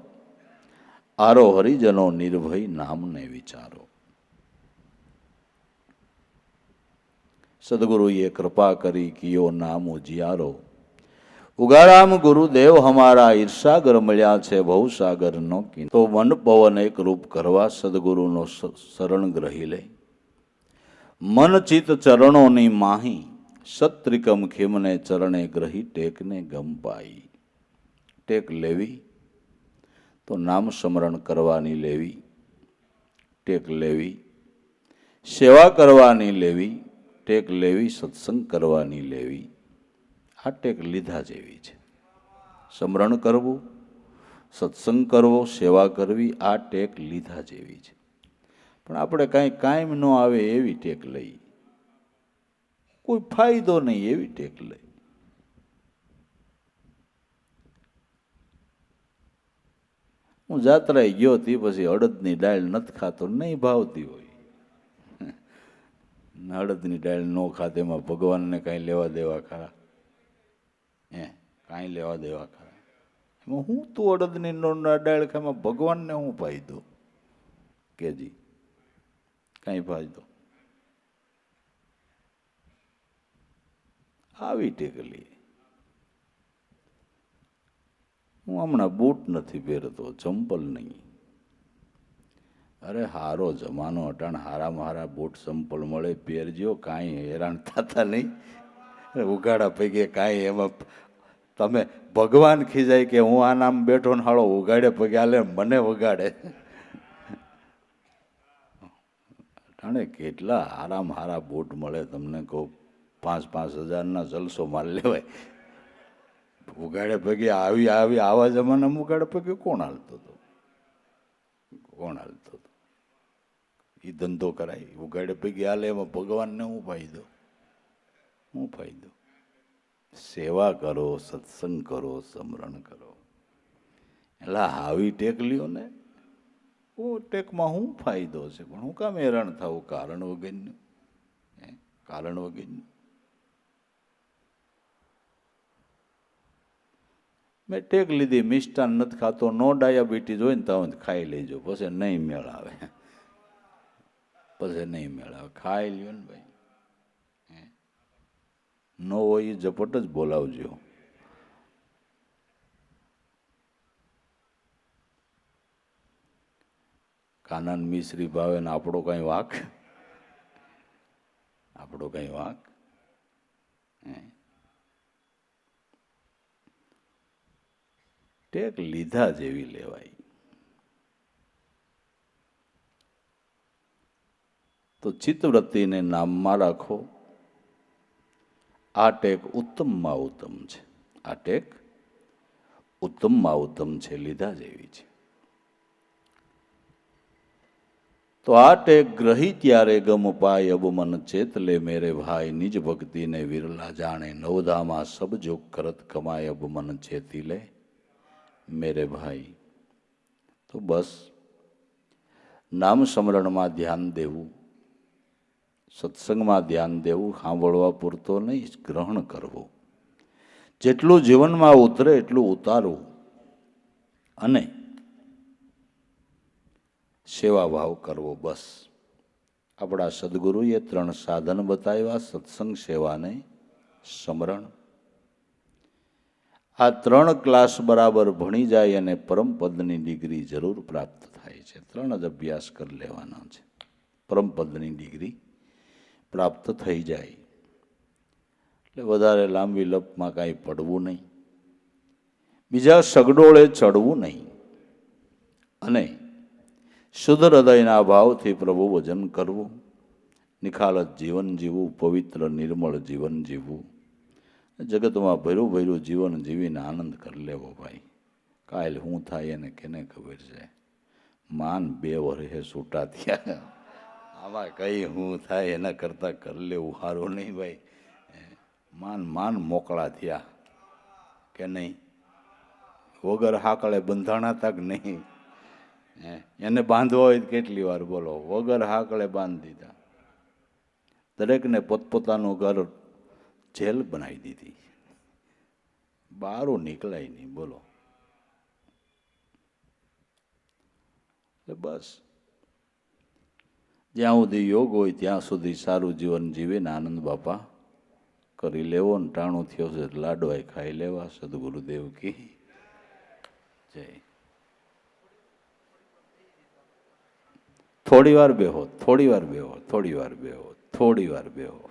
આરો હરિજનો નિર્ભય નામને વિચારો. સદગુરુએ કૃપા કરી કિયો નામ ઉજિયારો. ઉગારામ ગુરુદેવ હમારા ઈર્ષાગર મળ્યા છે ભવસાગર નો કી. તો મન પવન એક રૂપ કરવા સદગુરુનો શરણ ગ્રહી લે. મન ચિત ચરણોની માહી સત્રિકમ ખીમને ચરણે ગ્રહી ટેકને ગંપાઈ. ટેક લેવી તો નામ સ્મરણ કરવાની લેવી, ટેક લેવી સેવા કરવાની લેવી, ટેક લેવી સત્સંગ કરવાની લેવી. આ ટેક લીધા જેવી છે. સ્મરણ કરવું, સત્સંગ કરવો, સેવા કરવી, આ ટેક લીધા જેવી છે. પણ આપણે કાંઈ કાયમ ન આવે એવી ટેક લઈ, કોઈ ફાયદો નહીં એવી ટેક લઈ. હું જાત્રાએ ગયો તે પછી અડદની દાળ નથી ખાતો, નહીં ભાવતી હોય. અડદની દાળ ન ખાતે એમાં ભગવાનને કાંઈ લેવા દેવા ખરા? કાંઈ લેવા દેવા ખરા? એમાં હું તું અડદની દાળ ખામાં ભગવાનને હું ફાયદો કેજી? કાંઈ ફાયદો. આવી ટેકલી. હું હમણાં બૂટ નથી પહેરતો, ચંપલ નહીં. અરે હારો જમાનો અટાણ, હારામાં હારા બૂટ ચંપલ મળે, પહેરજો, કાંઈ હેરાન થતા નહીં. ઉગાડા પૈકી કાંઈ એમાં તમે ભગવાન ખીજાય કે હું આ નામ બેઠો ને હાળો ઉગાડે પગે હાલે મને વગાડે. અટાણે કેટલા હારામાં હારા બૂટ મળે તમને કહું, 5,000-5,000 જલસો માલ લેવાય. ઉગાડે પગે આવા જમાનામાં ઉગાડે પગે કોણ હાલતો હતો? કોણ હાલતો હતો? એ ધંધો કરાય. ઉગાડે પગે હાલે એમાં ભગવાનને હું ફાયદો? હું ફાયદો? સેવા કરો, સત્સંગ કરો, સ્મરણ કરો. એટલે આવી ટેક લ્યો ને, ટેકમાં શું ફાયદો છે? પણ હું કામ હેરાન થવું કારણ વગરનું? કારણ વગરનું. મેં ટેક લીધી, મિષ્ટાન નથી ખાતો, નો ડાયાબિટીસ હોય ને તો ખાઈ લેજો, પછી નહીં મેળ આવે. પછી નહીં મેળ આવે. ખાઈ લ્યો ને ભાઈ. ન હોય એ ઝપટ જ બોલાવજો. કાનાન મિશ્રી ભાવે ને આપણો કઈ વાંક? આપણો કઈ વાંક? ટેક લીધા જેવી લેવાય. તો ચિત્તવૃત્તિને નામમાં રાખો. આ ટેક ઉત્તમમાં ઉત્તમ છે. આ ટેક ઉત્તમમાં ઉત્તમ છે, લીધા જેવી છે. તો આ ટેક ગ્રહી ત્યારે ગમ પાય અબ મન ચેત લે મેરે ભાઈ નિજ ભક્તિને વિરલા જાણે નવધામાં સબ જોગ કરત કમાય અબ મન ચેતી લે મેરે ભાઈ. તો બસ નામ સ્મરણમાં ધ્યાન દેવું, સત્સંગમાં ધ્યાન દેવું, સાંભળવા પૂરતો નહીં, ગ્રહણ કરવું. જેટલું જીવનમાં ઉતરે એટલું ઉતારવું અને સેવા ભાવ કરવો. બસ આપણા સદગુરુએ 3 સાધન બતાવ્યા: સત્સંગ, સેવાને સ્મરણ. આ 3 ક્લાસ બરાબર ભણી જાય અને પરમપદની ડિગ્રી જરૂર પ્રાપ્ત થાય છે. 3 જ અભ્યાસ કરી લેવાના છે, પરમપદની ડિગ્રી પ્રાપ્ત થઈ જાય. એટલે વધારે લાંબી લપમાં કાંઈ પડવું નહીં, બીજા સગડોળે ચડવું નહીં અને શુદ્ધ હૃદયના ભાવથી પ્રભુ ભજન કરવું, નિખાલસ જીવન જીવવું, પવિત્ર નિર્મળ જીવન જીવવું, જગતમાં ભર્યું ભર્યું જીવન જીવીને આનંદ કરી લેવો. ભાઈ કાલ શું થાય એને કેને ખબર છે? માન 2 વર્ષે છૂટા થયા, આમાં કઈ શું થાય એના કરતાં કરી લેવું સારું નહીં ભાઈ. માન મોકળા થયા કે નહીં? વગર હાકળે બંધાણા હતા કે નહીં? એને બાંધવો હોય કેટલી વાર બોલો, વગર હાકળે બાંધી દીધા. દરેકને પોતપોતાનું ઘર જેલ બનાવી દીધી, બહારું નીકળાય નહીં. બોલો બસ જ્યાં સુધી યોગ હોય ત્યાં સુધી સારું જીવન જીવીને આનંદ બાપા કરી લેવો ને ટાણું થયો છે લાડવાય ખાઈ લેવા. સદગુરુદેવ કી જય. થોડી વાર બેહો, થોડી વાર બેહો, થોડી વાર બેહો, થોડી વાર બેહો.